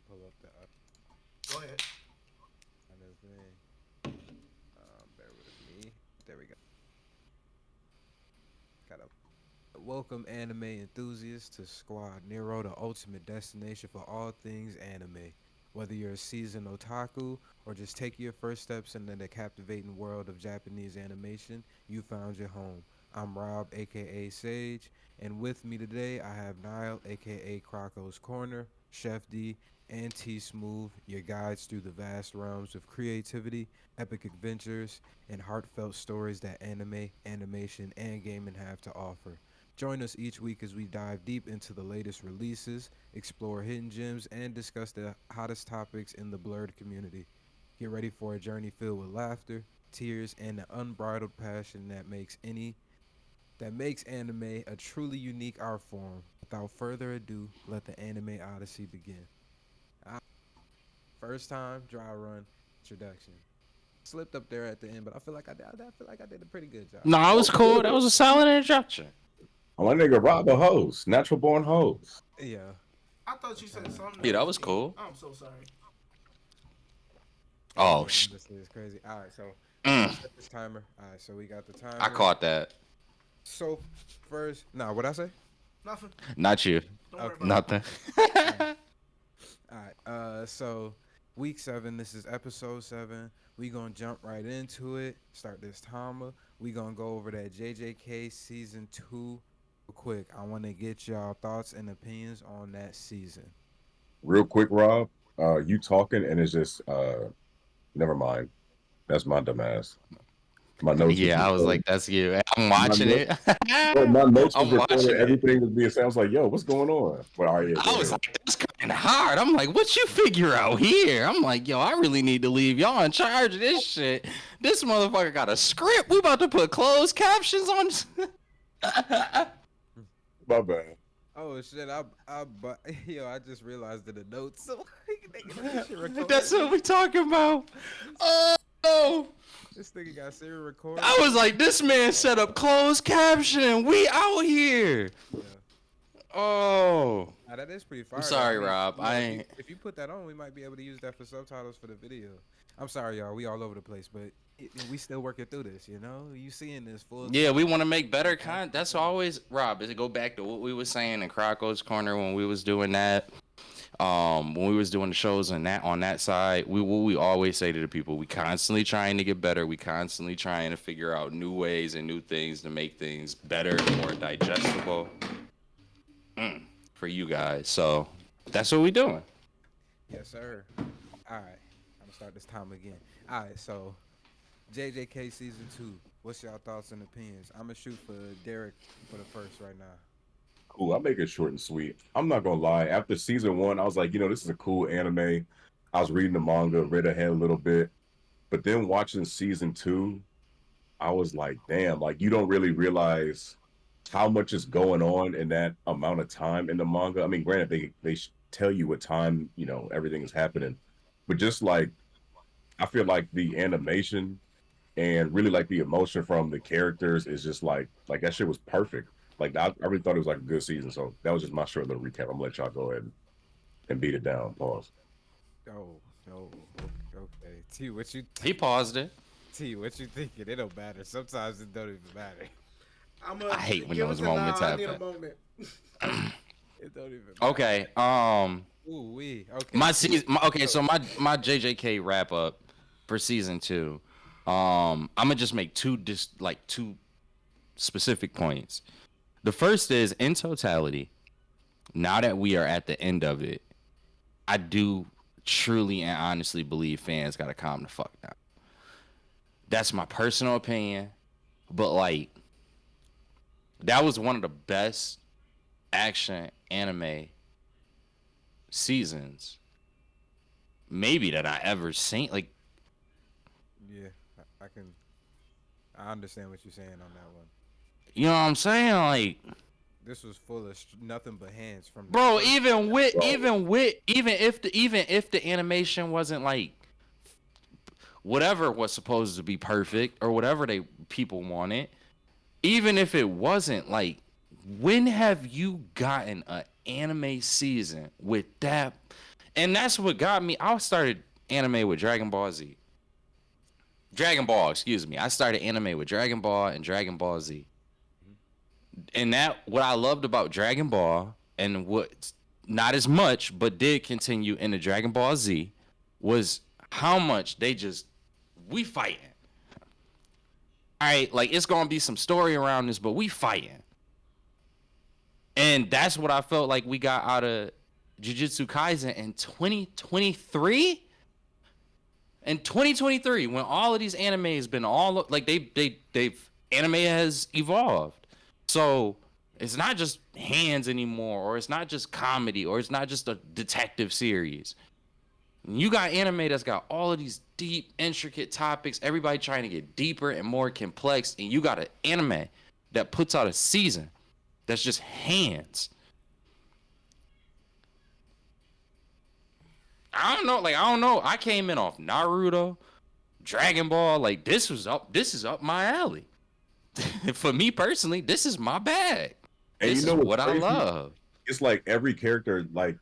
pull up the Go ahead. other thing. Bear with me. There we go. Got a welcome anime enthusiasts to Squad Nero, the ultimate destination for all things anime. Whether you're a seasoned otaku or just taking your first steps into the captivating world of Japanese animation, you found your home. I'm Rob, aka Sage, and with me today I have Niall, aka Croco's Corner, Chef D, and T Smooth, your guides through the vast realms of creativity, epic adventures, and heartfelt stories that anime, animation, and gaming have to offer. Join us each week as we dive deep into the latest releases, explore hidden gems, and discuss the hottest topics in the blurred community. Get ready for a journey filled with laughter, tears, and the unbridled passion that makes anime a truly unique art form. Without further ado, let the anime odyssey begin. Ah, first time dry run introduction. Slipped up there at the end, but I feel like I did a pretty good job. No, it was cool. That was a solid introduction. My nigga Rob a host, natural born host. Yeah, I thought I'm you trying said to. something Yeah, that that was was E. cool. I'm so sorry. Oh, Yeah, honestly, it's crazy. All right, so let me mm, set this timer. All right, so we got the I timer. caught that. So first, nah, what I say? Nothing. Not you. Don't worry Okay. about it. Nothing. All right. All right. So week 7. This is episode 7. We gonna jump right into it. Start this timer. We gonna go over that JJK season 2 real quick. I want to get y'all thoughts and opinions on that season. Real quick, Rob, you talking and it's just never mind. That's my dumb ass. My notes was Yeah, I was recording. like, that's you. I'm My, watching no- it. my notes was I'm recording. watching it. Everything was being said. I was like, yo, what's going on? But all right, yeah, I go was ahead. like, that's kind of hard. I'm like, what you figure out here? I'm like, yo, I really need to leave y'all in charge of this shit. This motherfucker got a script. We about to put closed captions on. My bad. Oh shit! but yo, I just realized in the notes. So nigga, this shit recorded. That's what we talking about. This, Oh. this nigga got serial record. I was like, this man set up closed caption. We out here. Yeah. Oh. Now that is pretty I'm fire though. I sorry, mean, Rob. I if you ain't. if you put that on, we might be able to use that for subtitles for the video. I'm sorry, y'all. We all over the place, but we still working through this. You know, you seeing this full Yeah, we time. want to make better content. That's always, Rob. Is it go back to what we was saying in Croco's Corner when we was doing that. When we was doing the shows on that side, what we always say to the people, we constantly trying to get better. We constantly trying to figure out new ways and new things to make things better and more digestible for you guys. So that's what we doing. Yes, sir. All right, I'm gonna start this time again. All right, so JJK season 2. What's y'all thoughts and opinions? I'm gonna shoot for Derek for the first right now. Cool. I'll make it short and sweet. I'm not gonna lie. After season 1, I was like, this is a cool anime. I was reading the manga, read ahead a little bit, but then watching season 2, I was like, damn, like you don't really realize how much is going on in that amount of time in the manga. I mean, granted, they tell you what time everything is happening, but just like I feel like the animation and really like the emotion from the characters is just like that shit was perfect. Like I really thought it was like a good season. So that was just my short little recap. I'm gonna let y'all go ahead and beat it down. Pause. Oh, no. Okay. T, what you He paused it. T, what you thinking? It don't matter. Sometimes it don't even matter. I'm I gonna hate when give it those to Niall. moments I need a happen. moment. It don't even matter. Okay. Ooh, we okay. My T. season. Okay, so my JJK wrap up for season 2. I'm gonna just make two specific points. The first is in totality. Now that we are at the end of it, I do truly and honestly believe fans gotta calm the fuck down. That's my personal opinion, but like that was one of the best action anime seasons maybe that I ever seen. Like, Yeah, I can. I understand what you're saying on that one. you know what I'm saying? Like, This was full of nothing but hands from the bro, first. Bro, even if the animation wasn't like whatever was supposed to be perfect or whatever they people wanted, even if it wasn't, like, when have you gotten an anime season with that And that's what got me. I started anime with Dragon Ball Z. Dragon Ball, excuse me. I started anime with Dragon Ball and Dragon Ball Z. And that what I loved about Dragon Ball and what not as much but did continue in the Dragon Ball Z was how much they just we fighting. All right, like it's gonna be some story around this, but we fighting. And that's what I felt like we got out of Jujutsu Kaisen in 2023. In 2023, when all of these animes been all like they've anime has evolved. So it's not just hands anymore, or it's not just comedy, or it's not just a detective series. You got anime that's got all of these deep, intricate topics, everybody trying to get deeper and more complex, and you got an anime that puts out a season that's just hands. I don't know, like I don't know. I came in off Naruto, Dragon Ball, like this is up my alley. For me personally, this is my bag. And This you know is what's what I crazy? love. It's like every character, like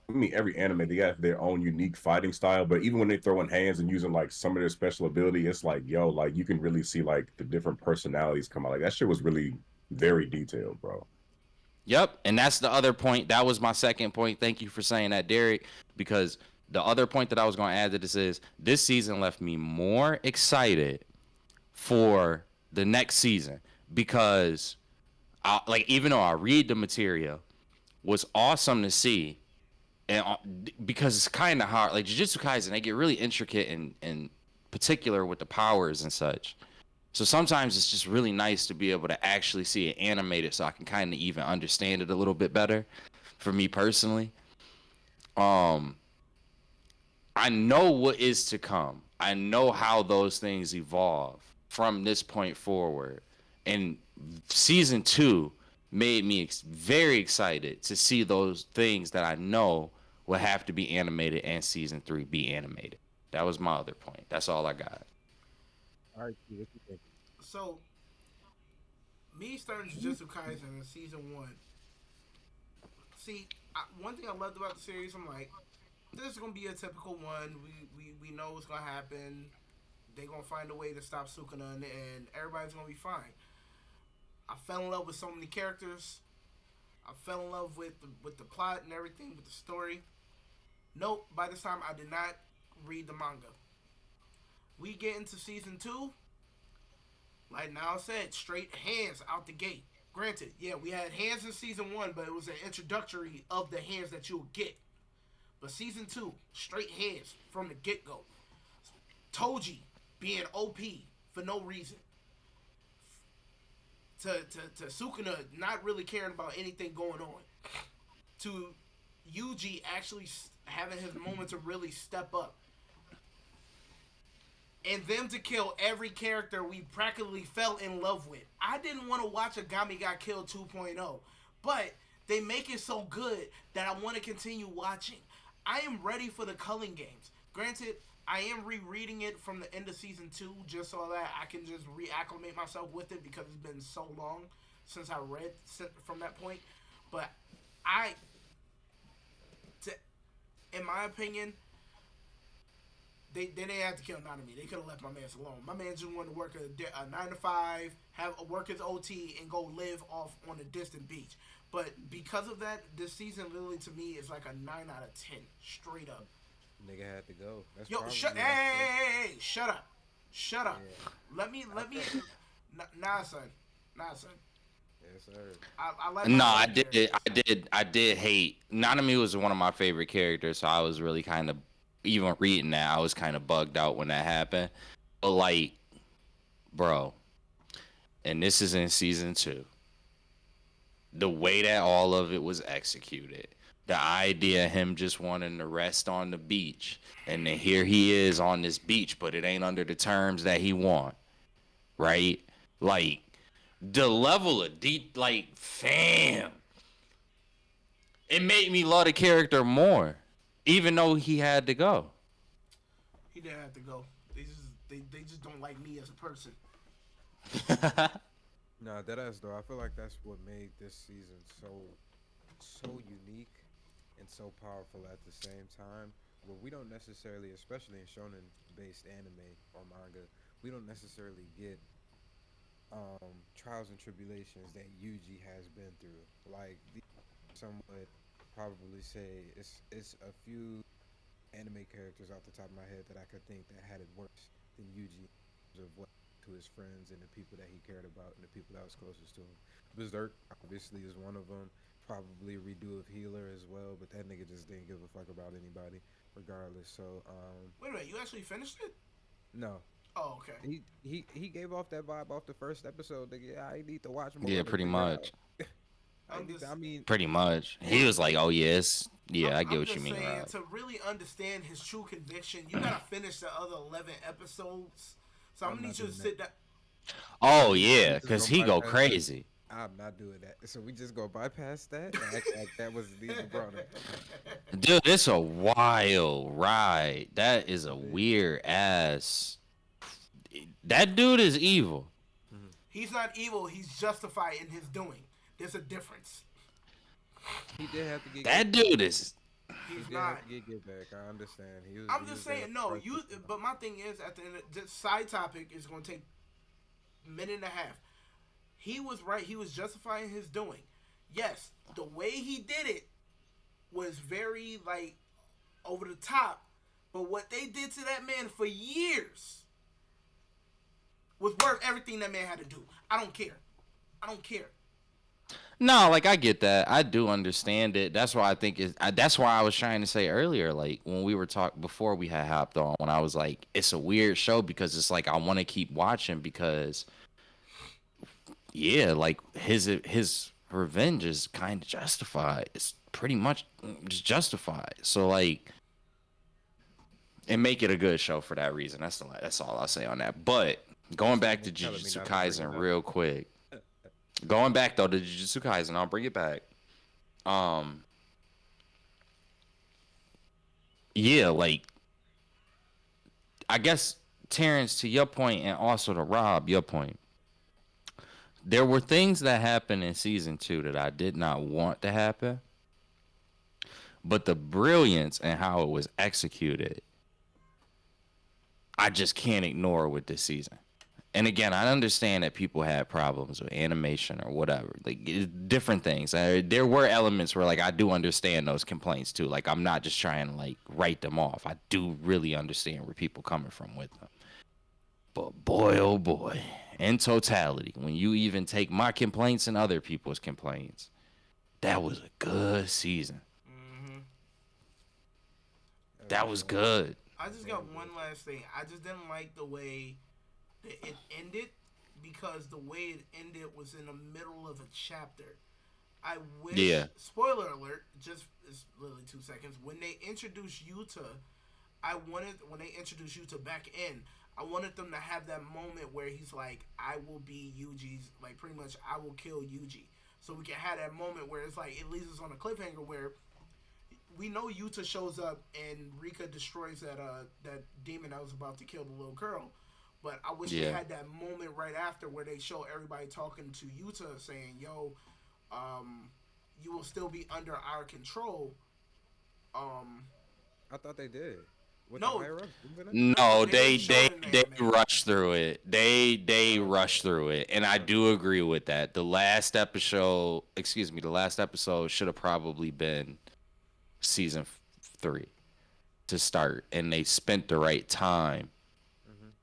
I mean, every anime they got their own unique fighting style. But even when they throw in hands and using like some of their special ability, it's like yo, like you can really see like the different personalities come out. Like that shit was really very detailed, bro. Yep, and that's the other point. That was my second point. Thank you for saying that, Derek, because the other point that I was going to add to this is this season left me more excited for the next season because like even though I read the material, was awesome to see, and because it's kind of hard. Like Jujutsu Kaisen, they get really intricate and particular with the powers and such. So sometimes it's just really nice to be able to actually see it animated, so I can kind of even understand it a little bit better. For me personally, um, I know what is to come. I know how those things evolve from this point forward. And season 2 made me very excited to see those things that I know will have to be animated and season 3 be animated. That was my other point. That's all I got. All right, Q, what you think? So, me starting Jujutsu Kaisen in season one. See, one thing I loved about the series, I'm like, this is gonna be a typical one. We know what's gonna happen. They gonna find a way to stop Sukuna, and everybody's gonna be fine. I fell in love with so many characters. I fell in love with the plot and everything, with the story. Nope. By this time, I did not read the manga. We get into season two. Like now I said, straight hands out the gate. Granted, yeah, we had hands in season one, but it was an introductory of the hands that you'll get. But season two, straight hands from the get go. Toji being OP for no reason. To Sukuna not really caring about anything going on. To Yuji actually having his moment to really step up. And them to kill every character we practically fell in love with. I didn't want to watch a Gami Got Killed 2.0, but they make it so good that I want to continue watching. I am ready for the Culling Games. Granted, I am rereading it from the end of season 2 just so that I can just reacclimate myself with it because it's been so long since I read from that point. But in my opinion, they didn't have to kill Nanami. They could have left my man alone. My man just wanted to work a 9 to 5, have a work his OT, and go live off on a distant beach. But because of that, this season literally to me is like a 9 out of 10, straight up. Nigga had to go. That's Yo, hey, shut up. Shut up. Yeah. Let me, nah, son. Yes, sir. I did hate. Nanami was one of my favorite characters, so I was really kind of, even reading that, I was kind of bugged out when that happened. But like, bro, and this is in season 2. The way that all of it was executed, the idea of him just wanting to rest on the beach, and then here he is on this beach, but it ain't under the terms that he want, right? Like, the level of deep, like, fam, it made me love the character more, even though he had to go. He didn't have to go. They just don't like me as a person. Nah, deadass though. I feel like that's what made this season so unique. and so powerful at the same time, where we don't necessarily, especially in shonen based anime or manga, we don't necessarily get trials and tribulations that Yuji has been through. Like these somewhat probably say it's a few anime characters off the top of my head that I could think that had it worse than Yuji in terms of what to his friends and the people that he cared about and the people that was closest to him. Berserk obviously is one of them. Probably redo of Healer as well, but that nigga just didn't give a fuck about anybody, regardless. So Wait a minute, you actually finished it? no, Oh, okay. he gave off that vibe off the first episode. Nigga, yeah, I need to watch more Yeah, to pretty figure out. much. I I'm need to, just I mean, Pretty much. He well, was like, "Oh yes, yeah, I get I'm what you just mean, saying Rob." to really understand his true conviction, you gotta finish the other 11 episodes. So I'm I'm gonna need not you to doing that. sit down. Oh So we yeah, just cause gonna he go bypass that. crazy. I'm not doing that. So we just gonna bypass that and act like that was even brought up. Dude, it's a wild ride. That is a It weird ass. That dude is evil. is. He's not evil. He's justified in his doing. There's a difference. He did have to get That back. dude is. He He's did have not. to get back. I understand. I'm He just was there saying no. for You. But my thing is, at the end, this side topic is going to take a minute and a half. He was right. He was justifying his doing. Yes, the way he did it was very like over the top. But what they did to that man for years was worth everything that man had to do. I don't care. I don't care. No, like I get that. I do understand it. That's why I think it's. That's why I was trying to say earlier, like when we were talking before we had hopped on, when I was like, it's a weird show because it's like I want to keep watching because, yeah, like his revenge is kind of justified. It's pretty much just justified. So like, and make it a good show for that reason. That's all I'll say on that. But going So back to you're telling me Jujutsu not to bring it Kaisen up. real quick. Going back though to Jujutsu Kaisen, I'll bring it back. Um, yeah, like I guess Terrence, to your point, and also to Rob, your point. There were things that happened in season 2 that I did not want to happen, but the brilliance and how it was executed, I just can't ignore with this season. And again, I understand that people had problems with animation or whatever, like different things. There were elements where, like, I do understand those complaints too. Like, I'm not just trying to like write them off. I do really understand where people coming from with them. But boy, oh boy, in totality, when you even take my complaints and other people's complaints, that was a good season. Mm-hmm. That That was was very, good. I just very got good. one last thing. I just didn't like the way that it ended because the way it ended was in the middle of a chapter. I wish. Yeah, Spoiler alert! Just it's literally 2 seconds. When they introduced Yuta, I wanted when they introduced Yuta back in. I wanted them to have that moment where he's like, "I will be Yuji's," like pretty much, "I will kill Yuji." So we can have that moment where it's like it leaves us on a cliffhanger where we know Yuta shows up and Rika destroys that demon that was about to kill the little girl. But I wish they yeah. had that moment right after where they show everybody talking to Yuta saying, "Yo, you will still be under our control." Um, I thought they did with the no, higher ups, isn't it? no, No, they didn't they show they it in the they anime. rushed through it. They Okay. rushed through it, and I Okay. do agree with that. The last episode should have probably been season 3 to start, and they spent the right time Mhm.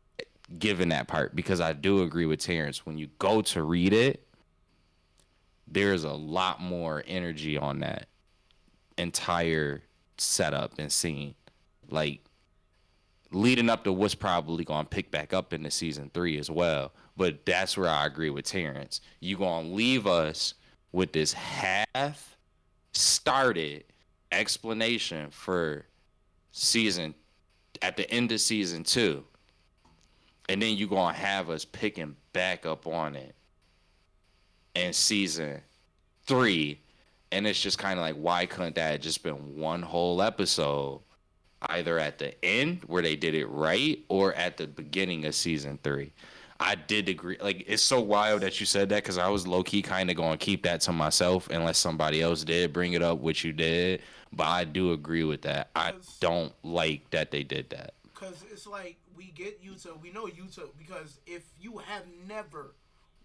given that part because I do agree with Terrence. When you go to read it, there's a lot more energy on that entire setup and scene. Like leading up to what's probably going to pick back up into season 3 as well. But that's where I agree with Terrence. You going to leave us with this half started explanation for season at the end of season 2, and then you going to have us picking back up on it in season 3, and it's just kind of like, why couldn't that have just been one whole episode, either at the end where they did it right or at the beginning of season 3? I did agree. Like, it's so wild that you said that because I was low key kind of going to keep that to myself unless somebody else did bring it up, which you did. But I do agree with that. I Cause don't like that they did that. Cause it's like we get Yuta, we know Yuta because if you have never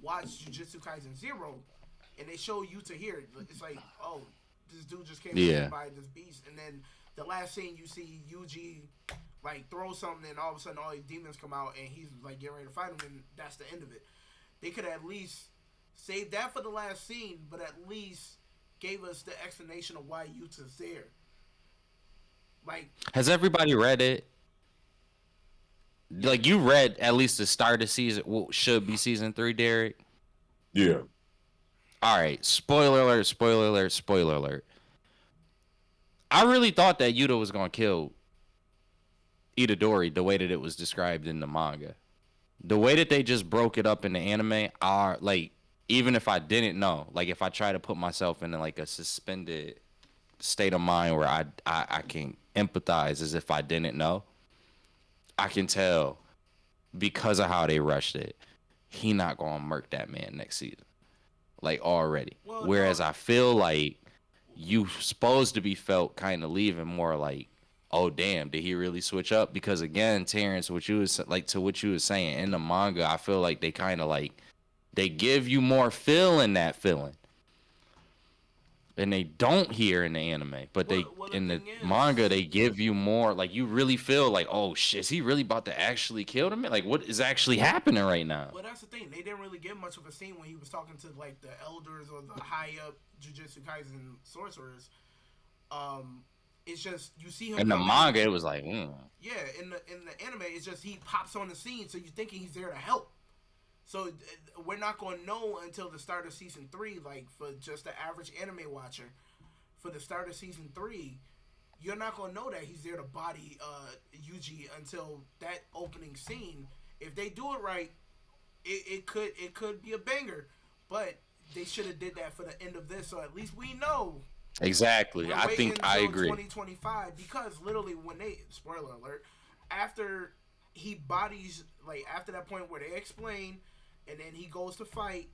watched Jujutsu Kaisen Zero, and they show Yuta here, it's like, oh, this dude just came in Yeah. by this beast, and then the last scene you see Yuji like throw something, and all of a sudden all these demons come out, and he's like getting ready to fight him, and that's the end of it. They could at least save that for the last scene, but at least gave us the explanation of why Yuta's there. Like, Has everybody read it? yeah, Like you read at least the start of season, what should be season 3, Derek? Yeah. All right. Spoiler alert, spoiler alert, spoiler alert. I really thought that Yuta was going to kill Itadori the way that it was described in the manga. The way that they just broke it up in the anime are like, even if I didn't know, like if I try to put myself in like a suspended state of mind where I can empathize as if I didn't know, I can tell because of how they rushed it, he not gonna murk that man next season. Like already. well, no, Whereas I feel like you supposed to be felt kind of leaving more like, oh damn, did he really switch up? Because again, Terrence, what you was like to what you was saying in the manga, I feel like they kind of like they give you more feel in that feeling. And they don't here in the anime, but they well, the in the thing manga is, they give you more. Like you really feel like, oh shit, is he really about to actually kill him? Like what is actually happening right now? well, that's the thing. They didn't really get much of a scene when he was talking to like the elders or the high up Jujutsu Kaisen sorcerers. Um, it's just you see him In the come in. manga, it was like, Yeah, in the anime, it's just he pops on the scene, so you're thinking he's there to help. So we're not going to know until the start of season 3. Like for just the average anime watcher, for the start of season 3, you're not going to know that he's there to body Yuji until that opening scene. If they do it right, it could be a banger, but they should have did that for the end of this, so at least we know exactly. we're I waiting think I until agree. 2025 because literally when they spoiler alert after he bodies like after that point where they explain and then he goes to fight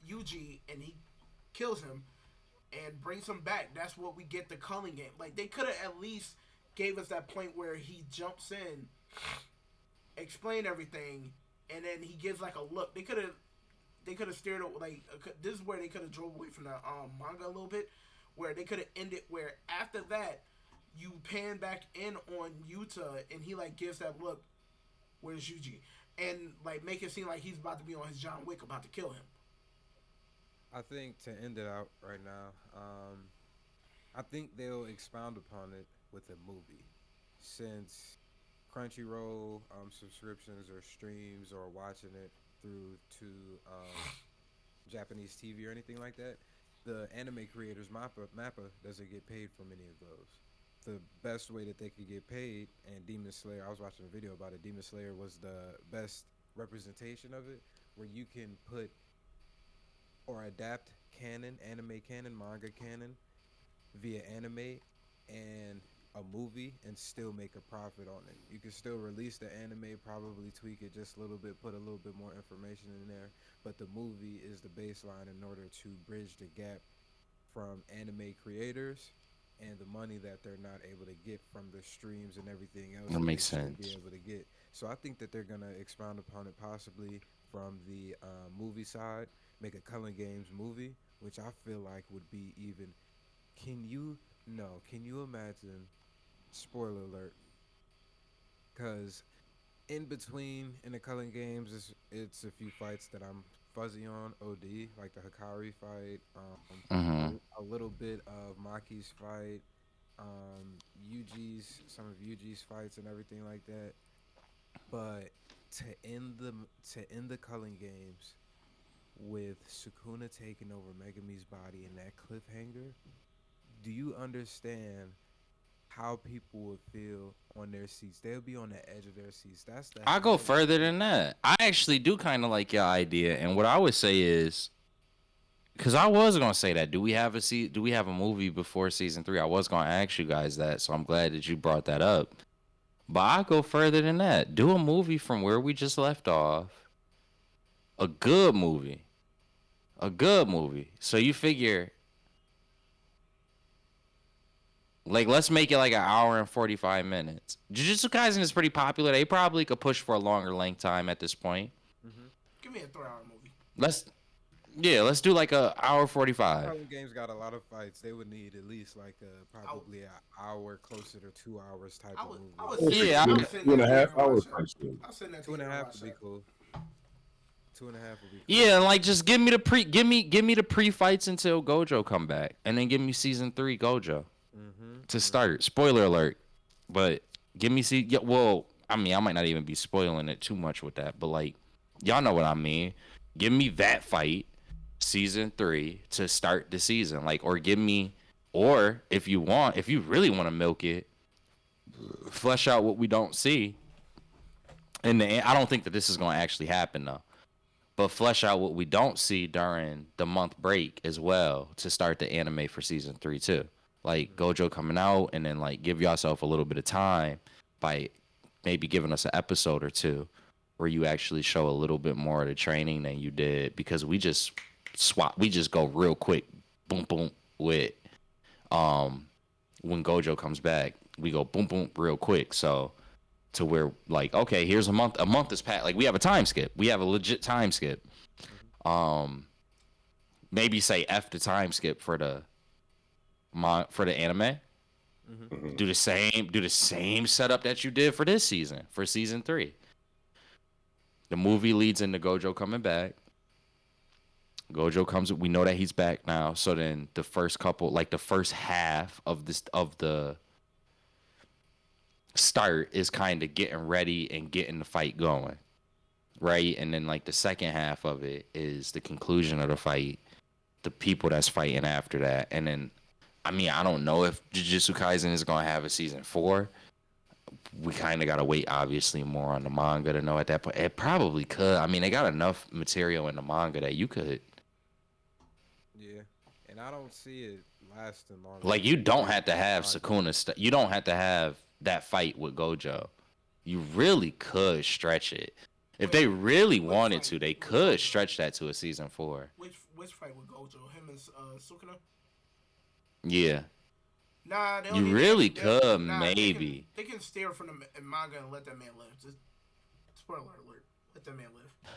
Yuji and he kills him and brings him back. That's what we get the culling game. Like they could have at least gave us that point where he jumps in, explain everything, and then he gives like a look. They could have steered like this is where they could have drove away from the manga a little bit, where they could have ended where after that you pan back in on Yuta and he like gives that look, where's Yuji, and like make it seem like he's about to be on his John Wick about to kill him. I think to end it out right now, I think they'll expound upon it with a movie, since Crunchyroll subscriptions or streams or watching it through to Japanese TV or anything like that. The anime creators Mappa doesn't get paid from any of those. The best way that they could get paid, and Demon Slayer, I was watching a video about it. Demon Slayer was the best representation of it, where you can put or adapt canon, anime canon, manga canon via anime and a movie and still make a profit on it. You can still release the anime, probably tweak it just a little bit, put a little bit more information in there, but the movie is the baseline in order to bridge the gap from anime creators and the money that they're not able to get from the streams and everything else That that they makes should be sense. able to get. So I think that they're gonna expound upon it possibly from the movie side, make a Cullen Games movie, which I feel like would be even. Can you no? Can you imagine? Spoiler alert, because in between in the Cullen Games, it's a few fights that I'm fuzzy on. OD like the Hikari fight, Mm-hmm. a little bit of Maki's fight, Yuji's some of Yuji's fights and everything like that. But to end the to end the Cullen Games with Sukuna taking over Megami's body in that cliffhanger, do you understand how people would feel on their seats? They'll be on the edge of their seats. That's the I go hell. further than that. I actually do kind of like your idea, and what I would say is, because I was gonna say that, do we have a movie before season 3? I was gonna ask you guys that, so I'm glad that you brought that up. But I go further than that. Do a movie from where we just left off. A good movie. A good movie. So you figure Like, let's make it like an hour and 45 minutes. Jujutsu Kaisen is pretty popular. They probably could push for a longer length time at this point. Mm-hmm. Give me a 3 hour movie. Let's Yeah, let's do like a hour 45. Harlem Games got a lot of fights. They would need at least like I, probably an hour, closer to 2 hours type of I movie. would sit. Yeah, I I, would sit in Two and that a theater half and hours. watch that. Actually. I'll sit in that Two and theater a and half watch would be that. cool. 2.5 would be cool. yeah, like just give me the pre fights until Gojo come back, and then give me season 3 Gojo Mm-hmm. to start. Spoiler alert, but give me see. Yeah, well, I mean, I might not even be spoiling it too much with that, but like, y'all know what I mean. Give me that fight, season 3 to start the season, like, or give me, or if you really want to milk it, flesh out what we don't see. In the end, I don't think that this is going to actually happen though. But flesh out what we don't see during the month break as well to start the anime for season 3 too. Like Gojo coming out, and then like give yourself a little bit of time by maybe giving us an episode or two where you actually show a little bit more of the training than you did, because we just go real quick, boom boom with um when Gojo comes back, we go boom boom real quick. So to where like, okay, here's a month is past, like we have a time skip, we have a legit time skip. Mm-hmm. um Maybe say F the time skip for the anime. Mm-hmm. Mhm. Do the same setup that you did for this season, for season 3. The movie leads into Gojo coming back. Gojo comes, we know that he's back now, so then the first couple, like the first half of the start is kind of getting ready and getting the fight going, right? And then like the second half of it is the conclusion of the fight, the people that's fighting after that. And then, I mean, I don't know if Jujutsu Kaisen is going to have a season 4. We kind of got to wait, obviously, more on the manga to know at that point. It probably could. I mean, they got enough material in the manga that you could, Yeah, and I don't see it lasting longer like, than you don't have to have 5 Sukuna you don't have to have that fight with Gojo. You really could stretch it. If they Wait, really which wanted fight to, they with could Gojo? stretch that to a season 4. Which fight with Gojo? Him and Sukuna? Yeah. Nah, they don't You need really to. could, Nah, maybe. they can steer from the manga and let that man live. Just spoiler alert. Let that man live.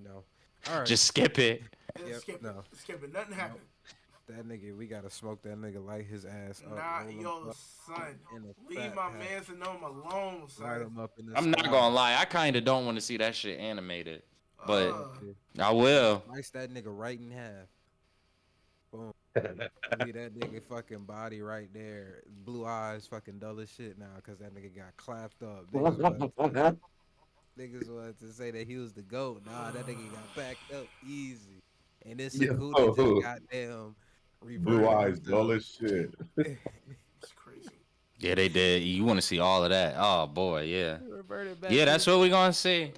No. All right. Just skip it. And Yep. skip No. it. Skip it. Nothing Nope. happened. That nigga, we gotta smoke that nigga, light his ass up, Nah, roll him yo, up son. in a Leave fat my pack, mans and them alone, light son. him up in the I'm not sky. gonna lie, I kind of don't want to see that shit animated, but Uh, I will. Slice that nigga right in half. Boom. Leave that nigga fucking body right there. Blue eyes fucking dull as shit now because that nigga got clapped up. Niggas wanted to say that he was the GOAT. Nah, that nigga got backed up easy. And this Sukuna just Yo, goddamn blue reverted eyes, dull himself. as shit. it's crazy. Yeah, they did. You want to see all of that? Oh boy, yeah, He reverted back yeah. to That's his. what we gonna see.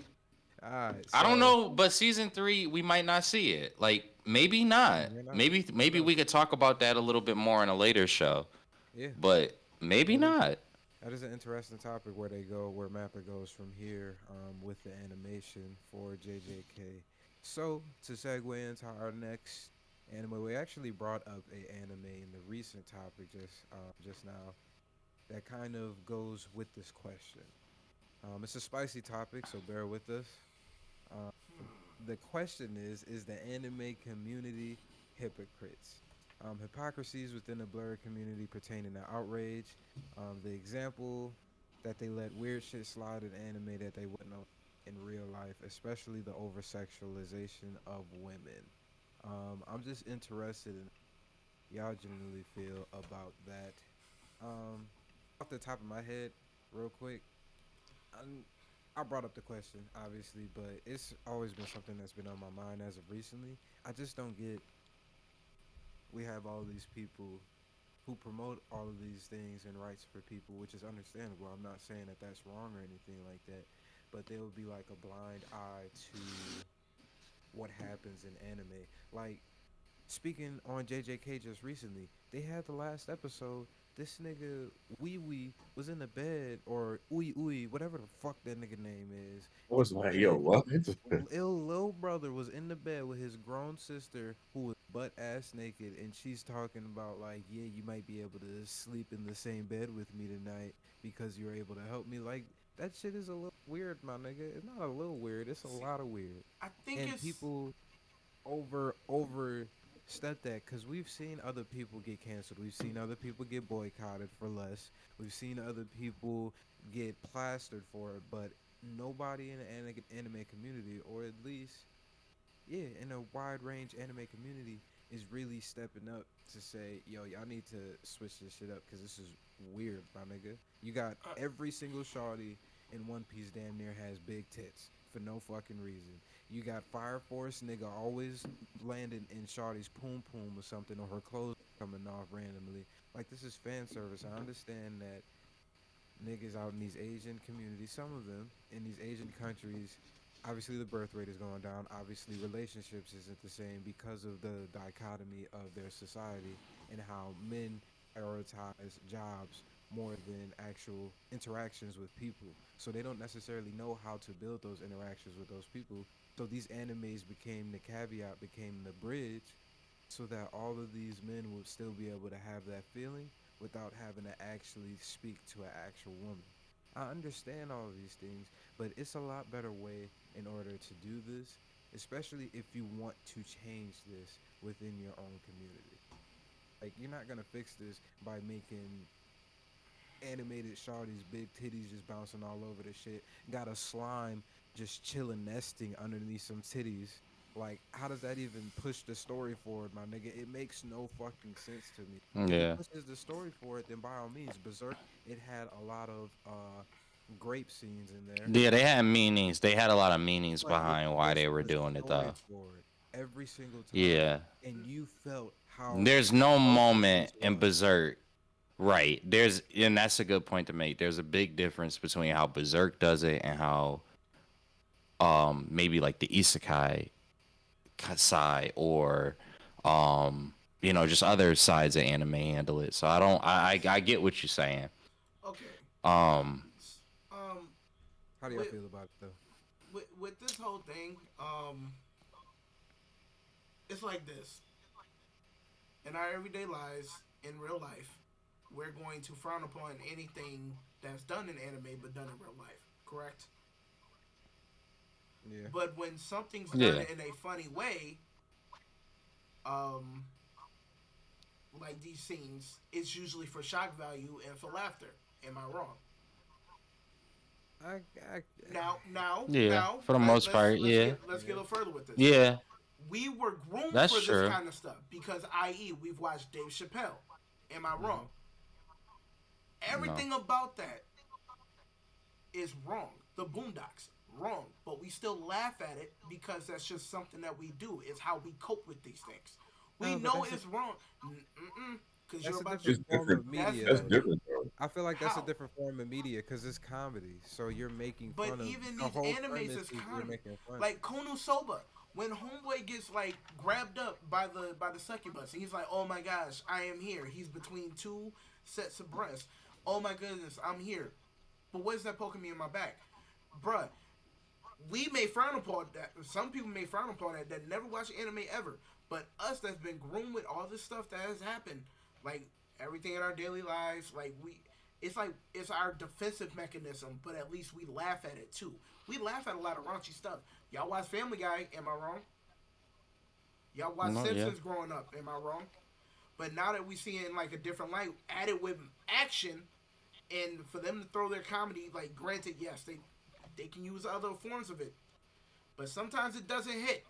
Alright, I don't so know, but season 3 we might not see it. Like maybe not. you're not. Maybe No. we could talk about that a little bit more in a later show, Yeah. but maybe That is not. that is an interesting topic where they go, where Mappa goes from here, with the animation for JJK. So to segue into our next anime, we actually brought up a anime in the recent topic just now that kind of goes with this question. It's a spicy topic, so bear with us. Um, the question is the anime community hypocrites? Hypocrisies within the blurred community pertaining to outrage. The example that they let weird shit slide in anime that they wouldn't know in real life, especially the over sexualization of women. I'm just interested in y'all generally feel about that. Um, Off the top of my head, real quick, I'm, I brought up the question, obviously, but it's always been something that's been on my mind as of recently. I just don't get. We have all these people who promote all of these things and rights for people, which is understandable. I'm not saying that that's wrong or anything like that, but there would be like a blind eye to what happens in anime. Like speaking on JJK just recently, they had the last episode. This nigga Wee Wee was in the bed, or Ooey Ooey, whatever the fuck that nigga name is, I was like, yo, and what? Lil brother was in the bed with his grown sister who was butt ass naked, and she's talking about like, yeah, you might be able to sleep in the same bed with me tonight because you're able to help me. Like that shit is a little weird, my nigga. It's not a little weird. It's a See, lot of weird, I think and it's people overstep that because we've seen other people get canceled. We've seen other people get boycotted for less. We've seen other people get plastered for it, but nobody in the anime community, or at least yeah, in a wide range anime community, is really stepping up to say, yo, y'all need to switch this shit up because this is weird, my nigga. You got uh, every single shawty in One Piece damn near has big tits for no fucking reason. You got Fire Force nigga always landing in shawty's poom poom or something, or her clothes coming off randomly. Like this is fan service. I understand that niggas out in these Asian communities, some of them in these Asian countries, obviously the birth rate is going down. Obviously, relationships isn't the same because of the dichotomy of their society and how men prioritize jobs more than actual interactions with people. So they don't necessarily know how to build those interactions with those people. So these animes became the caveat, became the bridge so that all of these men would still be able to have that feeling without having to actually speak to an actual woman. I understand all of these things, but it's a lot better way in order to do this, especially if you want to change this within your own community. Like you're not gonna fix this by making animated shawties, big titties just bouncing all over the shit. Got a slime just chilling, nesting underneath some titties. Like, how does that even push the story forward, my nigga? It makes no fucking sense to me. If it Yeah. pushes the story forward, then by all means, Berserk. It had a lot of grape scenes in there, Yeah, they had meanings. They had a lot of meanings but it behind why they pushed were the doing it story though. forward every single time, Yeah. and you felt how There's no broken moment this in was. Berserk. Right. There's and that's a good point to make. There's a big difference between how Berserk does it and how maybe like the Isekai side or just other sides of anime handle it. So I get what you're saying. okay. Um Um, How do y'all with feel about it though? with this whole thing, it's like this. In our everyday lives, in real life, we're going to frown upon anything that's done in anime but done in real life. Correct? Yeah. But when something's done yeah. in a funny way, um, like these scenes, it's usually for shock value and for laughter. Am I wrong? I, I Yeah, Now, for the most part, yeah. let's get a yeah. little further with this. Yeah. We were groomed That's for this true. kind of stuff because, i.e., we've watched Dave Chappelle. Am I Mm-hmm. wrong? No. Everything about that is wrong. The Boondocks, wrong. But we still laugh at it because that's just something that we do. It's how we cope with these things. We No, but know it's wrong. Because you're that's a about to. different It's form different. of That's media That's though. different, though. I feel like that's a how. different form of media because it's comedy. So you're making But fun of even the these whole animes premise is is you're comedy. making fun. Like Konosuba, when Homeboy gets like grabbed up by the succubus, and he's like, "Oh my gosh, I am here." He's between two sets of breasts. Oh my goodness, I'm here. But what is that poking me in my back, bruh? We may frown upon that. Some people may frown upon that never watch anime ever. But us that's been groomed with all this stuff that has happened, like everything in our daily lives, it's like it's our defensive mechanism. But at least we laugh at it too. We laugh at a lot of raunchy stuff. Y'all watch Family Guy? Am I wrong? Y'all watch No, yeah. Simpsons growing up? Am I wrong? But now that we see it in like a different light, added with action, and for them to throw their comedy, like granted, yes, they can use other forms of it, but sometimes it doesn't hit.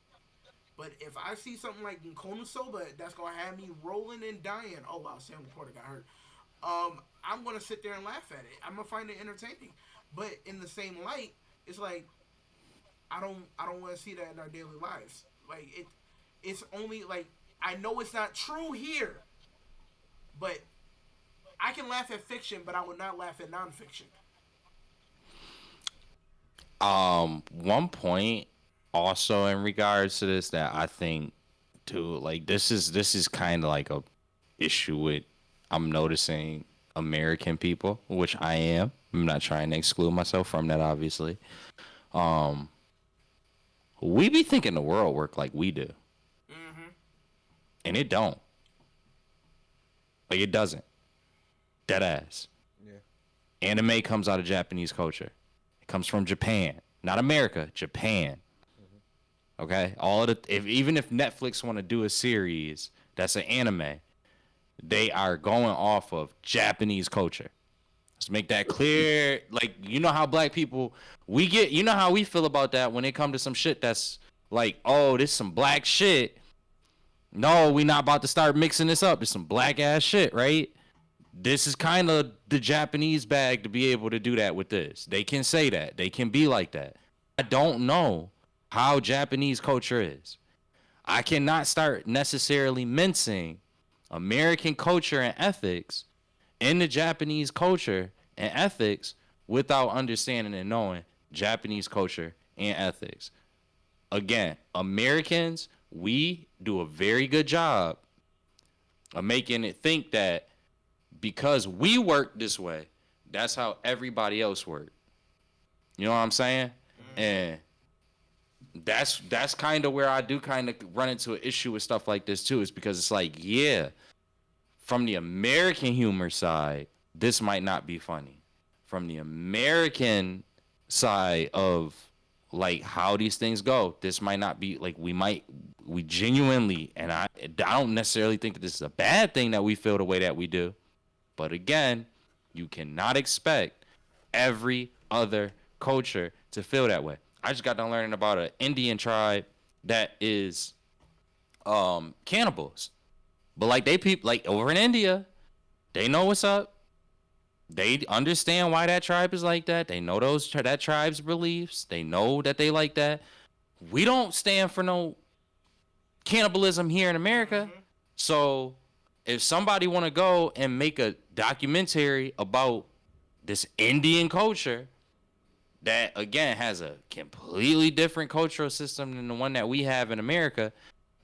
But if I see something like Konosuba that's gonna have me rolling and dying, oh wow, Sam Porter got hurt. I'm gonna sit there and laugh at it. I'm gonna find it entertaining. But in the same light, it's like I don't want to see that in our daily lives. Like it's only like I know it's not true here, but I can laugh at fiction, but I would not laugh at nonfiction. One point also in regards to this that I think too, like this is kind of like a issue with I'm noticing. American people, which I am. I'm not trying to exclude myself from that, obviously. Um, we be thinking the world work like we do, Mm-hmm. and it don't. Like it doesn't. Dead ass. Yeah. Anime comes out of Japanese culture. It comes from Japan, not America. Japan. Mm-hmm. Okay, all of the even if Netflix want to do a series that's an anime, they are going off of Japanese culture. Let's make that clear. Like, you know how black people we get, you know how we feel about that when it come to some shit that's like, oh, this some black shit. No, we not about to start mixing this up. It's some black ass shit, right? This is kind of the Japanese bag to be able to do that with this. They can say that. They can be like that. I don't know how Japanese culture is. I cannot start necessarily mincing American culture and ethics in the Japanese culture and ethics without understanding and knowing Japanese culture and ethics. Again, Americans, we do a very good job of making it think that because we work this way, that's how everybody else work. You know what I'm saying? Mm-hmm. And that's kind of where I do kind of run into an issue with stuff like this too, is because it's like, yeah, from the American humor side, this might not be funny. From the American side of like how these things go, this might not be like we genuinely, and I don't necessarily think that this is a bad thing that we feel the way that we do. But again, you cannot expect every other culture to feel that way. I just got done learning about an Indian tribe that is cannibals. But like they people like over in India, they know what's up. They understand why that tribe is like that. They know that tribe's beliefs. They know that they like that. We don't stand for no cannibalism here in America. Mm-hmm. So if somebody want to go and make a documentary about this Indian culture that again has a completely different cultural system than the one that we have in America,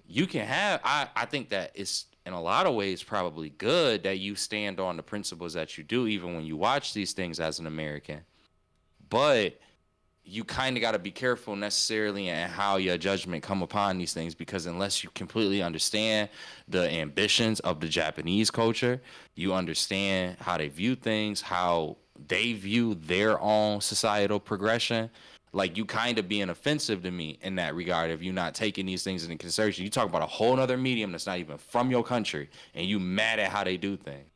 you can have I think that it's in a lot of ways probably good that you stand on the principles that you do even when you watch these things as an American. But you kind of got to be careful necessarily and how your judgment come upon these things, because unless you completely understand the ambitions of the Japanese culture, you understand how they view things, how they view their own societal progression, like you kind of being offensive to me in that regard if you're not taking these things into consideration. You talk about a whole nother medium that's not even from your country and you mad at how they do things.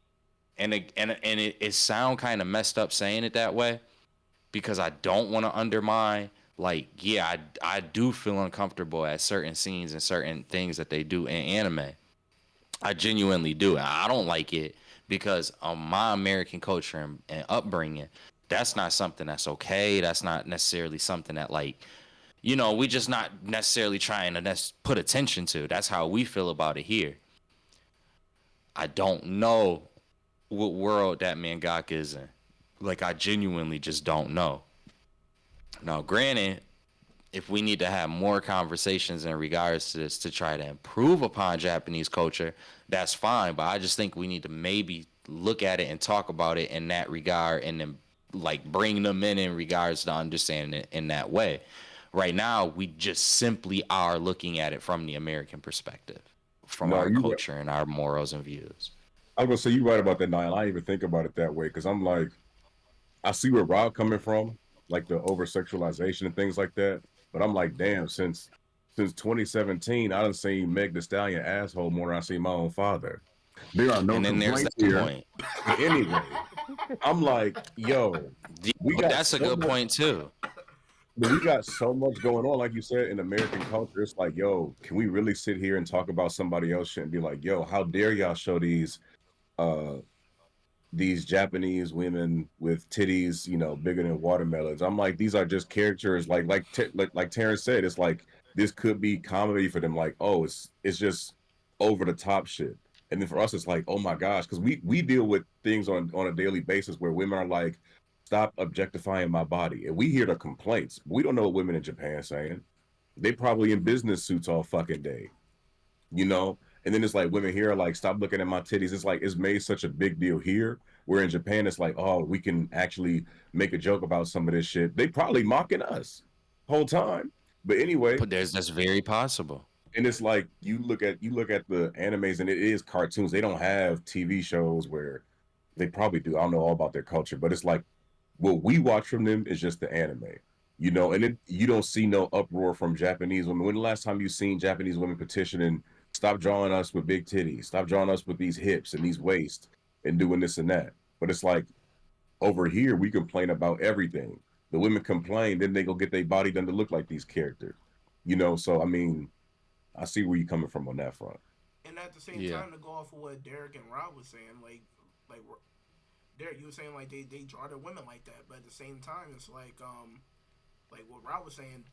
And it sound kind of messed up saying it that way, because I don't want to undermine. Like, yeah, I do feel uncomfortable at certain scenes and certain things that they do in anime. I genuinely do. I don't like it because of my American culture and upbringing. That's not something that's okay. That's not necessarily something that, like, we just not necessarily trying to put attention to. That's how we feel about it here. I don't know what world that mangaka is in. Like, I genuinely just don't know. Now, granted, if we need to have more conversations in regards to this to try to improve upon Japanese culture, that's fine. But I just think we need to maybe look at it and talk about it in that regard, and then like bring them in regards to understanding it in that way. Right now, we just simply are looking at it from the American perspective, from No, our you. culture and our morals and views. I was gonna say you right about that, Niall. I didn't even think about it that way because I'm like, I see where Rob coming from, like the over sexualization and things like that. But I'm like, damn, since 2017, I done seen Meg the Stallion asshole more than I seen my own father. There are no And then there's complaints that here. point. But anyway, I'm like, yo, Yeah, we but got that's a so good much, point too. we got so much going on, like you said, in American culture. It's like, yo, can we really sit here and talk about somebody else shit and be like, yo, how dare y'all show uh these Japanese women with titties, bigger than watermelons. I'm like, these are just characters. Like Terrence said, it's like this could be comedy for them. Like, oh, it's just over the top shit. And then for us, it's like, oh my gosh, because we deal with things on a daily basis where women are like, stop objectifying my body, and we hear the complaints. We don't know what women in Japan saying. They probably in business suits all fucking day, you know. And then it's like women here are like, stop looking at my titties. It's like it's made such a big deal here Where in Japan, it's like, oh, we can actually make a joke about some of this shit. They probably mocking us whole time. But anyway, But that's very possible. and it's like you look at the animes, and it is cartoons. They don't have TV shows where they probably do. I don't know all about their culture, but it's like what we watch from them is just the anime, and you don't see no uproar from Japanese women. When the last time you seen Japanese women petitioning, stop drawing us with big titties, stop drawing us with these hips and these waists and doing this and that? But it's like over here, we complain about everything. The women complain, then they go get their body done to look like these characters. So I mean, I see where you're coming from on that front. And at the same Yeah. time, to go off of what Derek and Rob was saying, like Derek, you were saying like they draw their women like that, but at the same time, it's like what Rob was saying,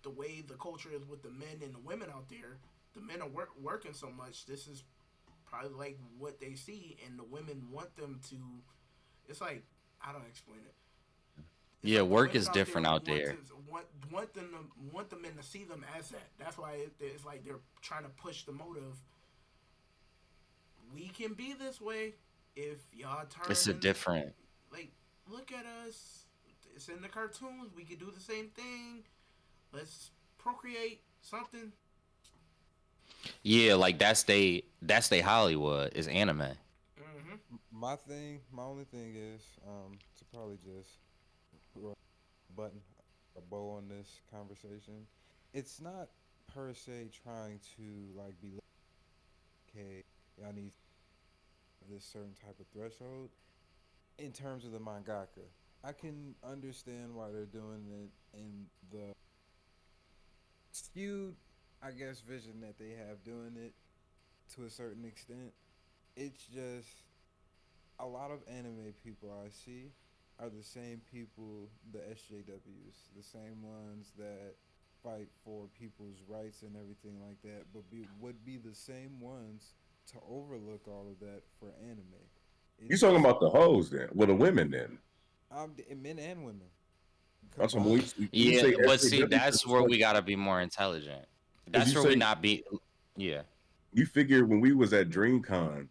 the way the culture is with the men and the women out there, the men are working so much. This is probably like what they see, and the women want them to. It's like I don't explain it. It's Yeah, like the work women is out there different out there. want the men to see them as that. That's why it's like they're trying to push the motive. We can be this way if y'all turn It's a in, different. like look at us. It's in the cartoons. We can do the same thing. Let's procreate something. Yeah, like that's they Hollywood is anime. Mm-hmm. My only thing is to probably just put a button, a bow on this conversation. It's not per se trying to like be like, okay, y'all need this certain type of threshold in terms of the mangaka. I can understand why they're doing it in the skewed, I guess, vision that they have doing it to a certain extent. It's just a lot of anime people I see are the same people, the SJWs, the same ones that fight for people's rights and everything like that, but would be the same ones to overlook all of that for anime. You It's talking just about the hoes then? Well, the women then. men and women That's when combined. you Yeah, say but see, SJW, that's where we gotta be more intelligent. because That's you where we say not be. Yeah. you figure when we was at DreamCon,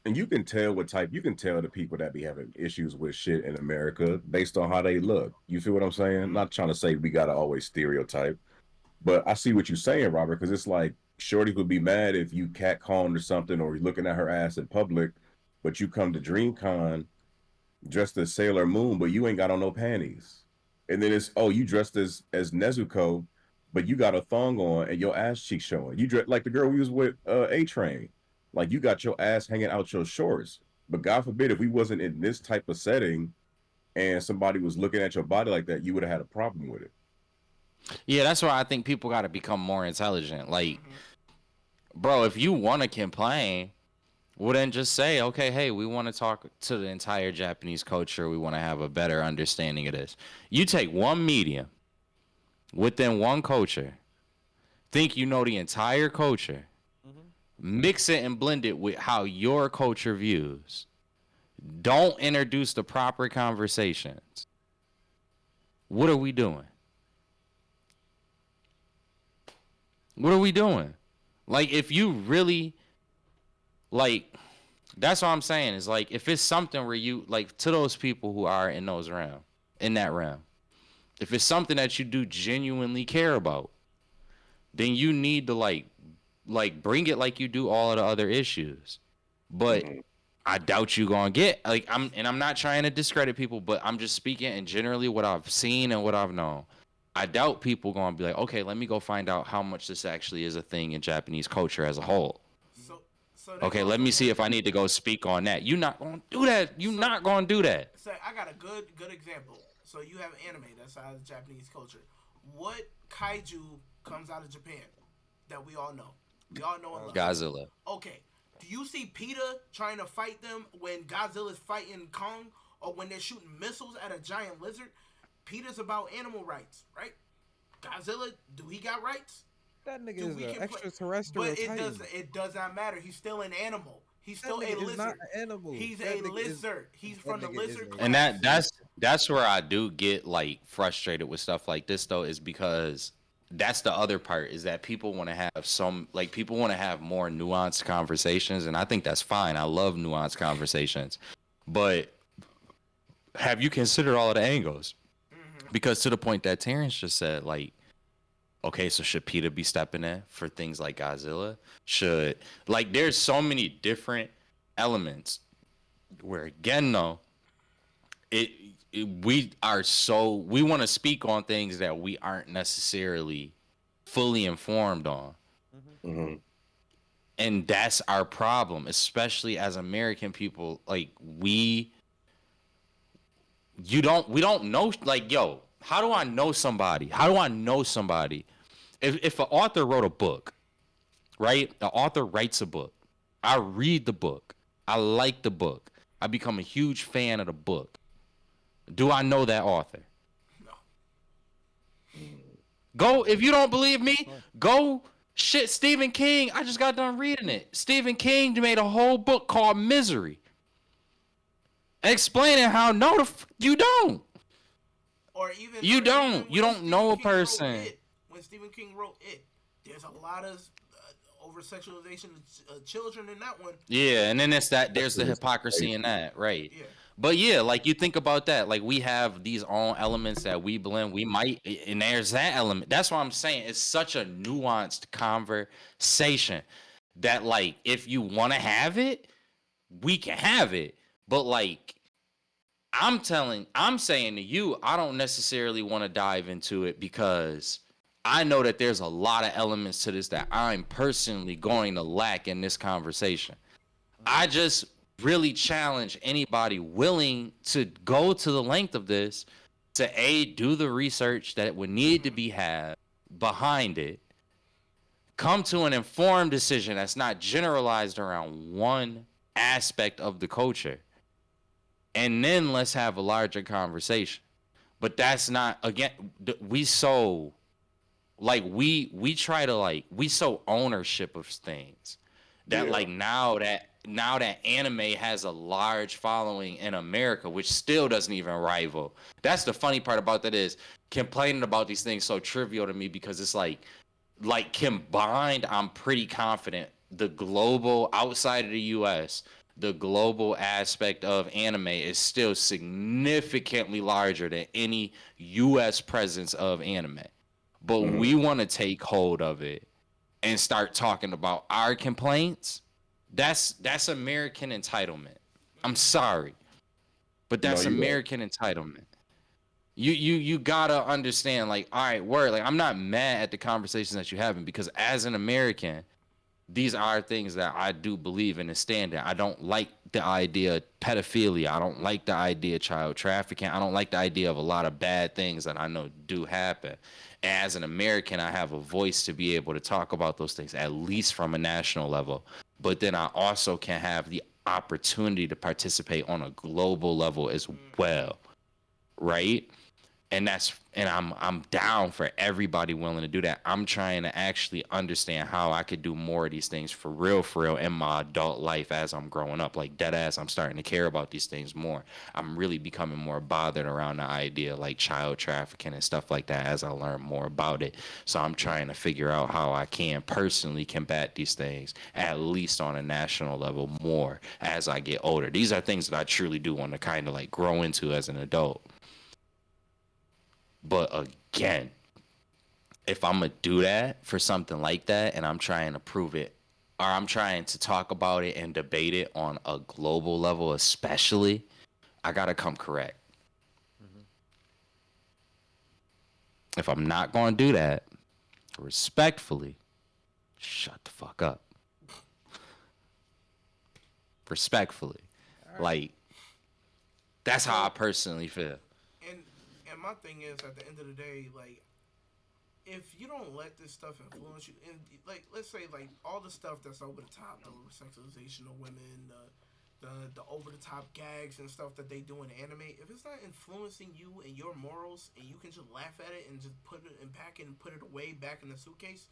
and you can tell the people that be having issues with shit in America based on how they look. You feel what I'm saying? Mm-hmm. Not trying to say we gotta always stereotype, but I see what you're saying, Robert, because it's like Shorty would be mad if you catcalling or something, or you're looking at her ass in public, but you come to DreamCon dressed as Sailor Moon, but you ain't got on no panties. And then it's, oh, you dressed as Nezuko, but you got a thong on and your ass cheeks showing. You dress like the girl we was with, A Train. Like you got your ass hanging out your shorts. But God forbid if we wasn't in this type of setting and somebody was looking at your body like that, you would have had a problem with it. Yeah, that's why I think people gotta become more intelligent. Like, Mm-hmm. bro, if you wanna complain, well then just say, okay, hey, we wanna talk to the entire Japanese culture. We wanna have a better understanding of this. You take one medium within one culture, think you know the entire culture, Hmm. mix it and blend it with how your culture views. Don't introduce the proper conversations. What are we doing? What are we doing? Like, if you really, like, that's what I'm saying is like, if it's something where you, like, to those people who are in those realm, in that realm, if it's something that you do genuinely care about, then you need to, like, bring it like you do all of the other issues. But Mhm. I doubt you gonna get like I'm not trying to discredit people, but I'm just speaking and generally what I've seen and what I've known. I doubt people gonna be like, okay, let me go find out how much this actually is a thing in Japanese culture as a whole. So so that Okay, goes let me with see what. if I need to go speak on that. You not gonna do that. You So not gonna do that. so I got a good example. So you have anime that's out of Japanese culture. What kaiju comes out of Japan that we all know? We all know and love. Godzilla. Okay. Do you see PETA trying to fight them when Godzilla's fighting Kong or when they're shooting missiles at a giant lizard? PETA's about animal rights, right? Godzilla, do he got rights? That nigga Do is we an can play? extraterrestrial But titan. it does not matter. He's still an animal. He's That still nigga a is not lizard. an animal. He's That a nigga is lizard. He's that from the nigga is lizard a And class. that's where I do get like frustrated with stuff like this though, is because that's the other part, is that people want to have people want to have more nuanced conversations, and I think that's fine. I love nuanced conversations, but have you considered all of the angles? Mm-hmm. Because to the point that Terrence just said, like, okay, so should PETA be stepping in for things like Godzilla? Should, like, there's so many different elements where, again, though, it, we want to speak on things that we aren't necessarily fully informed on. Mhm. Hmm. And that's our problem, especially as American people. Like, we don't know, like, yo, how do I know somebody? How do I know somebody? If an author wrote a book, right? The author writes a book. I read the book. I like the book. I become a huge fan of the book. Do I know that author? No. Go, if you don't believe me, Right. go shit Stephen King. I just got done reading it. Stephen King made a whole book called Misery, explaining how you don't. Or even You don't. You when don't Stephen know a King wrote person. it, when Stephen King wrote it, there's a lot of over sexualization of children in that one. Yeah, and then it's that That's there's the the hypocrisy in that, right? Yeah. But yeah, like you think about that, like we have these own elements that we blend. We might, and there's that element. That's why I'm saying it's such a nuanced conversation that, like, if you want to have it, we can have it. But like, I'm saying to you, I don't necessarily want to dive into it because I know that there's a lot of elements to this that I'm personally going to lack in this conversation. I just really challenge anybody willing to go to the length of this to do the research that would need to be had behind it, come to an informed decision that's not generalized around one aspect of the culture, and then let's have a larger conversation. But that's not, again, we so, like, we try to, like, we so ownership of things that, Yeah. like, now that anime has a large following in America, which still doesn't even rival. That's the funny part about that, is complaining about these things so trivial to me, because it's like combined, I'm pretty confident the global, outside of the US, the global aspect of anime is still significantly larger than any US presence of anime. But Hmm. we want to take hold of it and start talking about our complaints. That's American entitlement. I'm sorry, but No, that's you're right. American entitlement. You gotta understand, like, all right, word, like, I'm not mad at the conversations that you're having, because as an American, these are things that I do believe in and stand in. I don't like the idea of pedophilia. I don't like the idea of child trafficking. I don't like the idea of a lot of bad things that I know do happen. As an American, I have a voice to be able to talk about those things, at least from a national level. But then I also can have the opportunity to participate on a global level as well, right? And I'm down for everybody willing to do that. I'm trying to actually understand how I could do more of these things for real in my adult life as I'm growing up. Like, dead ass, I'm starting to care about these things more. I'm really becoming more bothered around the idea, like child trafficking and stuff like that, as I learn more about it. So I'm trying to figure out how I can personally combat these things, at least on a national level, more as I get older. These are things that I truly do want to kind of like grow into as an adult. But again, if I'm gonna do that for something like that, and I'm trying to prove it, or I'm trying to talk about it and debate it on a global level, especially, I gotta come correct. Mhm. If I'm not gonna do that, respectfully, shut the fuck up. Respectfully, All right. like, that's how I So personally feel. and and my thing is, at the end of the day, like, if you don't let this stuff influence you, and like, let's say, like, all the stuff that's over the top, the over sexualization of women, the over the top gags and stuff that they do in anime, if it's not influencing you and your morals, and you can just laugh at it and just put it and pack it and put it away back in the suitcase,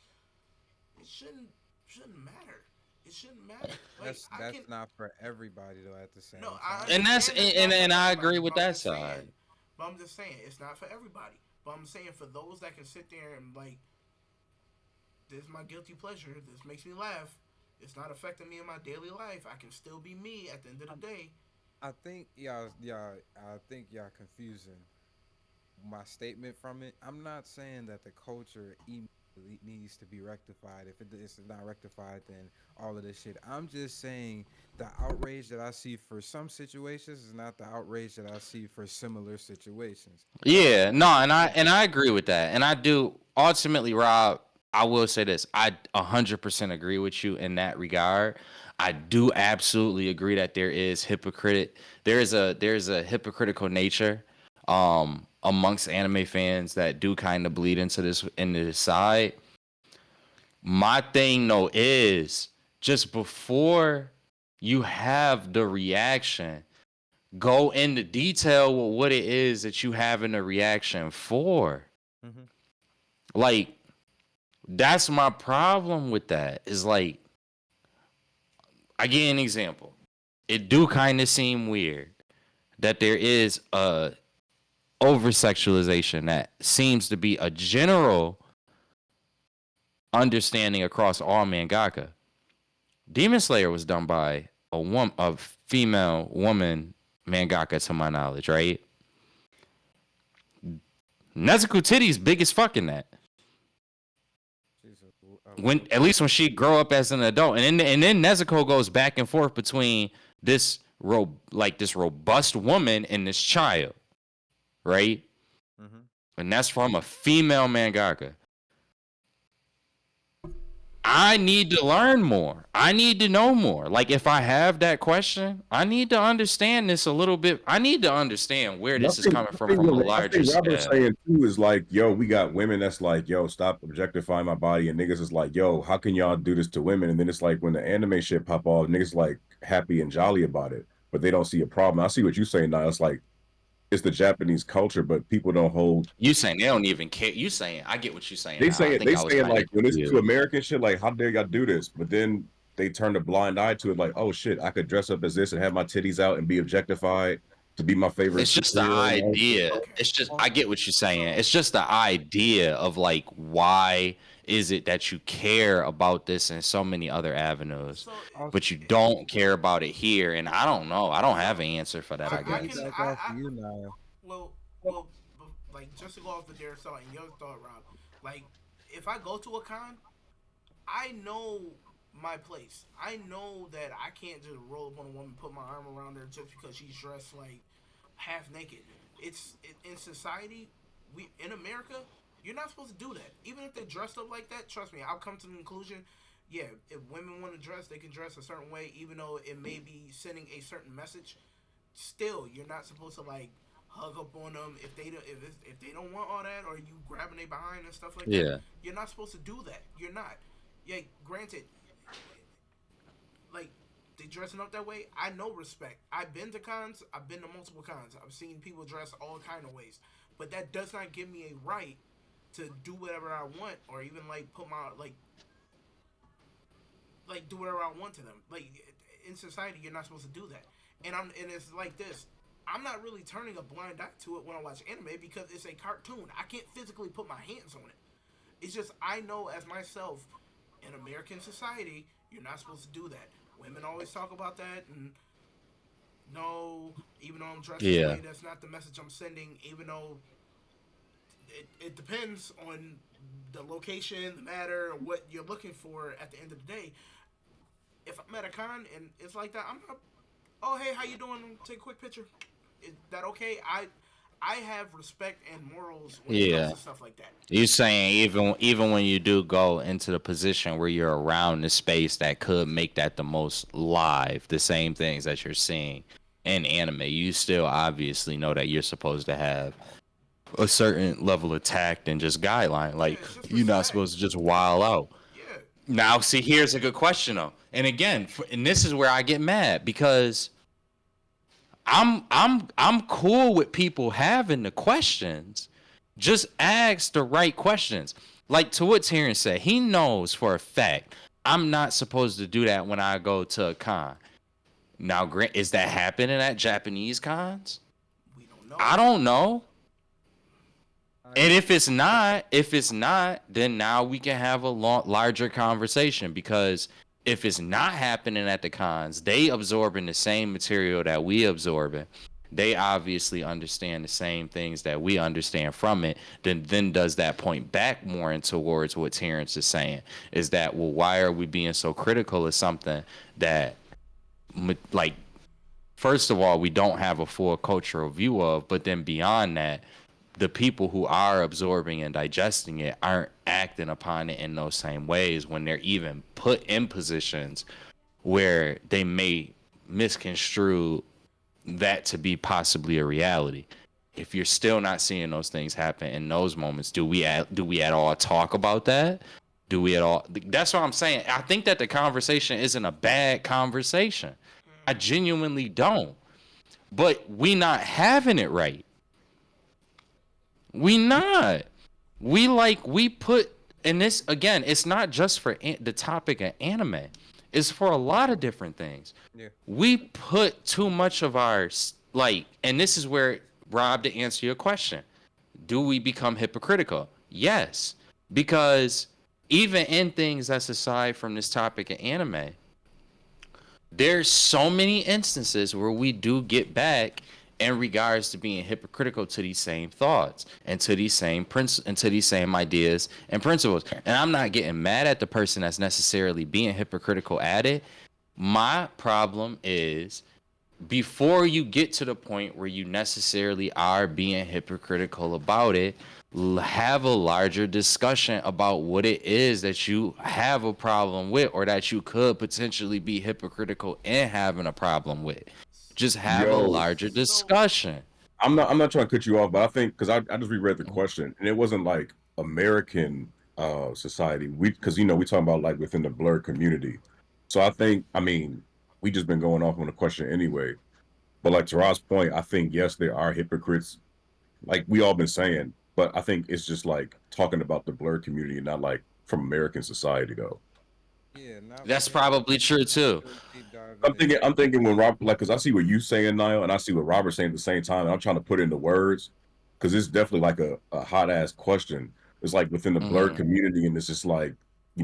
it shouldn't matter. It shouldn't matter. Like, I can, That's not for everybody though. At the no, same I time, And that's understand it's not for and I agree everybody, with that side. but I'm just saying it's not for everybody. But I'm saying for those that can sit there and, like, this is my guilty pleasure. This makes me laugh. It's not affecting me in my daily life. I can still be me at the end of the day. I think I think y'all confusing my statement from it. I'm not saying that the culture immediately needs to be rectified. If it's not rectified, then all of this shit. I'm just saying the outrage that I see for some situations is not the outrage that I see for similar situations. That's Yeah, no, all. and I agree with that, and I do ultimately, Rob. I will say this: I 100% agree with you in that regard. I do absolutely agree that there is a hypocritical nature amongst anime fans that do kind of bleed into this side. My thing though is just before you have the reaction, go into detail with what it is that you having a reaction for. Mm-hmm. Like, that's my problem with that. Is like, I give an example. It do kind of seem weird that there is a over sexualization that seems to be a general understanding across all mangaka. Demon Slayer was done by a female woman mangaka, to my knowledge, right? Nezuko Titty's big as fuck in that. She's When at least when she grow up as an adult, and then Nezuko goes back and forth between this robust woman and this child, right? mm-hmm. And that's from a female mangaka. I need to learn more. I need to know more. Like, if I have that question, I need to understand this a little bit. I need to understand where And this is coming from a I larger think Robert's scale. saying too is like, yo, we got women that's like, yo, stop objectifying my body, and niggas is like, yo, how can y'all do this to women? And then it's like when the anime shit pop off, niggas like happy and jolly about it, but they don't see a problem. I see what you're saying now. It's like it's the Japanese culture, but people don't hold. You saying they don't even care? You saying I get what you're saying They now. say I it. They think I was saying kind of like when it's to confused. American shit, like how dare y'all do this? But then they turn a blind eye to it, like, oh shit, I could dress up as this and have my titties out and be objectified to be my favorite It's just the superhero and all this idea. shit. Okay. It's just Well, I get what you're saying. So It's just the idea of like, why is it that you care about this in so many other avenues, so also, but you don't care about it here? And I don't know. I don't have so an answer for that, to I I guess. can piggyback off of you now, well well like just to go off the Derek Star and your thought, Rob. Like if I go to a con, I know my place. I know that I can't just roll up on a woman, put my arm around her just because she's dressed like half naked. In society, we in America, you're not supposed to do that. Even if they're dressed up like that, trust me, I'll come to the conclusion. Yeah, if women want to dress, they can dress a certain way, even though it may be sending a certain message. Still, you're not supposed to like hug up on them if they don't want all that, or you grabbing their behind and stuff like that. Yeah. You're not supposed to do that. You're not. Yeah, granted, like they dressing up that way. I know respect. I've been to cons. I've been to multiple cons. I've seen people dress all kind of ways, but that does not give me a right to do whatever I want, or even like put my like do whatever I want to them. Like in society, you're not supposed to do that. And it's like this. I'm not really turning a blind eye to it when I watch anime because it's a cartoon. I can't physically put my hands on it. It's just I know as myself in American society, you're not supposed to do that. Women always talk about that, and no, even though I'm dressed this Yeah. way, that's not the message I'm sending. Even though it depends on the location, the matter, what you're looking for at the end of the day. If I'm at a con and it's like that, I'm not. Oh hey, how you doing? Take a quick picture. Is that okay? I have respect and morals when it comes Yeah. to stuff like that. You saying even when you do go into the position where you're around the space that could make that the most live, the same things that you're seeing in anime, you still obviously know that you're supposed to have a certain level of tact and just guideline. Yeah, Like, it's just you're not respect. supposed to just wild out. Yeah, Now, see, here's a good question though, and again, and this is where I get mad because I'm cool with people having the questions. Just ask the right questions. Like, to what Terrence said, he knows for a fact I'm not supposed to do that when I go to a con. Now, Grant, is that happening at Japanese cons? we don't know. I don't know. I And agree. if it's not, then now we can have a larger conversation because if it's not happening at the cons, they absorbing the same material that we absorbing. They obviously understand the same things that we understand from it. Then does that point back more and towards what Terrence is saying? Is that, well, why are we being so critical of something that, like, first of all, we don't have a full cultural view of, but then beyond that, the people who are absorbing and digesting it aren't acting upon it in those same ways when they're even put in positions where they may misconstrue that to be possibly a reality. If you're still not seeing those things happen in those moments, do we at all talk about that? Do we at all? That's what I'm saying. I think that the conversation isn't a bad conversation. I Mm-hmm. genuinely don't. But we not having it right. We not. We put, and this again, it's not just for the topic of anime. It's for a lot of different things. Yeah. We put too much of our like, and this is where, Rob, to answer your question, do we become hypocritical? Yes, because even in things that's aside from this topic of anime, there's so many instances where we do get back in regards to being hypocritical to these same thoughts and to these same and to these same ideas and principles. And I'm not getting mad at the person that's necessarily being hypocritical at it. My problem is, before you get to the point where you necessarily are being hypocritical about it, have a larger discussion about what it is that you have a problem with or that you could potentially be hypocritical in having a problem with. Just have a Yo, larger So discussion. I'm not trying to cut you off, but I think because I just reread the question and it wasn't like American society. We because we talking about like within the blurred community. So I think we just been going off on the question anyway. But like to Rob's point, I think yes, there are hypocrites, like we all been saying, but I think it's just like talking about the blurred community and not like from American society though. Yeah, not That's we ain't probably true not too. really deep diving I'm into thinking, it. I'm thinking when Rob, like, because I see what you saying, Niall, and I see what Robert's saying at the same time, and I'm trying to put it into words because it's definitely like a hot ass question. It's like within the blurred Hmm. community, and it's just like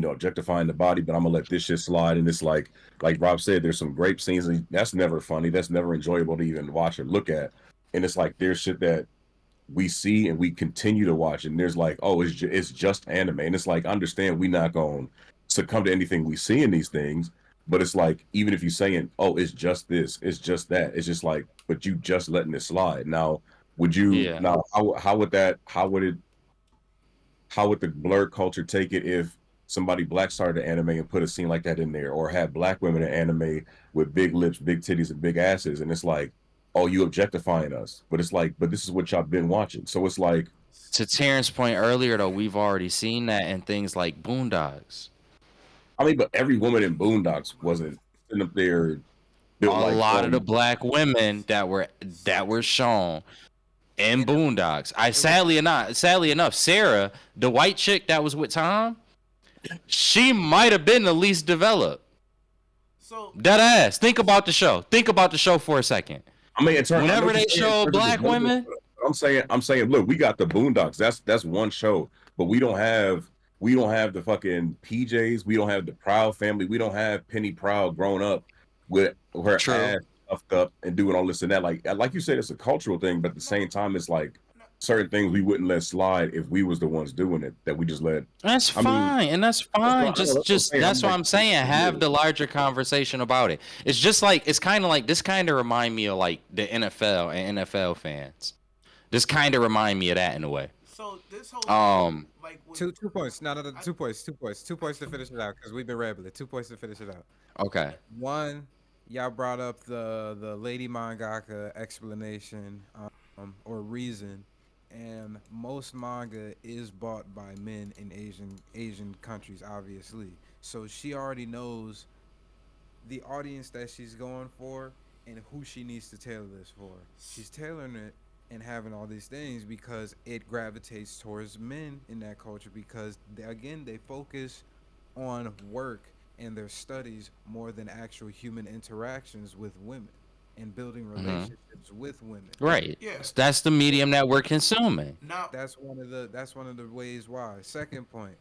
objectifying the body, but I'm gonna let this shit slide. And it's like Rob said, there's some grape scenes, and that's never funny. That's never enjoyable to even watch or look at. And it's like there's shit that we see and we continue to watch, and there's like, oh, it's just anime, and it's like, understand we not gonna succumb to anything we see in these things, but it's like even if you're saying, oh, it's just this, it's just that, it's just like, but you just letting it slide. Now, would you Yeah. now how would the blurred culture take it if somebody black started an anime and put a scene like that in there, or had black women in anime with big lips, big titties, and big asses, and it's like, oh, you objectifying us, but it's like, but this is what y'all been watching, so it's like, To Terrence's point earlier, though, we've already seen that in things like Boondocks. but every woman in Boondocks wasn't sitting up there built A like, lot oh, of the black women that were shown in And Boondocks. I it was sadly enough, Sarah, the white chick that was with Tom, she might have been the least developed. so Dead ass. Think about the show. Think about the show for a second. in turn, I know Whenever what you're they saying show in terms of black development, women, but I'm saying, look, we got the Boondocks. That's one show, but we don't have the fucking PJs. We don't have the Proud Family. We don't have Penny Proud growing up with her true. ass stuffed up and doing all this and that. Like you said, it's a cultural thing, but at the no, same time, it's like no. certain things we wouldn't let slide if we was the ones doing it. That we just let. That's I mean, fine, and that's that's fine. what I know. That's what I'm Just saying. I'm that's what like, I'm saying. Have the larger conversation about it. It's just like, it's kind of like, this kind of remind me of like the NFL and NFL fans. This kind of remind me of that in a way. So this whole thing, Um. like with, two points. No, no, no, I, 2 points. 2 points. 2 points to finish it out because we've been rambling. 2 points to finish it out. Okay. One, y'all brought up the lady mangaka explanation or reason, and most manga is bought by men in Asian countries, obviously. So she already knows the audience that she's going for and who she needs to tailor this for. She's tailoring it and having all these things because it gravitates towards men in that culture because again they focus on work and their studies more than actual human interactions with women. and building Hmm. relationships with women. Right. Yeah. That's the medium that we're consuming. Now, That's one of the ways why. Second point.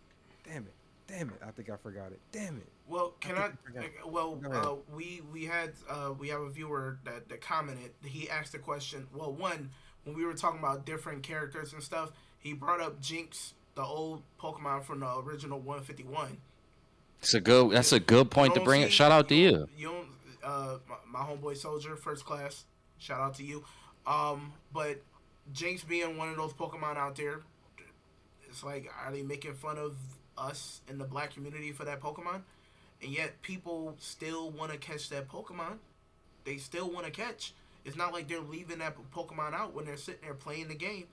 Damn it. Damn it. I think I forgot it. Damn it. well, I can think I? I forgot. Well, Go ahead. we have a viewer that commented. He asked the question. Well, one, when we were talking about different characters and stuff, he brought up Jinx, the old Pokemon from the original 151. That's You, a good you point to don't bring it. see Shout out to you don't you. you don't my homeboy Soldier first class. Shout out to you. But Jinx being one of those Pokemon out there, it's like, are they making fun of us in the black community for that Pokemon? And yet people still want to catch that Pokemon. They still want to catch. It's not like they're leaving that Pokemon out when they're sitting there playing the game.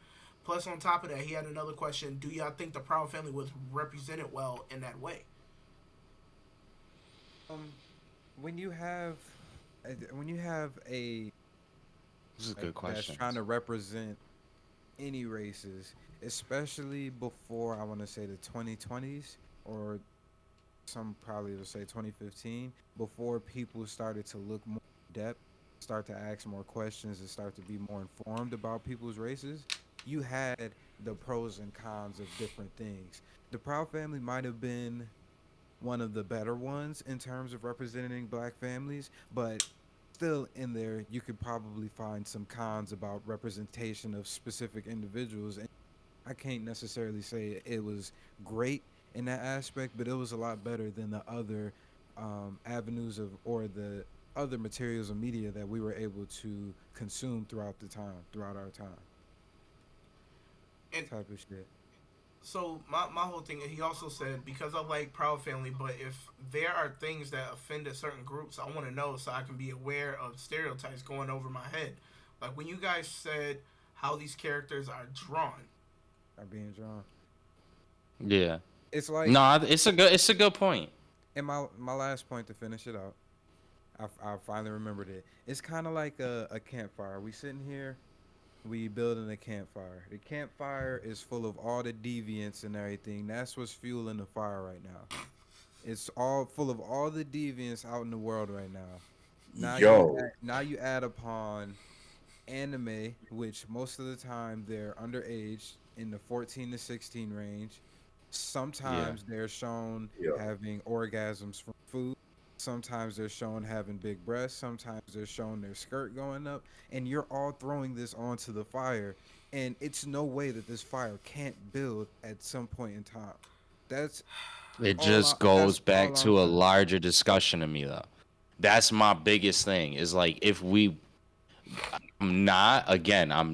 Plus, on top of that, he had another question. Do y'all think the Proud family was represented well in that way? Um, when you have, when you have a This is a like good that's question. trying to represent any races, especially before I want to say the 2020s or some probably will say 2015, before people started to look more in depth, start to ask more questions, and start to be more informed about people's races. You had the pros and cons of different things. The Proud family might have been one of the better ones in terms of representing black families, but still in there you could probably find some cons about representation of specific individuals. And I can't necessarily say it was great in that aspect, but it was a lot better than the other avenues of or the other materials of media that we were able to consume throughout our time, And type of shit. so my whole thing, he also said, because I like Proud Family, but if there are things that offended certain groups, I want to know so I can be aware of stereotypes going over my head. Like when you guys said how these characters are drawn. Are being drawn. Yeah. It's like, No, it's a good point. and my last point to finish it out. I finally remembered it. It's kind of like a campfire. We sitting here, we building a campfire. The campfire is full of all the deviants and everything. That's what's fueling the fire right now. It's all full of all the deviants out in the world right now. Yo, Now you add upon anime, which most of the time they're underage in the 14 to 16 range. Yeah. Sometimes they're shown yo, having orgasms from food. Sometimes they're shown having big breasts. Sometimes they're shown their skirt going up. And you're all throwing this onto the fire. And it's no way that this fire can't build at some point in time. That's It just goes that's back all I'm to a saying. larger discussion to me though. That's my biggest thing. Is like if we I'm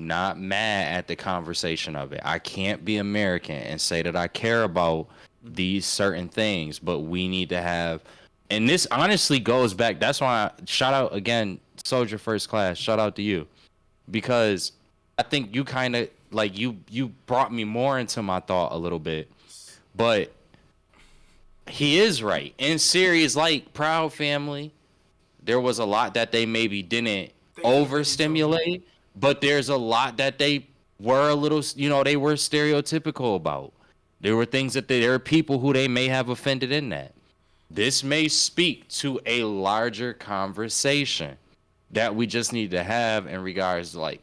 not mad at the conversation of it. I can't be American and say that I care about Hmm. these certain things, but we need to have, and this honestly goes back. That's why shout out again, Soldier First Class. Shout out to you because I think you kind of like you brought me more into my thought a little bit, but he is right. In series like Proud Family, there was a lot that they maybe didn't Thanks for the Benny Soldier. overstimulate, but there's a lot that they were a little, they were stereotypical about. There were things that there are people who they may have offended in that. This may speak to a larger conversation that we just need to have in regards to like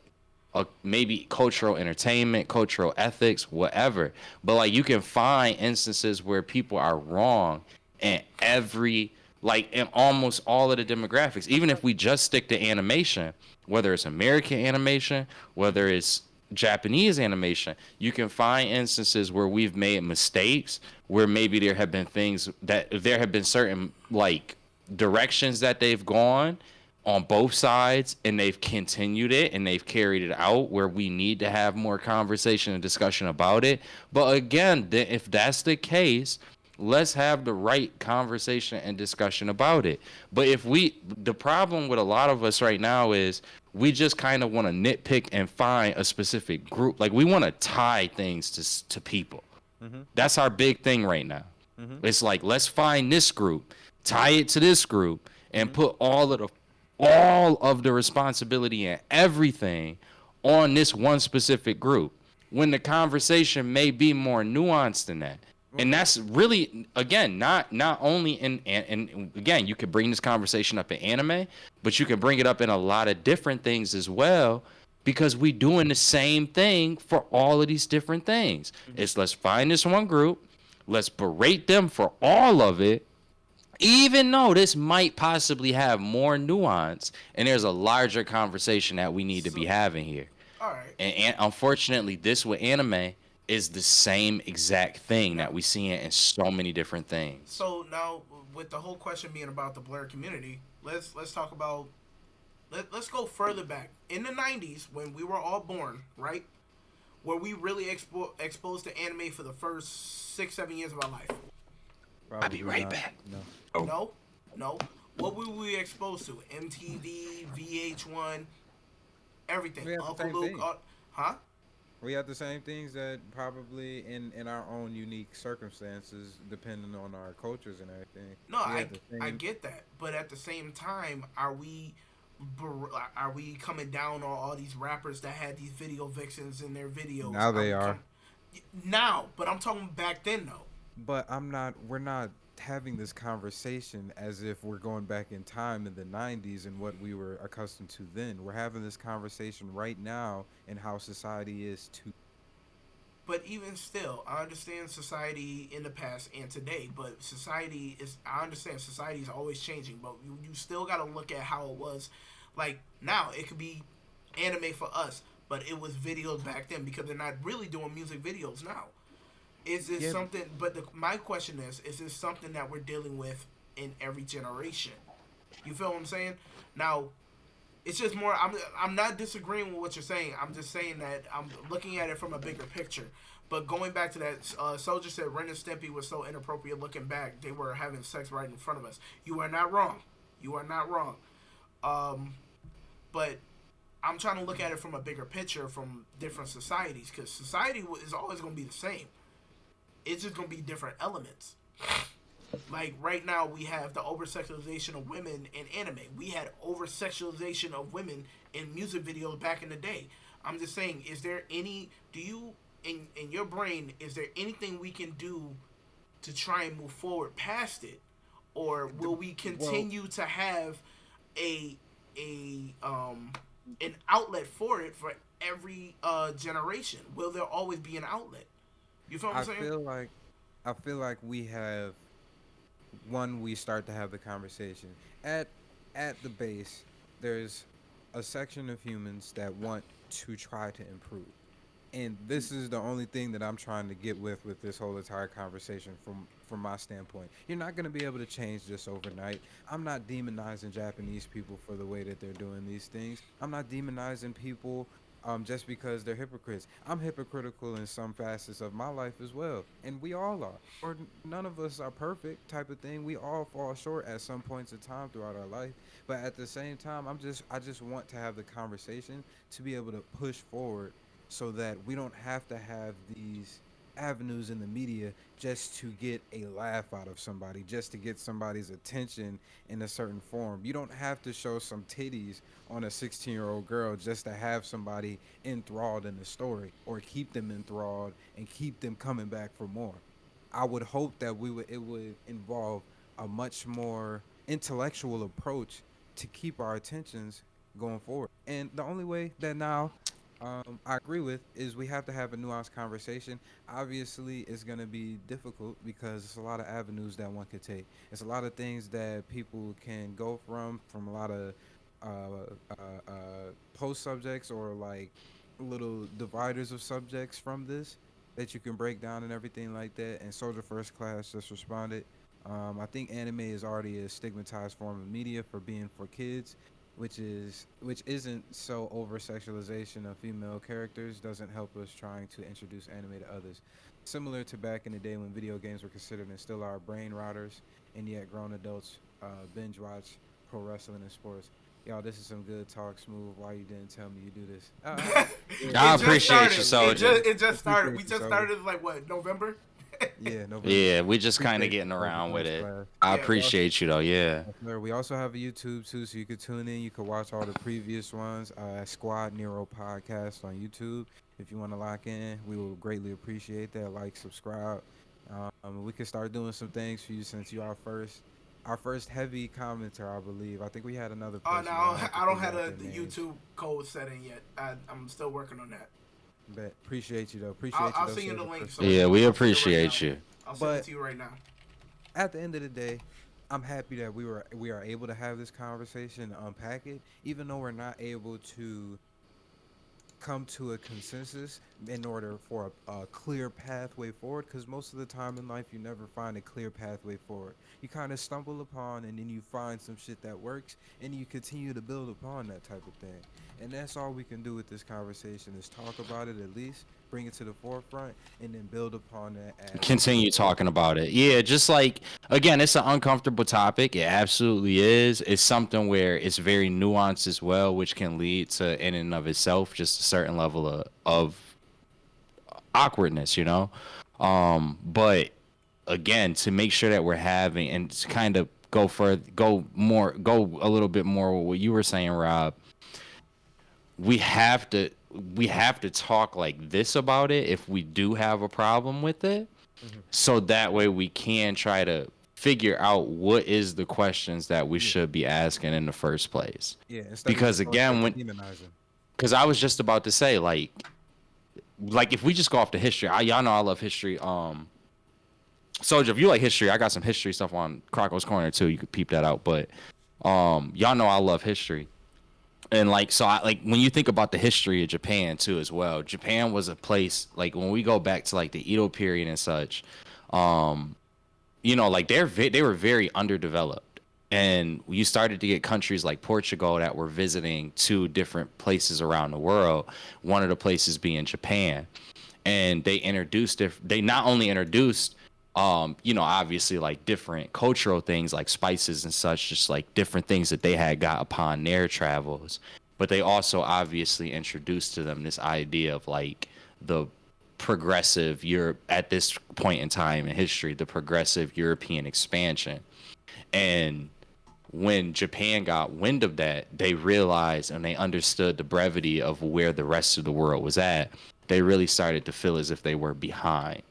maybe cultural entertainment, cultural ethics, whatever. But like you can find instances where people are wrong in every like in almost all of the demographics. Even if we just stick to animation, whether it's American animation, whether it's Japanese animation, you can find instances where we've made mistakes, where maybe there have been things that there have been certain like directions that they've gone on both sides and they've continued it and they've carried it out where we need to have more conversation and discussion about it. But again, if that's the case, let's have the right conversation and discussion about it. But the problem with a lot of us right now is we just kind of want to nitpick and find a specific group. Like we want to tie things to people. Hmm. That's our big thing right now. Hmm. It's like let's find this group, tie it to this group, and Hmm. put all of the responsibility and everything on this one specific group. When the conversation may be more nuanced than that. And Okay. that's really, again, not only in and again, you could bring this conversation up in anime, but you can bring it up in a lot of different things as well, because we doing the same thing for all of these different things. Hmm. It's let's find this one group, let's berate them for all of it, even though this might possibly have more nuance and there's a larger conversation that we need to So, be having here. all right. And unfortunately, this with anime is the same exact thing Now, that we see in so many different things. so now with the whole question being about the blur community, let's talk about let's go further back in the '90s when we were all born, right? Were we really exposed to anime for the first 6 7 years of our life? I'll be Probably right not. back. No. Oh, No, no. What were we exposed to? MTV, VH1, everything. We have the Uncle same Luke, thing. huh? We have the same things that probably in our own unique circumstances, depending on our cultures and everything. No, We I have the I same. get that, but at the same time, are we coming down on all these rappers that had these video vixens in their videos? Now Are they we are. come now? But I'm talking back then though. But I'm not. We're not having this conversation as if we're going back in time in the 90s and what we were accustomed to then. We're having this conversation right now and how society is to. But even still, I understand society in the past and today. But society is, I understand society is always changing. But you still got to look at how it was. Like now, it could be anime for us, but it was videos back then because they're not really doing music videos now. Is this Yeah. something? But my question is this something that we're dealing with in every generation? You feel what I'm saying? Now, it's just more. I'm not disagreeing with what you're saying. I'm just saying that I'm looking at it from a bigger picture. But going back to that, Soldier said Ren and Stimpy was so inappropriate. Looking back, they were having sex right in front of us. You are not wrong. You are not wrong. Um, but I'm trying to look at it from a bigger picture from different societies because society is always going to be the same. It's just going to be different elements. Like right now, we have the over sexualization of women in anime. We had over sexualization of women in music videos back in the day. I'm just saying, is there any? Do you in your brain? Is there anything we can do to try and move forward past it, or will we Well, continue to have a a an outlet for it for every generation? Will there always be an outlet? You feel what I'm I saying? feel like I feel like we have one. We start to have the conversation at the base. There's a section of humans that want to try to improve. And this is the only thing that I'm trying to get with this whole entire conversation from my standpoint. You're not going to be able to change this overnight. I'm not demonizing Japanese people for the way that they're doing these things. I'm not demonizing people just because they're hypocrites. I'm hypocritical in some facets of my life as well, and we all are. Or none of us are perfect, type of thing. We all fall short at some points in time throughout our life. But at the same time, I just want to have the conversation to be able to push forward so that we don't have to have these avenues in the media just to get a laugh out of somebody, just to get somebody's attention in a certain form. You don't have to show some titties on a 16-year-old girl just to have somebody enthralled in the story or keep them enthralled and keep them coming back for more. I would hope that we would it would involve a much more intellectual approach to keep our attentions going forward. And the only way that now I agree with is we have to have a nuanced conversation. Obviously, it's going to be difficult because it's a lot of avenues that one could take. It's a lot of things that people can go from a lot of post subjects or like little dividers of subjects from this that you can break down and everything like that. And Soldier First Class just responded. I think anime is already a stigmatized form of media for being for kids, which isn't so over sexualization of female characters doesn't help us trying to introduce anime to others. Similar to back in the day when video games were considered and still are brain rotters, and yet grown adults binge watch pro wrestling and sports. Y'all, this is some good talk, smooth. Why you didn't tell me you do this? Yeah, I It just appreciate you, started. Soldier. It just started. We appreciate you, just Soldier. started like what November? Yeah, November. Yeah, we just kind of Appreciate you, getting Soldier around with First it. Class. I Yeah. We also appreciate you though. Yeah. Yes, sir. We also have a YouTube too, so you could tune in. You could watch all the previous ones at Squad Nero podcast on YouTube. If you want to lock in, we will greatly appreciate that. Like, subscribe. We can start doing some things for you since you are our first heavy commenter, I believe. I think we had another No, person, but I have to I don't figure have out their the names. YouTube code setting yet. I'm still working on that. But appreciate you though. Appreciate you I'll though, send you the Soldier, link, first Soldier. Yeah, off. we I'll send it right now. appreciate you. I'll send it But to you right now. at the end of the day, I'm happy that we are able to have this conversation and unpack it, even though we're not able to come to a consensus in order for a clear pathway forward, because most of the time in life you never find a clear pathway forward. You kind of stumble upon and then you find some shit that works and you continue to build upon that type of thing. And that's all we can do with this conversation is talk about it, at least bring it to the forefront, and then build upon that as we Continue go. talking about it. Yeah, just like again, it's an uncomfortable topic. It absolutely is. It's something where it's very nuanced as well, which can lead to in and of itself just a certain level of awkwardness, you know. But again, to make sure that we're having and to kind of go a little bit more with what you were saying, Rob. we have to we have to talk like this about it if we do have a problem with it, Hmm. so that way we can try to figure out what is the questions that we Yeah, should be asking in the first place. yeah. Instead of Because just going again, straight to when demonizing. because I was just about to say like if we just go off the history, y'all know I love history. Soldier, if you like history, I got some history stuff on Crocco's Corner too. You could peep that out. But y'all know I love history. And like so like when you think about the history of Japan too as well, Japan was a place like when we go back to like the Edo period and such, um like they were very underdeveloped, and you started to get countries like Portugal that were visiting two different places around the world, one of the places being Japan. And they not only introduced obviously like different cultural things like spices and such, just like different things that they had got upon their travels, but they also obviously introduced to them this idea of like the progressive Europe at this point in time in history, the progressive European expansion. And when Japan got wind of that, they realized and they understood the brevity of where the rest of the world was at. They really started to feel as if they were behind.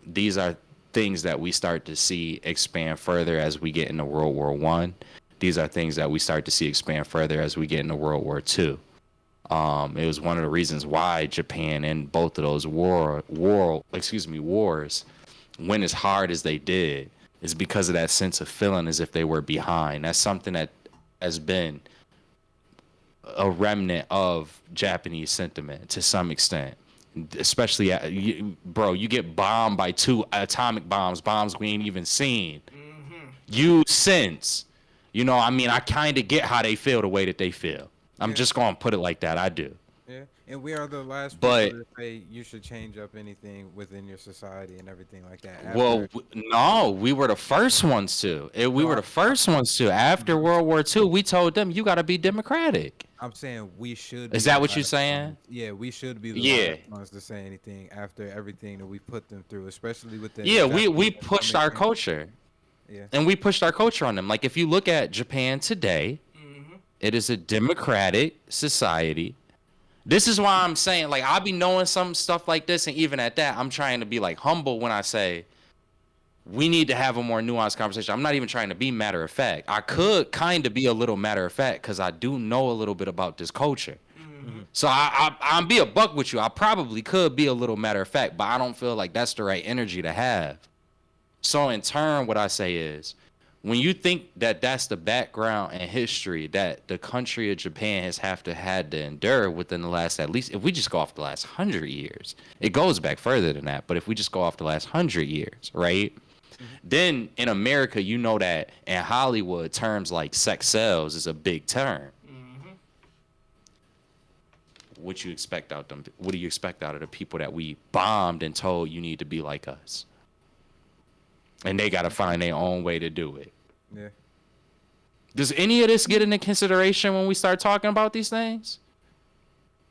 These are things that we start to see expand further as we get into World War One. These are things that we start to see expand further as we get into World War Two. It was one of the reasons why Japan in both of those wars went as hard as they did, is because of that sense of feeling as if they were behind. That's something that has been a remnant of Japanese sentiment to some extent. Especially, bro, you get bombed by two atomic bombs we ain't even seen. You since, I mean, I kind of get how they feel the way that they feel. I'm Yeah, just gonna put it like that. I do. yeah. And we are the last people But to say you should change up anything within your society and everything like that. well, After, no, we were the first ones to. We no, were the first ones to. After World War II, we told them you got to be democratic. I'm saying we should Is be the that what you're last saying? ones. Yeah, we should be the Yeah. last ones to say anything after everything that we put them through, especially with the Yeah, we Japanese pushed atomic our thing. culture. Yeah. And we pushed our culture on them. Like if you look at Japan today, it is a democratic society. This is why I'm saying like I'll be knowing some stuff like this, and even at that, I'm trying to be like humble when I say we need to have a more nuanced conversation. I'm not even trying to be matter of fact. I could kind of be a little matter of fact because I do know a little bit about this culture. Hmm. So I'm be a buck with you. I probably could be a little matter of fact, but I don't feel like that's the right energy to have. So in turn, what I say is, when you think that that's the background and history that the country of Japan has had to endure within the last, at least if we just go off the last 100 years, it goes back further than that. But if we just go off the last 100 years, right? Hmm. Then in America, you know that in Hollywood, terms like sex sells is a big term. What you expect out them? What do you expect out of the people that we bombed and told you need to be like us? And they got to find their own way to do it. Yeah. Does any of this get into consideration when we start talking about these things?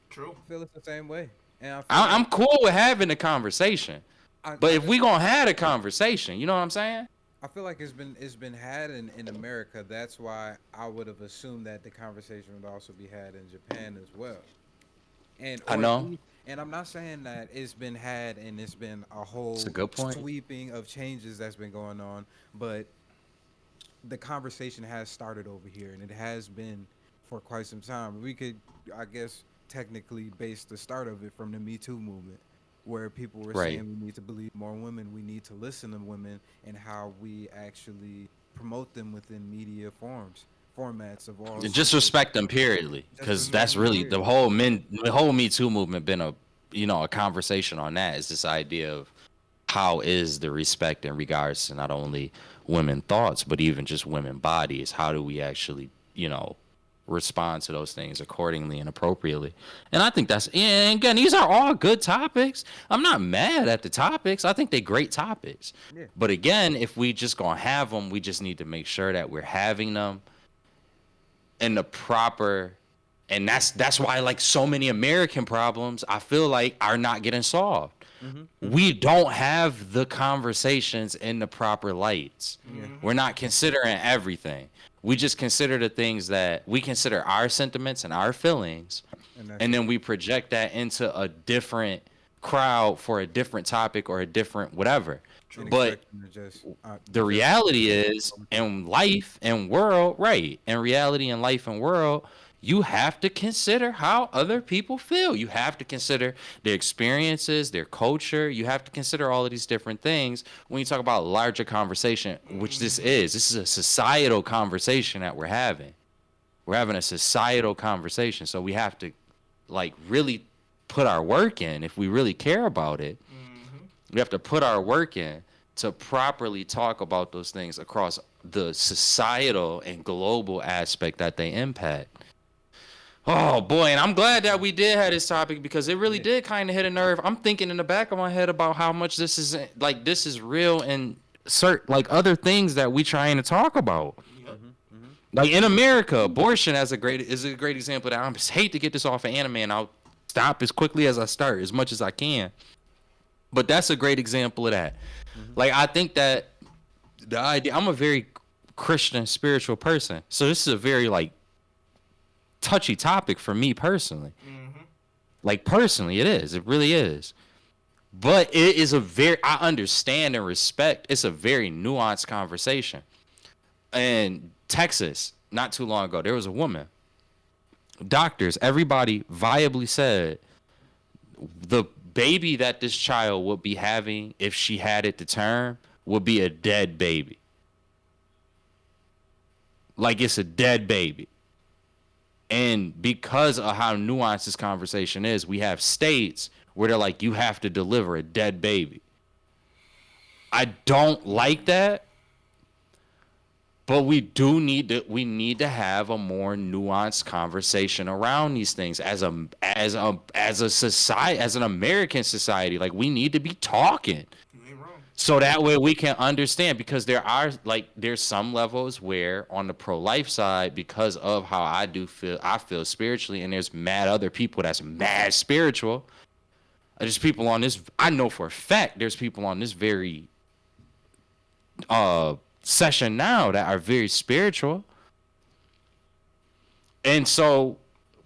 True. I feel it's the same way, and I feel I, like I'm cool with having the conversation, but I if just we gonna have a conversation, you know what I'm saying? I feel like it's been had in America. That's why I would have assumed that the conversation would also be had in Japan as well. And I or at know. least And I'm not saying that it's been had and it's been a It's a whole good point. sweeping of changes that's been going on, but the conversation has started over here and it has been for quite some time. We could, I guess, technically base the start of it from the Me Too movement, where people were Right. saying we need to believe more women, we need to listen to women, and how we actually promote them within media formats of all Just sorts of respect them, periodly, just because respect that's them, really period. the whole Me Too movement been a conversation on that. Is this idea of how is the respect in regards to not only women thoughts but even just women bodies? How do we actually respond to those things accordingly and appropriately? And I think and again, these are all good topics. I'm not mad at the topics. I think they're great topics. Yeah. But again, if we just gonna have them, we just need to make sure that we're having them in the proper, and that's why like so many American problems I feel like are not getting solved. Mhm. Mhm. We don't have the conversations in the proper lights. Yeah. We're not considering everything. We just consider the things that we consider our sentiments and our feelings, And that's and it. then we project that into a different crowd for a different topic or a different whatever. And True. But expect them to the just reality is, go with that. in life and world, right, in reality in life and world, you have to consider how other people feel. You have to consider their experiences, their culture. You have to consider all of these different things when you talk about larger conversation, which this is a societal conversation that we're having. We're having a societal conversation, so we have to like really put our work in if we really care about it. We have to put our work in to properly talk about those things across the societal and global aspect that they impact. Oh boy, and I'm glad that we did have this topic because it really Yeah. did kind of hit a nerve. I'm thinking in the back of my head about how much this is real and certain like other things that we trying to talk about. Yep. Mhm. Mhm. Like in America, abortion is a great example of that. I just hate to get this off of anime, and I'll stop as quickly as I start, as much as I can. But that's a great example of that. Mhm. Like I think that the idea, I'm a very Christian spiritual person, so this is a very like touchy topic for me personally. Like personally, it is. It really is. But it is I understand and respect. It's a very nuanced conversation. In Texas, not too long ago, there was a woman. Doctors, everybody viably said the baby that this child would be having if she had it to term would be a dead baby. Like it's a dead baby. And because of how nuanced this conversation is, we have states where they're like, you have to deliver a dead baby. I don't like that, but we need to have a more nuanced conversation around these things as a society, as an American society. Like we need to be talking. You ain't wrong. So that way we can understand, because there's some levels where on the pro-life side, because of how I feel spiritually, and there's mad other people that's mad spiritual. There's people on this, I know for a fact there's people on this very session now that are very spiritual. And so,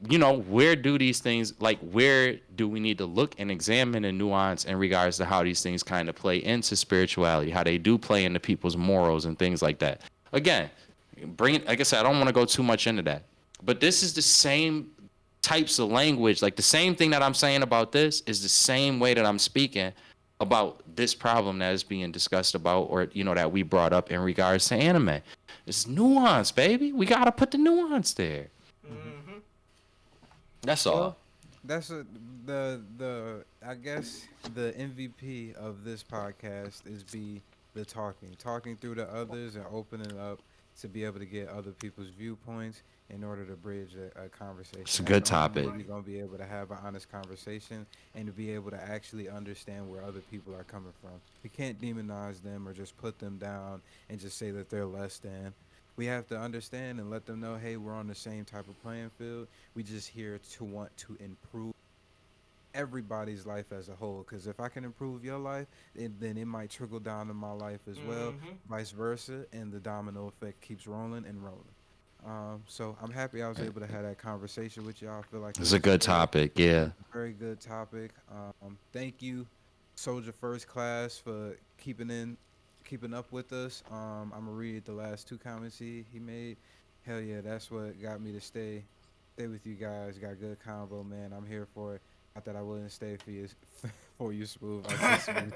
where do these things, like, where do we need to look and examine the nuance in regards to how these things kind of play into spirituality, how they do play into people's morals and things like that? Again, like I said, I don't want to go too much into that, but this is the same types of language. Like the same thing that I'm saying about this is the same way that I'm speaking about this problem that is being discussed about, or, that we brought up in regards to anime. It's nuance, baby. We got to put the nuance there. That's all. Well, that's the I guess the MVP of this podcast is be the talking through the others and opening up to be able to get other people's viewpoints in order to bridge a It's conversation. a That's good the only way topic. we're gonna be able to have an honest conversation and to be able to actually understand where other people are coming from. We can't demonize them or just put them down and just say that they're less than. We have to understand and let them know, hey, we're on the same type of playing field. We just here to want to improve everybody's life as a whole. Because if I can improve your life, then it might trickle down to my life as well, vice versa, and the domino effect keeps rolling and rolling. So I'm happy I was able to have that conversation with y'all. I feel like it It's a was a good topic. Yeah. very good topic. Thank you, Soldier First Class, for keeping up with us. I'm gonna read the last two comments he made. Hell yeah, that's what got me to stay with you guys. Got good convo, man. I'm here for it. Not that I wouldn't stay for you for you, Smooth. I just want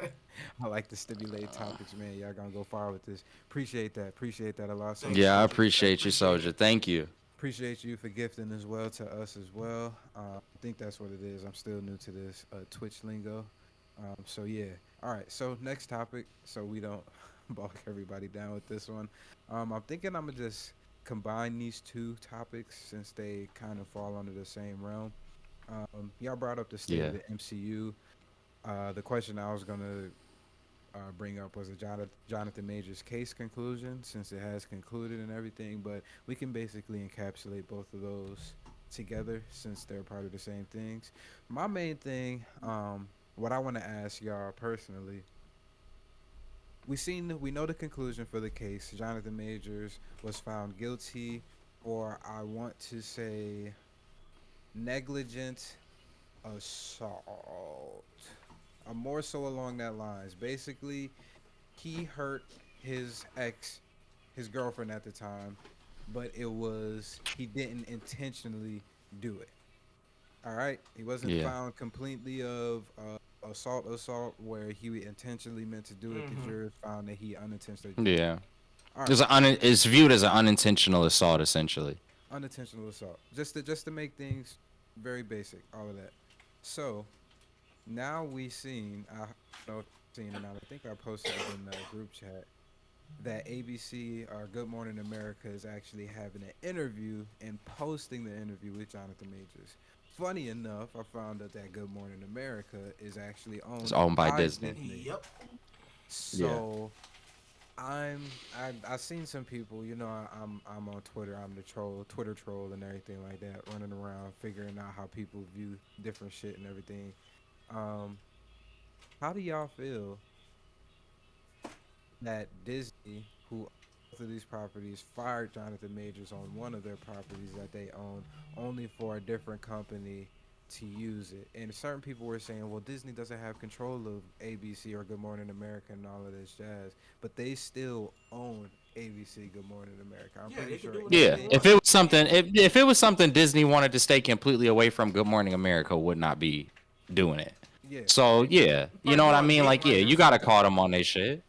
I like to stimulate topics, man. Y'all gonna go far with this. Appreciate that. Appreciate that a lot, Thanks, Soldier Yeah, I First. Soldier. appreciate you, Appreciate Soldier. it. Thank you. Appreciate you for gifting as well to us as well. I think that's what it is. I'm still new to this Twitch lingo. So yeah. All right. So next topic. So we don't bulk everybody down with this one. I'm thinking I'm gonna just combine these two topics since they kind of fall under the same realm. Y'all brought up the state of Yeah. the MCU. The question I was gonna bring up was a Jonathan Majors case conclusion, since it has concluded and everything. But we can basically encapsulate both of those together since they're part of the same things. My main thing, what I want to ask y'all personally, we know the conclusion for the case. Jonathan Majors was found guilty for, I want to say, negligent assault. More so along that lines. Basically, he hurt his girlfriend at the time, but he didn't intentionally do it. All right, he wasn't Yeah. found completely of assault where he intentionally meant to do it. The Mm-hmm. jurors found that he unintentionally did it. Yeah. All right, It's viewed as an unintentional assault, essentially. unintentional assault. Just to make things very basic, all of that. So now we seen. I don't know if you've seen it now. I think I posted it in the group chat that ABC or Good Morning America is actually having an interview and posting the interview with Jonathan Majors. Funny enough, I found out that Good Morning America is actually It's owned owned by by Disney. Disney. Yep. Yeah. So I've seen some people, I'm on Twitter, I'm the Twitter troll and everything like that, running around figuring out how people view different shit and everything. Um, how do y'all feel that Disney, who both of these properties, fired Jonathan Majors on one of their properties that they own, only for a different company to use it? And certain people were saying, well, Disney doesn't have control of ABC or Good Morning America and all of this jazz, but they still own ABC, Good Morning America. I'm Yeah, pretty they can sure do whatever Yeah. they If want. it was something, if it was something Disney wanted to stay completely away from, Good Morning America would not be doing it. yeah. So yeah, you Probably know what go I on mean? Like, yeah, Dateline or you gotta something. call them on their shit.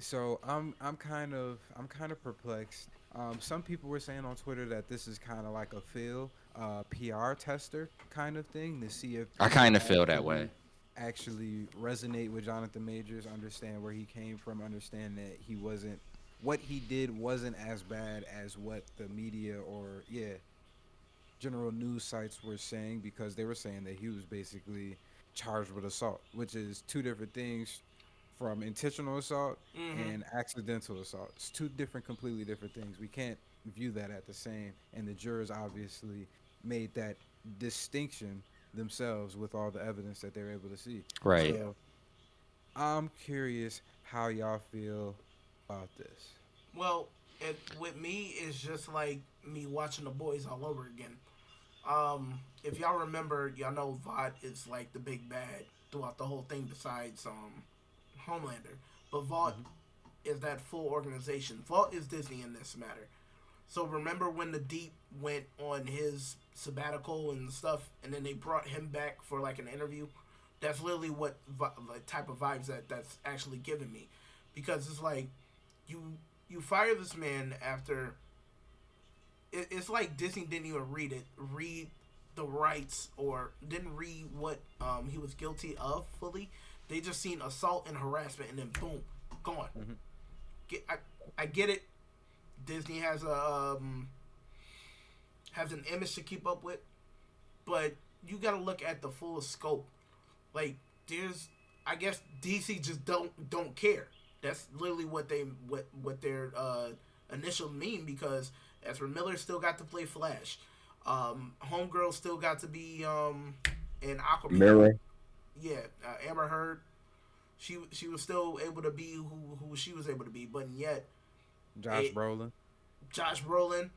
So I'm kind of perplexed. Some people were saying on Twitter that this is kind of like a PR tester kind of thing to see if I people kind of feel that way. actually resonate with Jonathan Majors, understand where he came from, understand that he wasn't what he did wasn't as bad as what the media or general news sites were saying, because they were saying that he was basically charged with assault, which is two different things from intentional assault Mm-hmm. and accidental assault. It's two different, completely different things. We can't view that at the same. And the jurors obviously made that distinction themselves with all the evidence that they're able to see. Oh Right. yeah. So I'm curious how y'all feel about this. Well, it with me it's just like me watching the boys all over again. If y'all remember, y'all know Vought is like the big bad throughout the whole thing besides Homelander. But Vought Hmm. is that full organization. Vought is Disney in this matter. So remember when the Deep went on his sabbatical and stuff, and then they brought him back for like an interview. That's literally what like, type of vibes that's actually giving me, because it's like you you fire this man after it's like Disney didn't even read the rights, or didn't read what he was guilty of fully. They just seen assault and harassment, and then boom, gone. Hmm. Get, I get it. Disney has an image to keep up with, but you got to look at the full scope. Like there's, I guess DC just don't care. That's literally what their initial mean, because Ezra Miller still got to play Flash. Homegirl still got to be in Aquaman. Mirror. Yeah, Amber Heard. She was still able to be who she was able to be, but yet Josh it, Brolin. Josh Brolin.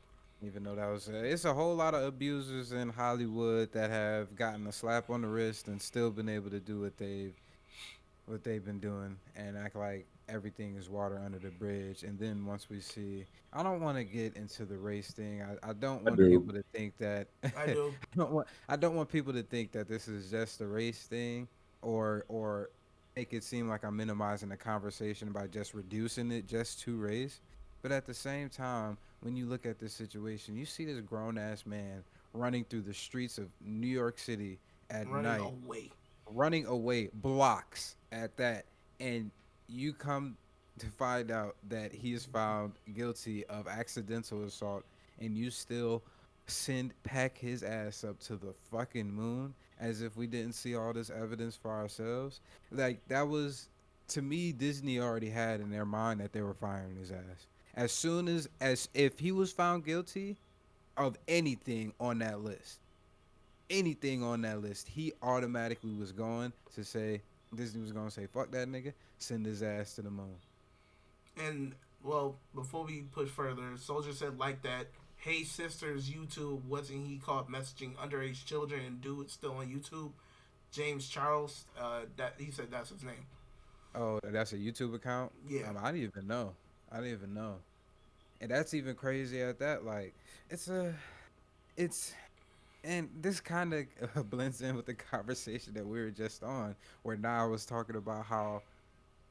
Even though that was, it's a whole lot of abusers in Hollywood that have gotten a slap on the wrist and still been able to do what they've been doing and act like everything is water under the bridge. And then once we see, I don't want to get into the race thing. I don't I want do. people to think that I do. I don't want people to think that this is just a race thing, or make it seem like I'm minimizing the conversation by just reducing it just to race. But at the same time, when you look at this situation, you see this grown ass man running through the streets of New York City at Running night, away. running away blocks at that, and you come to find out that he is found guilty of accidental assault, and you still pack his ass up to the fucking moon as if we didn't see all this evidence for ourselves. Like that was, to me, Disney already had in their mind that they were firing his ass as soon as if he was found guilty of anything on that list, he automatically was going to say, Disney was going to say, fuck that nigga, send his ass to the moon. And well, before we push further, Soldier said like that. Hey sisters, YouTube wasn't he caught messaging underage children and dude still on YouTube? James Charles, that he said that's his name. Oh, that's a YouTube account? Yeah, I didn't even know. I didn't even know. And that's even crazy at that. Like, it's a, it's, and this kind of blends in with the conversation that we were just on, where now I was talking about how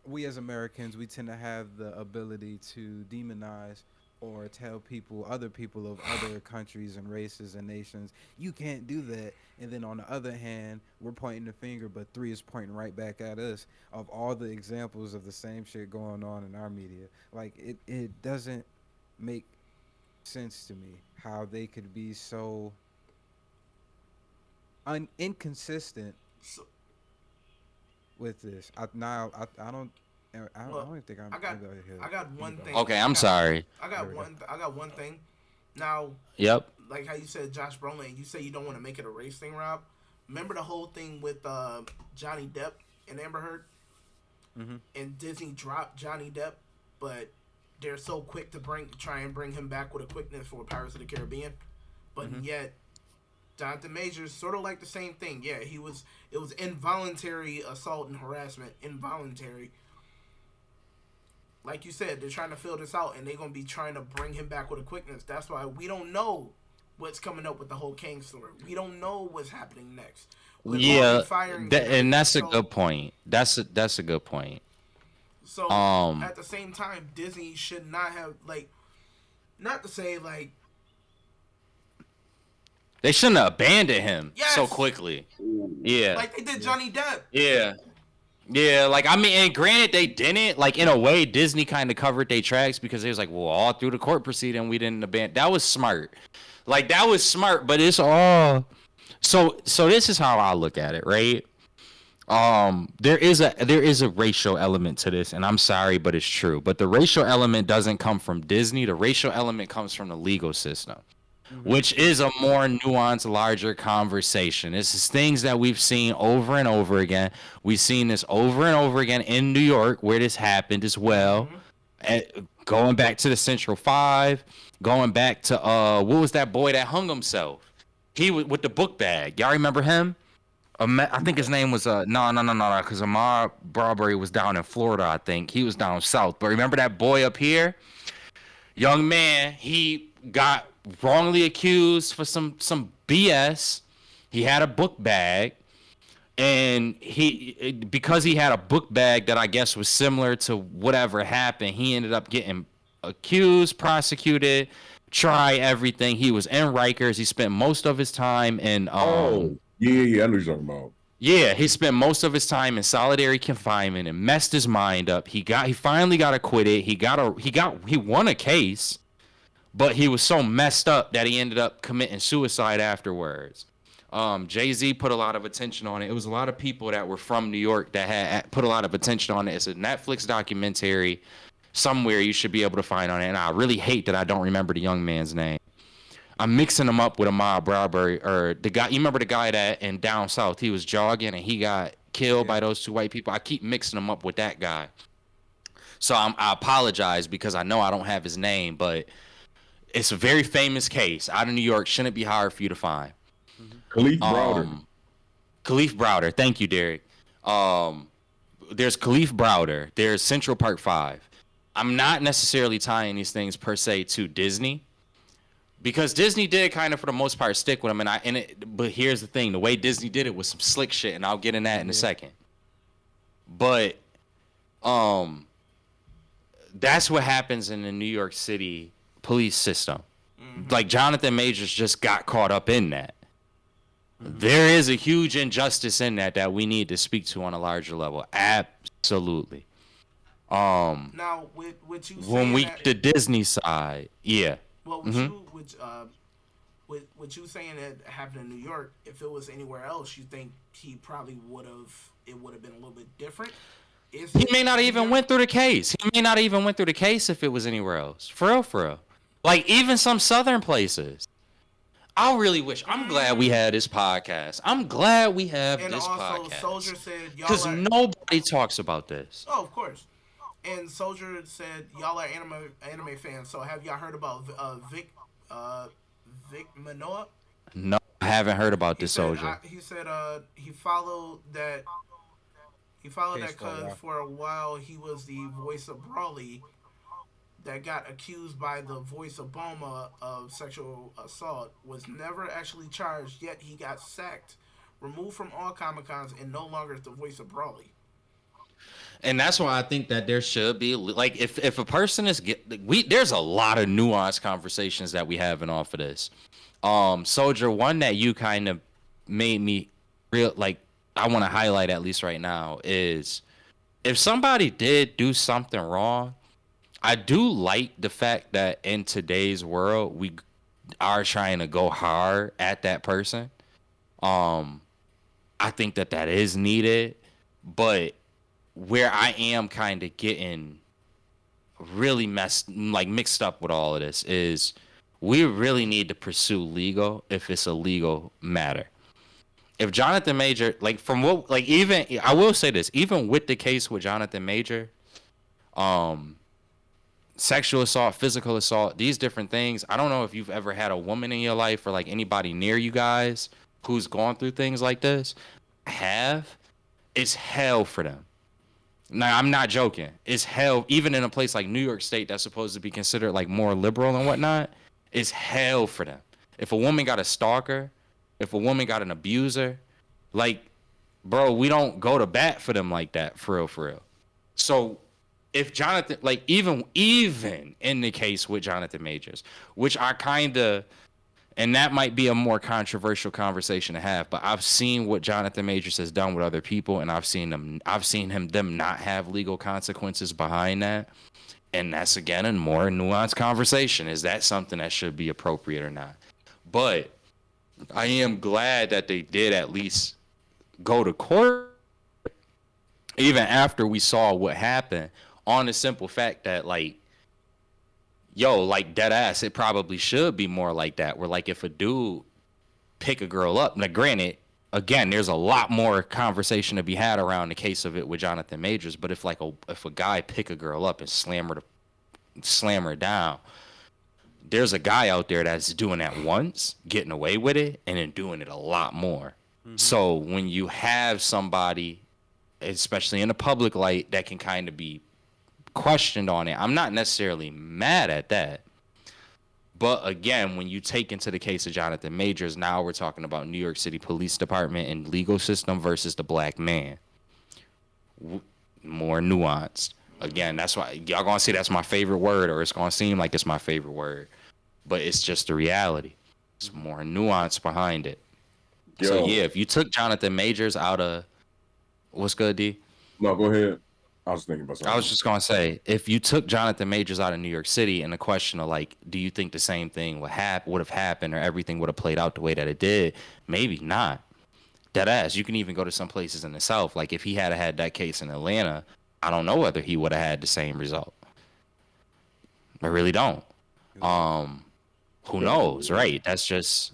we as Americans, we tend to have the ability to demonize or tell people, other people of other countries and races and nations, you can't do that. And then on the other hand, we're pointing the finger, but three is pointing right back at us of all the examples of the same shit going on in our media. Like it doesn't make sense to me how they could be so inconsistent so, with this. I don't. I well, don't even think I'm I got able to hear. I got You one go. thing. Okay, I I'm got sorry. There we go. I got one thing. Now, Yep. like how you said Josh Brolin, you say you don't want to make it a race thing, Rob. Remember the whole thing with Johnny Depp and Amber Heard, Hmm. and Disney dropped Johnny Depp, but they're so quick to try and bring him back with a quickness for Pirates of the Caribbean, but Hmm. yet Jonathan Majors sort of like the same thing. Yeah, it was involuntary assault and harassment, involuntary. Like you said, they're trying to fill this out, and they're gonna be trying to bring him back with a quickness. That's why we don't know what's coming up with the whole Kang story. We don't know what's happening next with all Yeah, these firings and and everything. that's a good point. That's a good point. So Um, at the same time, Disney should not have like, not to say like, they shouldn't have abandoned him so yes, quickly. Yeah, like they did Yeah. Johnny Depp. yeah, yeah. Like I mean, and granted, they didn't. Like in a way, Disney kind of covered their tracks because they was like, well, all through the court proceeding, we didn't abandon. That was smart. Like that was smart, but it's all. So this is how I look at it, right? There is a racial element to this, and I'm sorry, but it's true. But the racial element doesn't come from Disney. The racial element comes from the legal system, Hmm. which is a more nuanced, larger conversation. This is things that we've seen over and over again. We've seen this over and over again in New York, where this happened as well. Mm-hmm. And going back to the Central Five, going back to what was that boy that hung himself? He was with the book bag. Y'all remember him? I think his name was no, because Ahmad Barbary was down in Florida. I think he was down south. But remember that boy up here, young man, he got wrongly accused for some BS. He had a book bag, and because he had a book bag that I guess was similar to whatever happened, he ended up getting accused, prosecuted, try everything. He was in Rikers. He spent most of his time in Oh, yeah, I know what you're talking about. yeah, he spent most of his time in solitary confinement and messed his mind up. He finally got acquitted. He won a case, but he was so messed up that he ended up committing suicide afterwards. Jay-Z put a lot of attention on it. It was a lot of people that were from New York that had put a lot of attention on it. It's a Netflix documentary somewhere you should be able to find on it. And I really hate that I don't remember the young man's name. I'm mixing him up with Ahmaud Barbary or the guy. You remember the guy that in down south he was jogging and he got killed Yeah. by those two white people. I keep mixing him up with that guy. So I apologize because I know I don't have his name, but It's a very famous case out of New York. Shouldn't be hard for you to find. Khalif Browder. Khalif Browder. Thank you, Derek. There's Khalif Browder. There's Central Park 5. I'm not necessarily tying these things per se to Disney, because Disney did kind of for the most part stick with them, but here's the thing: the way Disney did it was some slick shit, and I'll get in that in a second. But that's what happens in the New York City police system. Like Jonathan Majors just got caught up in that. There is a huge injustice in that we need to speak to on a larger level. Absolutely. Now, with you saying When we that, get to Disney side, yeah. well, with you saying that happened in New York, if it was anywhere else, you think he probably would have? It would have been a little bit different. He may not even went through the case. He may not even went through the case if it was anywhere else. For real, for real. Like even some southern places. I really wish. I'm glad we had this podcast. I'm glad we have this podcast. Soldier said, because nobody talks about this. Oh, of course. And Soldier said, y'all are anime fans. So have y'all heard about Vic Manoa? No, I haven't heard about this Soldier. He said he followed that. He followed that because for a while he was the voice of Brawley that got accused by the voice of Bulma of sexual assault, was never actually charged, yet he got sacked, removed from all Comic-Cons, and no longer is the voice of Brawley. And that's why I think that there should be, like, if a person is there's a lot of nuanced conversations that we have in off of this. Soldier, one that you kind of made me real, like, I want to highlight at least right now is if somebody did do something wrong, I do like the fact that in today's world, we are trying to go hard at that person. I think that is needed, but where I am kind of getting really mixed up with all of this is we really need to pursue legal if it's a legal matter. If Jonathan Major, even I will say this, even with the case with Jonathan Major, sexual assault, physical assault, these different things. I don't know if you've ever had a woman in your life or like anybody near you guys who's gone through things like this. It's hell for them. Now, I'm not joking. It's hell, even in a place like New York State that's supposed to be considered like more liberal and whatnot. It's hell for them. If a woman got a stalker, if a woman got an abuser, like, bro, we don't go to bat for them like that, for real, for real. So if Jonathan, like, even in the case with Jonathan Majors, which I kind of, and that might be a more controversial conversation to have, but I've seen what Jonathan Majors has done with other people, and I've seen them not have legal consequences behind that. And that's, again, a more nuanced conversation. Is that something that should be appropriate or not? But I am glad that they did at least go to court, even after we saw what happened, on the simple fact that, like, dead ass, it probably should be more like that, where, like, if a dude pick a girl up, now granted, again, there's a lot more conversation to be had around the case of it with Jonathan Majors, but if a guy pick a girl up and slam her down, there's a guy out there that's doing that once, getting away with it, and then doing it a lot more. Mm-hmm. So when you have somebody, especially in the public light, that can kind of be questioned on it, I'm not necessarily mad at that. But again, when you take into the case of Jonathan Majors, now we're talking about New York City Police Department and legal system versus the black man. More nuanced. Again, that's why y'all gonna say that's my favorite word, or it's gonna seem like it's my favorite word, but it's just the reality. It's more nuance behind it. Yo. So yeah, if you took Jonathan Majors out of, what's good, D? No, go ahead. I was thinking about something. I was just gonna say, if you took Jonathan Majors out of New York City, and the question of, like, do you think the same thing would have happened, or everything would have played out the way that it did? Maybe not. Dead ass. You can even go to some places in the South. Like, if he had that case in Atlanta, I don't know whether he would have had the same result. I really don't. Who knows, right? That's just,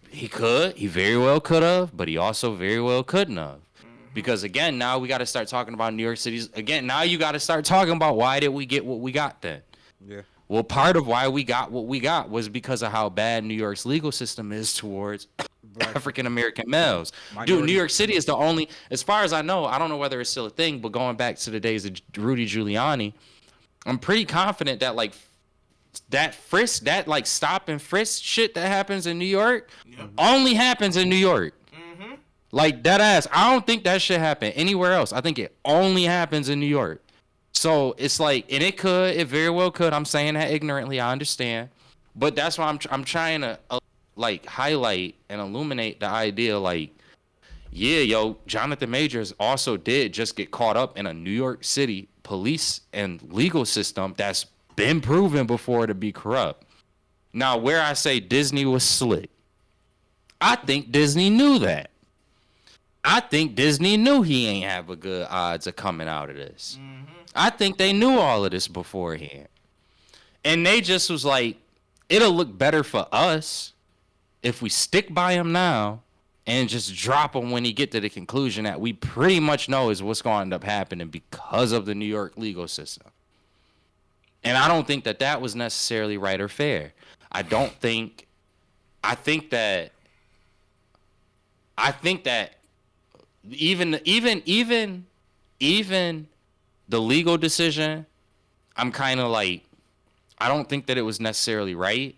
he very well could have, but he also very well couldn't have. Because, again, now we got to start talking about New York City's. Again, now you got to start talking about why did we get what we got then? Yeah. Well, part of why we got what we got was because of how bad New York's legal system is towards Black African American males. Dude, New minority. York City is the only, as far as I know, I don't know whether it's still a thing, but going back to the days of Rudy Giuliani, I'm pretty confident that like that like stop and frisk shit that happens in New York Yep. only happens in New York. Mm-hmm. Like that ass. I don't think that shit happen anywhere else. I think it only happens in New York. So it's like, and it very well could. I'm saying that ignorantly. I understand, but that's why I'm trying to like highlight and illuminate the idea. Like, yeah, yo, Jonathan Majors also did just get caught up in a New York City police and legal system that's been proven before to be corrupt. Now, where I say Disney was slick, I think Disney knew that. I think Disney knew he ain't have a good odds of coming out of this. Mm-hmm. I think they knew all of this beforehand. And they just was like, it'll look better for us if we stick by him now and just drop him when he get to the conclusion that we pretty much know is what's going to end up happening because of the New York legal system. And I don't think that that was necessarily right or fair. I think that even the legal decision, I'm kind of like, I don't think that it was necessarily right.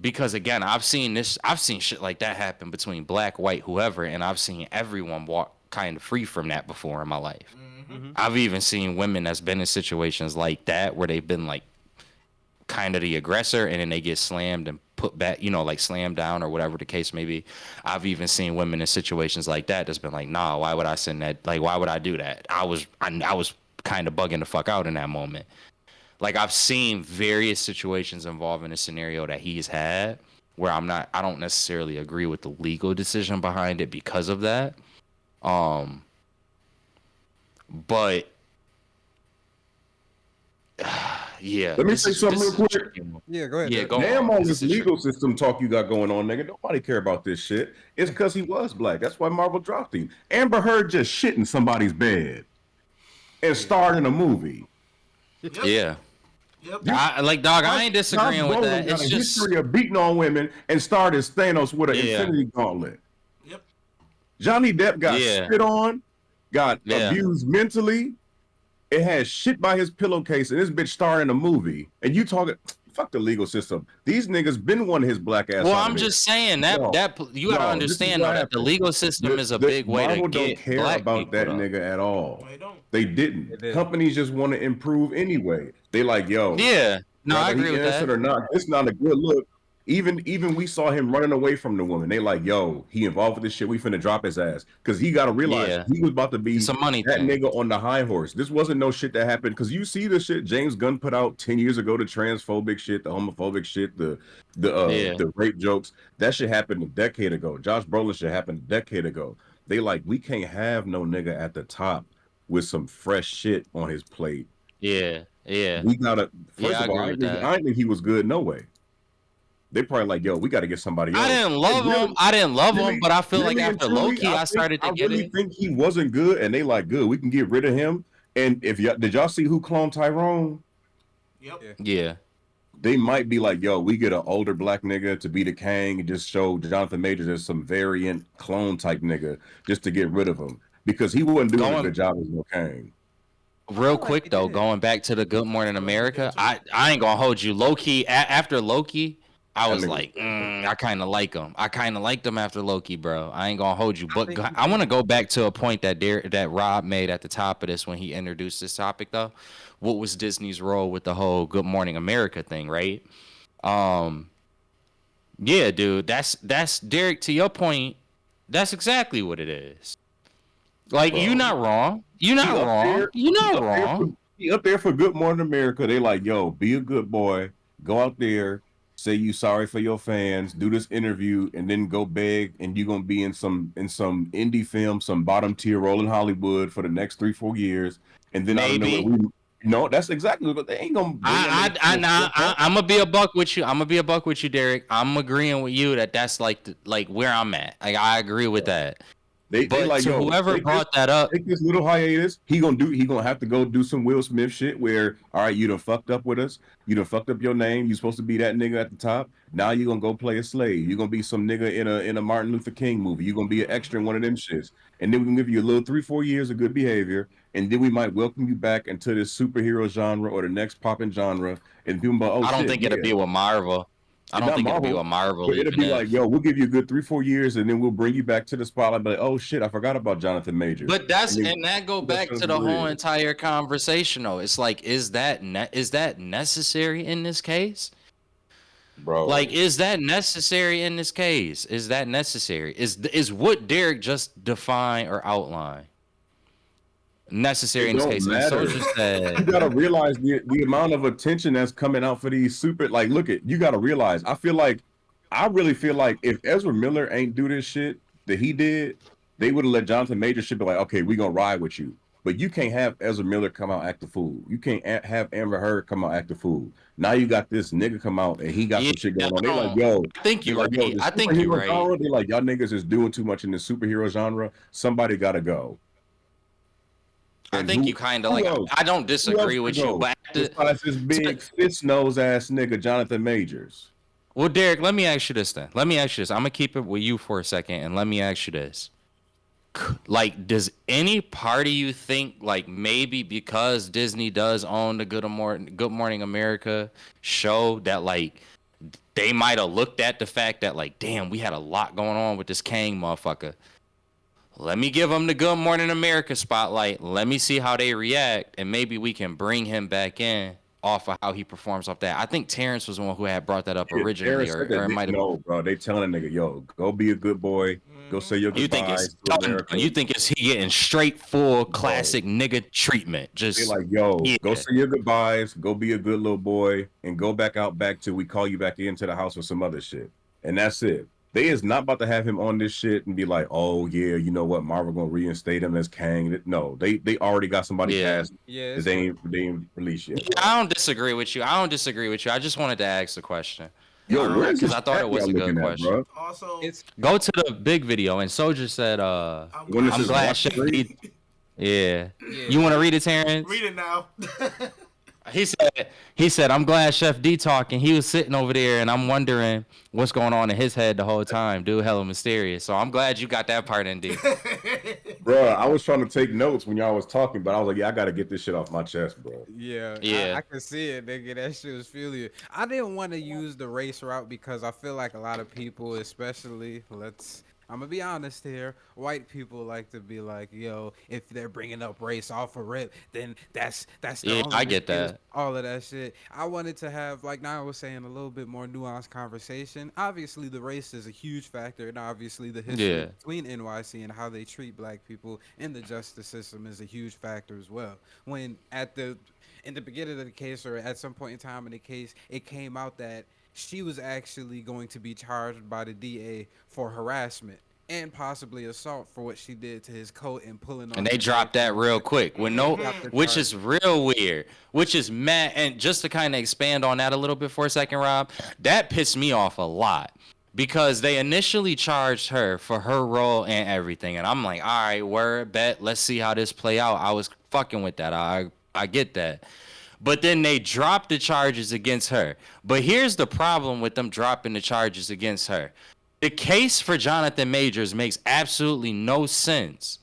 Because again, I've seen shit like that happen between black, white, whoever, and I've seen everyone walk kind of free from that before in my life. Mm-hmm. I've even seen women that's been in situations like that where they've been like kind of the aggressor and then they get slammed and put back, like slammed down or whatever the case may be. I've even seen women in situations like that that's been like, nah, why would I send that? Like, why would I do that? I was kind of bugging the fuck out in that moment. Like, I've seen various situations involving a scenario that he's had where I don't necessarily agree with the legal decision behind it because of that. But yeah. Let me say something real quick. Yeah, go ahead. Yeah, Doug. go Damn on. all this legal system talk you got going on, nigga. Nobody care about this shit. It's because he was black. That's why Marvel dropped him. Amber Heard just shit in somebody's bed and starred in a movie. Yep. Yeah. Yep. I ain't disagreeing Josh with that. Brolin got It's a just history of beating on women and starred as Thanos with an Yeah. Infinity Gauntlet. Yep. Johnny Depp got Yeah. spit on, got Yeah. abused mentally. It has shit by his pillowcase, and this bitch starring in a movie. And you talking, fuck the legal system. These niggas been wanting his black ass. Well, out I'm of just there. saying that No, you gotta no, this is understand what though that the happened. legal system is a big way Marvel to don't get care black about people that though. nigga at all. They don't. They didn't. They did. Companies just want to improve anyway. They like, yo, Yeah, no, I whether agree he with innocent that. or not, it's not a good look. Even we saw him running away from the woman. They like, yo, he involved with this shit. We finna drop his ass because he got to realize Yeah, he was about to be it's a money that thing. nigga on the high horse. This wasn't no shit that happened because you see the shit James Gunn put out 10 years ago, the transphobic shit, the homophobic shit, the Yeah, rape jokes. That shit happened a decade ago. Josh Brolin shit happened a decade ago. They like, we can't have no nigga at the top with some fresh shit on his plate. yeah. We gotta first Yeah, I of all, agree with that. I didn't think he was good no way. They probably like, yo, we got to get somebody else. I didn't love And him. I didn't love really- him, but I feel like really and after truly, Loki, I started to I get really it. think he wasn't good, and they like, good, we can get rid of him. And if y'all did y'all see who cloned Tyrone? Yep. Yeah. Yeah, They might be like, yo, we get an older black nigga to be the Kang and just show Jonathan Majors as some variant clone type nigga just to get rid of him because he wasn't doing a Going good job as no Kang. real like quick he though, did. going back to the Good Morning I like he America, did, too. I ain't gonna hold you. Loki after Loki, I That was nigga- like, I kind of like him. I kind of liked him after Loki, bro. I ain't gonna hold you, but think he I want to did. go back to a point that Rob made at the top of this when he introduced this topic, though. What was Disney's role with the whole Good Morning America thing, right? Yeah, dude, that's Derek. To your point, that's exactly what it is. Like, Bro. you're not wrong. You're He not up wrong. there- You're he not up there wrong. He up there for Good Morning America. They like, yo, be a good boy. Go out there, say you sorry for your fans, do this interview, and then go beg, and you're gonna be in some indie film, some bottom tier role in Hollywood for the next 3-4 years, and then I don't Maybe. know what no, that's exactly what they ain't gonna. bring that nigga to the I'm gonna be a buck with you. I'm gonna be a buck with you, Derek. I'm agreeing with you that's like where I'm at. Like, I agree with that. They But like, to yo, whoever brought that up, take this little hiatus. He gonna have to go do some Will Smith shit where, all right, you done fucked up with us. You done fucked up your name. You supposed to be that nigga at the top. Now you gonna go play a slave. You gonna be some nigga in a Martin Luther King movie. You gonna be an extra in one of them shits. And then we can give you a little 3-4 years of good behavior. And then we might welcome you back into this superhero genre or the next popping genre. And people go, oh I don't shit, think it'll yeah. be with Marvel. I And don't not think it'll be Marvel, with Marvel, but it'll even be like, if. yo, we'll give you a good 3-4 years, and then we'll bring you back to the spotlight. Be like, oh shit, I forgot about Jonathan Majors. But And that's then and that go that back shit to the who it whole is. entire conversation. Though it's like, is that necessary in this case? Like, Bro. is that necessary in this case? Is that necessary? Is what Derek just defined or outlined necessary It in this don't case? And matter. Soldier You said, gotta realize the amount of attention that's coming out for these super, like, look at, you gotta realize, I really feel like if Ezra Miller ain't do this shit that he did, they would have let Jonathan Major shit be like, okay, we gonna ride with you. But you can't have Ezra Miller come out act the fool. You can't have Amber Heard come out act the fool. Now you got this nigga come out and he got yeah, some shit I going on. don't. I think They you're like, yo, right. the I think you're superhero right. genre, they like, y'all niggas is doing too much in the superhero genre. Somebody gotta go. I And think you kind of who like. else? I don't Who else disagree could with you, go but besides this to, big fist nose ass nigga Jonathan Majors? well, Derek, let me ask you this then. Let me ask you this. I'm gonna keep it with you for a second, and let me ask you this. Like, does any part of you think like maybe because Disney does own the Good Morning America show that like they might have looked at the fact that like, damn, we had a lot going on with this Kang motherfucker. Let me give him the Good Morning America spotlight. Let me see how they react, and maybe we can bring him back in off of how he performs off that. I think Terrence was the one who had brought that up Yeah, originally, Terrence said or that. it might have. No, bro, they telling a nigga, yo, go be a good boy, go say your You think goodbyes it's to done? America. You think it's he getting straight full Bro, classic nigga treatment? they Just like, yo, yeah, go say your goodbyes, go be a good little boy, and go back till we call you back into the house with some other shit. And that's it. They is not about to have him on this shit and be like, oh yeah, you know what, Marvel gonna reinstate him as Kang. No, they already got somebody yeah. cast Yeah, that it's work. they ain't released Yeah, yet, bro. I don't disagree with you. I don't disagree with you. I just wanted to ask the question. Yo, where's Because this I thought chat it was y'all a good looking at, question. bro? Also, It's Go to the big video, and Soldier said, I'm When glad this I'm is glad watch Chef stream, D. Yeah. yeah. You want to read it, Terrence? read it now. He said, I'm glad Chef D talking. He was sitting over there, and I'm wondering what's going on in his head the whole time. Dude, hella mysterious. So I'm glad you got that part in, D. bro. I was trying to take notes when y'all was talking, but I was like, yeah, I got to get this shit off my chest, bro. Yeah, Yeah. I can see it, nigga. That shit was feeling. I didn't want to use the race route because I feel like a lot of people, especially, I'm gonna be honest here. White people like to be like, yo, if they're bringing up race off a rip, then that's their Yeah, only I get excuse. that. All of that shit. I wanted to have, like Naya was saying, a little bit more nuanced conversation. Obviously, the race is a huge factor, and obviously, the history Yeah. between NYC and how they treat black people in the justice system is a huge factor as well. When in the beginning of the case, or at some point in time in the case, it came out that she was actually going to be charged by the DA for harassment and possibly assault for what she did to his coat and pulling And on they his dropped that real headphones. quick. With They no, dropped the which charge. is real weird. Which is mad. And just to kind of expand on that a little bit for a second, Rob, that pissed me off a lot. Because they initially charged her for her role and everything. And I'm like, all right, word, bet, let's see how this play out. I was fucking with that. I get that. But then they dropped the charges against her. But here's the problem with them dropping the charges against her. The case for Jonathan Majors makes absolutely no sense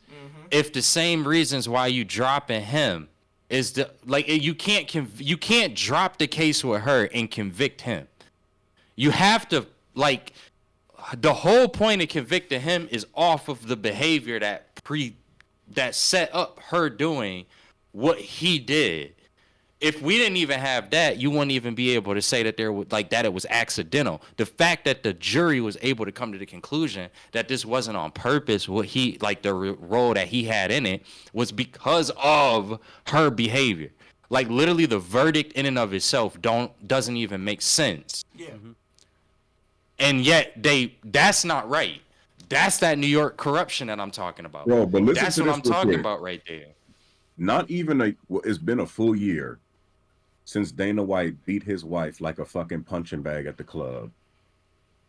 if the same reasons why you dropping him is the like you can't drop the case with her and convict him. You have to like the whole point of convicting him is off of the behavior that set up her doing what he did. If we didn't even have that, you wouldn't even be able to say that there was like that it was accidental. The fact that the jury was able to come to the conclusion that this wasn't on purpose, what he like the role that he had in it was because of her behavior. Like literally, the verdict in and of itself doesn't even make sense. Yeah. And yet that's not right. That's that New York corruption that I'm talking about. Bro, but listen That's to what this I'm real talking quick. about right there. Not even it's been a full year since Dana White beat his wife like a fucking punching bag at the club.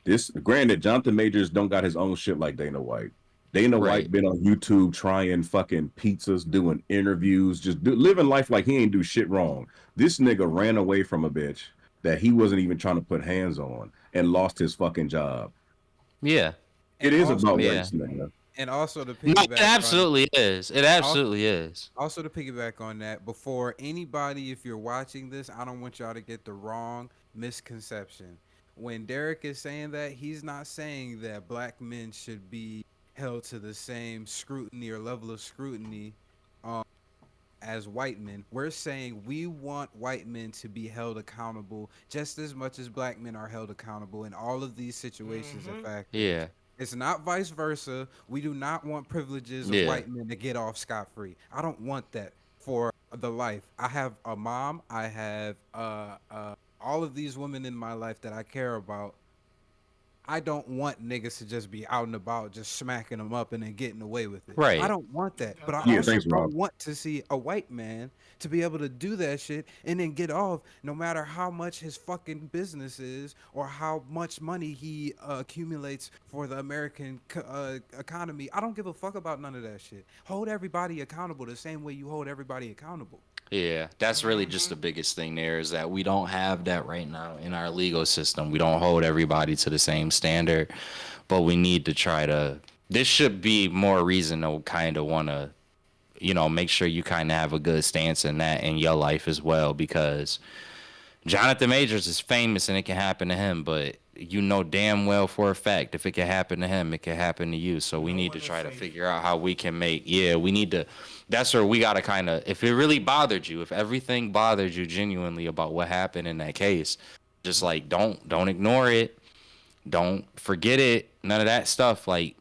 This, granted, Jonathan Majors don't got his own shit like Dana White, Dana Right. White been on YouTube trying fucking pizzas, doing interviews, living life like he ain't do shit wrong. This nigga ran away from a bitch that he wasn't even trying to put hands on and lost his fucking job. Yeah. It And is also, about Yeah. race, nigga. and also to No, it piggyback on, absolutely is. It also, absolutely is. also to piggyback on that, before anybody, if you're watching this, I don't want y'all to get the wrong misconception. When Derek is saying that, he's not saying that black men should be held to the same scrutiny or level of scrutiny um, as white men. We're saying we want white men to be held accountable just as much as black men are held accountable in all of these situations and Mm-hmm. factors. Yeah. It's not vice versa. We do not want privileges of Yeah. white men to get off scot free. I don't want that for the life. I have a mom. I have all of these women in my life that I care about. I don't want niggas to just be out and about, just smacking them up and then getting away with it. I Right. don't want that. But I That's Yeah, also thanks, facts. Rob. don't want to see a white man to be able to do that shit and then get off no matter how much his fucking business is or how much money he accumulates for the American economy. I don't give a fuck about none of that shit. Hold everybody accountable the same way you hold everybody accountable. Yeah, that's really just Mm-hmm. the biggest thing there is that we don't have that right now in our legal system. We don't hold everybody to the same standard, but we need to try to. This should be more reason to kind of want to, make sure you kind of have a good stance in that in your life as well because Jonathan Majors is famous and it can happen to him, but you know damn well for a fact if it can happen to him, it can happen to you. So we No need to one is try to safe. figure out how we can make. Yeah, we need to. That's where we gotta kind of. If it really bothered you, if everything bothered you genuinely about what happened in that case, just like don't ignore it, don't forget it, none of that stuff. Like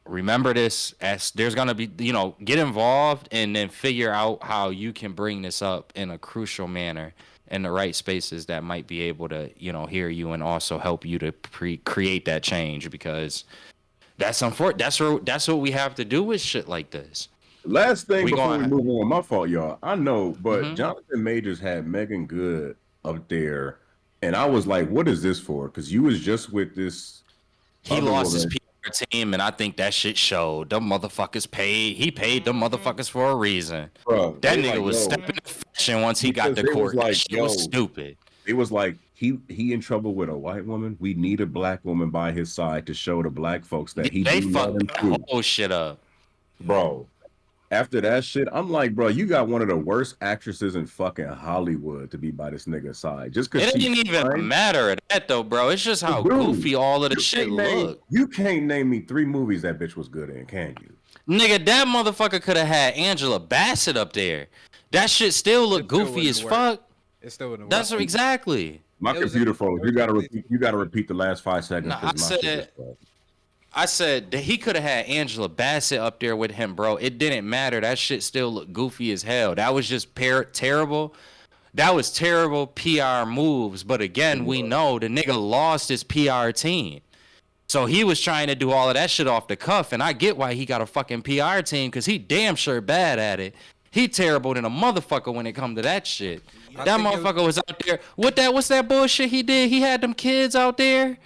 remember this as there's gonna be get involved and then figure out how you can bring this up in a crucial manner in the right spaces that might be able to hear you and also help you to create that change because that's unfortunate that's what we have to do with shit like this. Last thing We before we going move on, my fault, y'all. I know, but hmm Jonathan Majors had Megan Good up there, and I was like, "What is this for?" Because you was just with this he other lost his woman, PR team and I think that shit showed them motherfuckers paid he paid them Mm-hmm. motherfuckers for a reason. bro. That They nigga like, was yo, Mm-hmm. stepping in fashion once he got because to they was court. That like, shit was yo, stupid. it was like he in trouble with a white woman. We need a black woman by his side to show the black folks Yeah, that he they do love fucked them Yep. that too, whole shit up. Yep. bro. After that shit, I'm like, bro, you got one of the worst actresses in fucking Hollywood to be by this nigga's side just because It she ain't even a fine. matter of that though, bro. It's just how Dude, goofy all of the shit look. you can't name me 3 movies that bitch was good in, can you? Nigga, that motherfucker could have had Angela Bassett up there. That shit still It look still goofy wouldn't as work. fuck. It still wouldn't That's work. what, exactly. My It was at computer froze. it was at least You gotta 50-50. repeat the last 5 seconds No, I because my shit just said froze. I said that he could have had Angela Bassett up there with him, bro. It didn't matter. That shit still looked goofy as hell. That was just terrible. That was terrible PR moves. But It again, we was. know the nigga lost his PR team. So he was trying to do all of that shit off the cuff, and I get why he got a fucking PR team, because he damn sure bad at it. He terrible than a motherfucker when it come to that shit. I Yep. That think it was motherfucker was out there. What's that bullshit he did? He had them kids out there,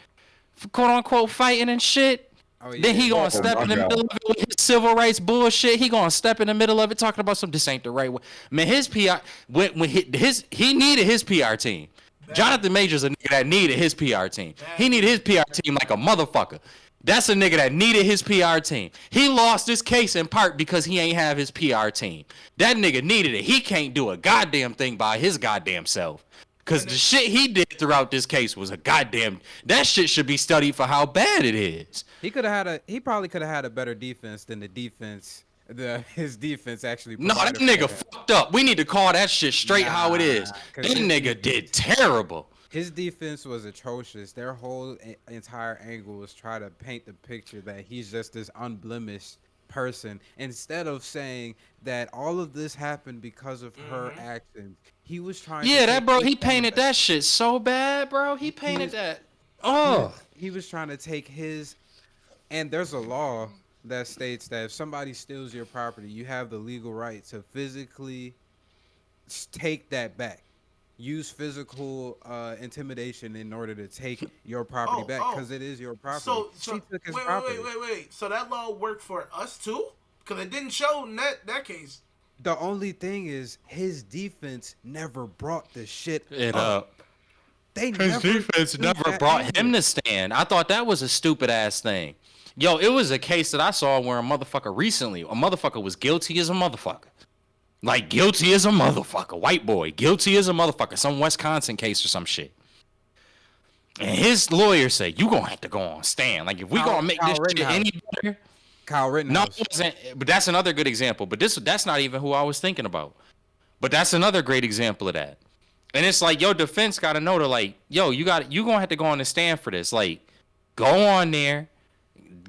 quote unquote, fighting and shit. oh Then yeah. he gonna Oh step my in the god. middle of it with his civil rights bullshit. He gonna step in the middle of it talking about some this ain't the right way. Man, his PR when he needed his PR team. Bad. Jonathan Majors a nigga that needed his PR team. He needed Badly. his PR team like a motherfucker. That's a nigga that needed his PR team. He lost this case in part because he ain't have his PR team. That nigga needed it. He can't do a goddamn thing by his goddamn self. Cause And the it, shit he did throughout this case was a goddamn that shit should be studied for how bad it is. He probably could have had a better defense than the defense his defense actually No, that provided for nigga him. fucked up. We need to call that shit straight how it Nah, is. That cuz nigga did terrible. his defense was atrocious. Their whole entire angle was try to paint the picture that he's just this unblemished person instead of saying that all of this happened because of her mm-hmm. actions. He was trying to Yeah, take that bro, his he own painted that shit so bad, bro. He he painted was that. he was Oh, he was trying to take his and there's a law that states that if somebody steals your property, you have the legal right to physically take that back. use physical intimidation in order to take your property Oh, back oh. because it is your property. So She took his wait, wait, wait, property. wait, wait. So that law worked for us too? Because it didn't show in that case. The only thing is his defense never brought the shit It up. They His never defense used never that brought him angle. to stand. I thought that was a stupid ass thing. Yo, it was a case that I saw where a motherfucker was guilty as a motherfucker. Like guilty as a motherfucker. White boy, guilty as a motherfucker. Some Wisconsin case or some shit. And his lawyer said, you gonna have to go on stand. Like if we gonna make Kyle this shit Rittenhouse. any better. Kyle No, Rittenhouse. it wasn't, but that's another good example. But that's not even who I was thinking about. But that's another great example of that. And it's like, yo, defense gotta know to like, yo, you gonna have to go on the stand for this. Like, go on there,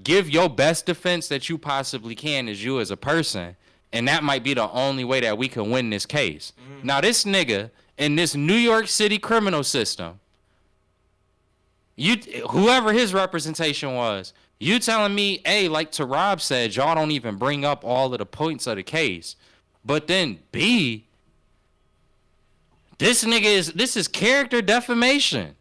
give your best defense that you possibly can as you as a person. And that might be the only way that we can win this case. Now, this nigga in this New York City criminal system, whoever his representation was, you telling me, A, like Tarab said, y'all don't even bring up all of the points of the case. But then B, this is character defamation.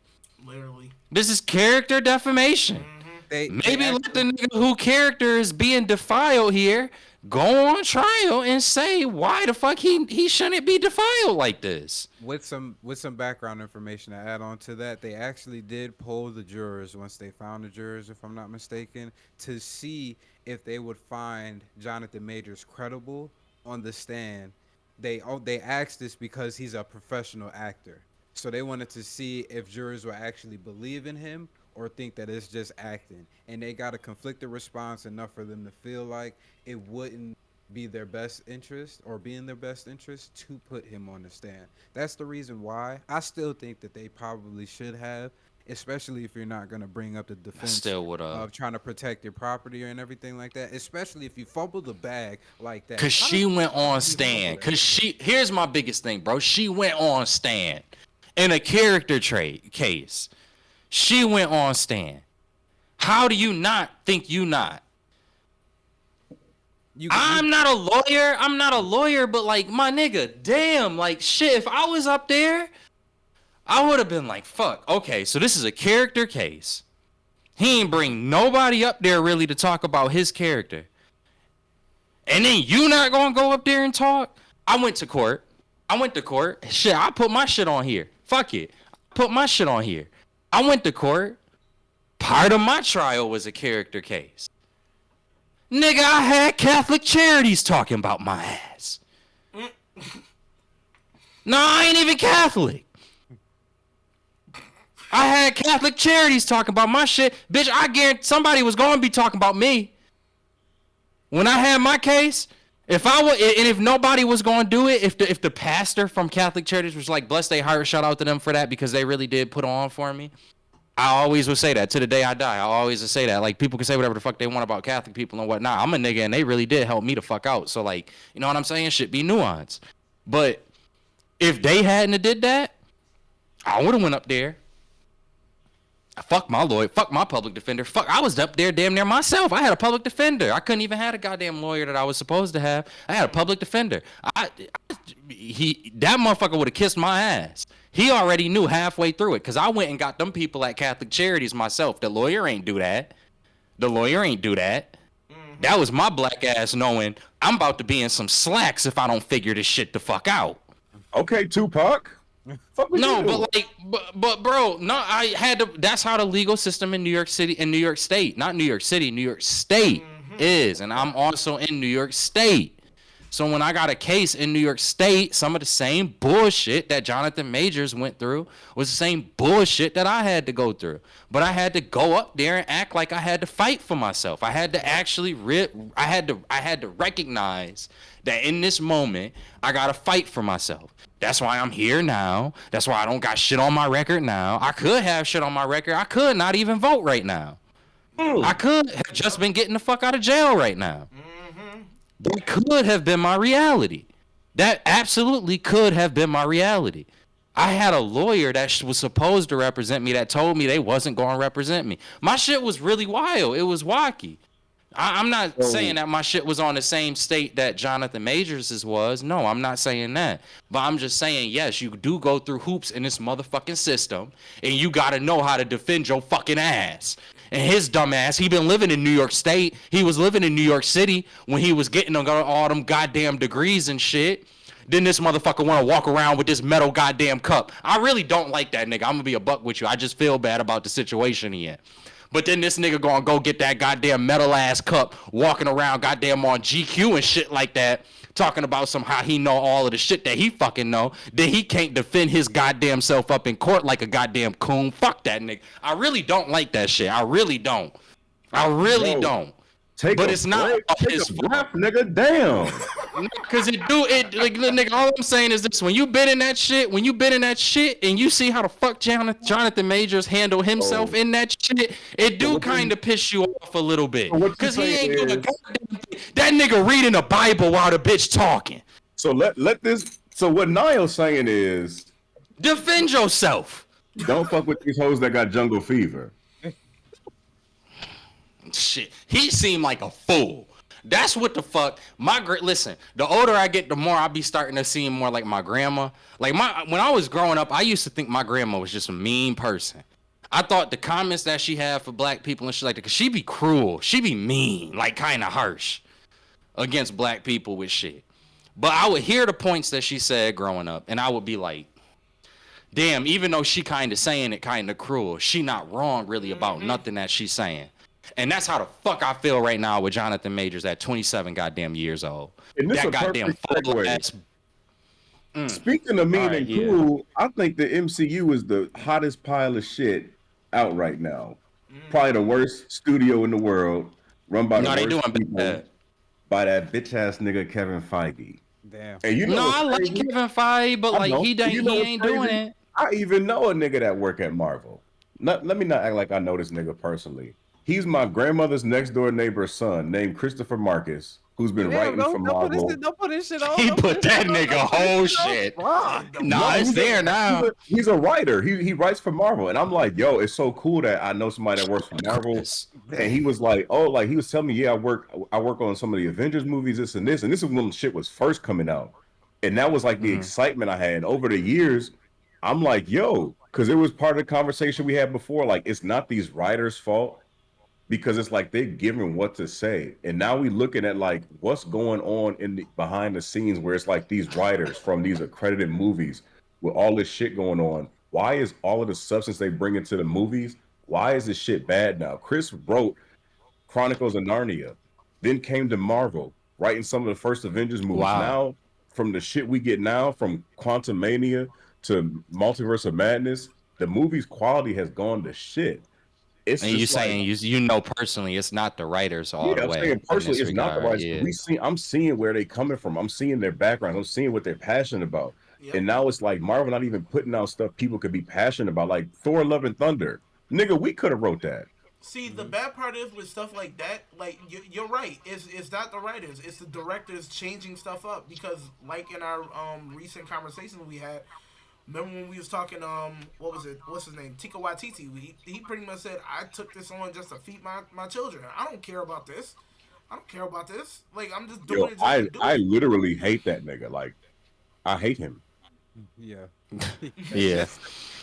Literally. This is character defamation. They Maybe let the actually- nigga who character is being defiled here go on trial and say why the fuck he shouldn't be defiled like this. with some background information to add on to that, they actually did poll the jurors once they found the jurors, if I'm not mistaken, to see if they would find Jonathan Majors credible on the stand. They asked this because he's a professional actor, so they wanted to see if jurors would actually believe in him or think that it's just acting, and they got a conflicted response enough for them to feel like it wouldn't be their best interest or be in their best interest to put him on the stand. That's the reason why I still think that they probably should have, especially if you're not going to bring up the defense still would of trying to protect your property and everything like that, especially if you fumble the bag like that. Cause How she the went fuck do on you stand. fumble that? Here's my biggest thing, bro. She went on stand in a character trait case. She went on stand. How do you not think you not? I'm not a lawyer. I'm not a lawyer, but like my nigga, damn, like shit. If I was up there, I would have been like, fuck. Okay, so this is a character case. He ain't bring nobody up there really to talk about his character. And then you not gonna go up there and talk? I went to court. Shit, I put my shit on here. Fuck it. I put my shit on here. I went to court. Part of my trial was a character case. Nigga, I had Catholic Charities talking about my ass. No, I ain't even Catholic. I had Catholic Charities talking about my shit. Bitch, I guarantee somebody was going to be talking about me. When I had my case, if nobody was going to do it, if the pastor from Catholic Charities was like, bless their heart, shout out to them for that because they really did put on for me. I always would say that to the day I die. I always would say that. Like, people can say whatever the fuck they want about Catholic people and whatnot. I'm a nigga and they really did help me the fuck out. So, like, you know what I'm saying? Shit be nuanced. But if they hadn't have did that, I would have went up there. Fuck my lawyer. Fuck my public defender. Fuck, I was up there damn near myself. I had a public defender. I couldn't even have a goddamn lawyer that I was supposed to have. I had a public defender. That motherfucker would have kissed my ass. He already knew halfway through it because I went and got them people at Catholic Charities myself. The lawyer ain't do that. That was my black ass knowing I'm about to be in some slacks if I don't figure this shit the fuck out. Okay, Tupac. Fuck with No, you. but like, but bro, no, I had to. That's how the legal system in New York City, in New York State, not New York City, New York State is, and I'm also in New York State. So when I got a case in New York State, some of the same bullshit that Jonathan Majors went through was the same bullshit that I had to go through. But I had to go up there and act like I had to fight for myself. I had to actually, I had to recognize that in this moment, I gotta fight for myself. That's why I'm here now. That's why I don't got shit on my record now. I could have shit on my record. I could not even vote right now. I could have just been getting the fuck out of jail right now. That could have been my reality. That absolutely could have been my reality. I had a lawyer that was supposed to represent me that told me they wasn't going to represent me. My shit was really wild. It was wacky. I'm not saying So that my shit was on the same state that Jonathan Majors' was. No, I'm not saying that. But I'm just saying, yes, you do go through hoops in this motherfucking system, and you gotta know how to defend your fucking ass. And his dumb ass, he been living in New York State. He was living in New York City when he was getting all them goddamn degrees and shit. Then this motherfucker want to walk around with this metal goddamn cup. I really don't like that nigga. I'm gonna be a buck with you. I just feel bad about the situation he in. But then this nigga gonna go get that goddamn metal ass cup, walking around goddamn on GQ and shit like that, talking about somehow he know all of the shit that he fucking know. Then he can't defend his goddamn self up in court like a goddamn coon. Fuck that nigga. I really don't like that shit. I really don't. I really Yo, don't. take But a it's not break, all take his a fault. breath, nigga. Damn. Cause it do it like nigga. All I'm saying is this: when you been in that shit, and you see how the fuck Jonathan Majors handle himself Oh, in that shit, it so do what kind you of piss you off a little bit. so what you Cause he saying ain't doing a is goddamn thing. That nigga reading the Bible while the bitch talking. so let this so what Niall's saying is Defend yourself. don't fuck with these hoes that got jungle fever. Shit, he seemed like a fool. That's what the fuck. Listen, the older I get, the more I be starting to seem more like my grandma. Like when I was growing up, I used to think my grandma was just a mean person. I thought the comments that she had for black people and shit like that, cause she be cruel, she be mean, like kind of harsh against black people with shit. But I would hear the points that she said growing up, and I would be like, damn, even though she kind of saying it kind of cruel, she not wrong really about nothing that she's saying. And that's how the fuck I feel right now with Jonathan Majors at 27 goddamn years old. And this is That a goddamn perfect full segue. ass. Speaking of All mean right, and yeah. cool, I think the MCU is the hottest pile of shit out right now. Probably the worst studio in the world, run by the No, they worst doing people, bad. by that bitch ass nigga Kevin Feige. Damn. And you know No, what's I like crazy? Kevin Feige, but I like know. And you know he what's ain't doing crazy? it. I even know a nigga that work at Marvel. Let me not act like I know this nigga personally. He's my grandmother's next door neighbor's son named Christopher Marcus, who's been Damn, writing for don't put this Marvel. don't put this shit on. He Don't put put this that shit on. nigga Don't put this whole shit on. shit. Fuck. Nah, it's there now. He's a writer. He writes for Marvel, and I'm like, yo, it's so cool that I know somebody that works for Marvel. Chris. And he was like, oh, like he was telling me, yeah, I work on some of the Avengers movies, this and this, and this is when shit was first coming out, and that was like the excitement I had. And over the years, I'm like, yo, because it was part of the conversation we had before. Like, it's not these writers' fault because it's like they're given what to say, and now we looking at like what's going on in the behind the scenes where it's like these writers from these accredited movies with all this shit going on. Why is all of the substance they bring into the movies? Why is this shit bad now? Chris wrote Chronicles of Narnia, then came to Marvel, writing some of the first Avengers movies. Wow. Now, from the shit we get now, from Quantum Mania to Multiverse of Madness, the movie's quality has gone to shit. It's And you just like, saying you know personally, it's not the writers all yeah, the I'm saying way in personally, this it's not the regard. writers. Yeah. I'm seeing where they coming from. I'm seeing their background. I'm seeing what they're passionate about. Yep. And now it's like Marvel not even putting out stuff people could be passionate about, like Thor: Love and Thunder. Nigga, we could have wrote that. See, the bad part is with stuff like that, like you're right. It's not the writers, it's the directors changing stuff up because, like in our recent conversations we had, remember when we was talking what was it? What's his name? Tika Waititi. He pretty much said, I took this on just to feed my children. I don't care about this. I don't care about this. Like I'm just doing Yo, it just to do I it. literally hate that nigga. Like, I hate him. Yeah. Yeah.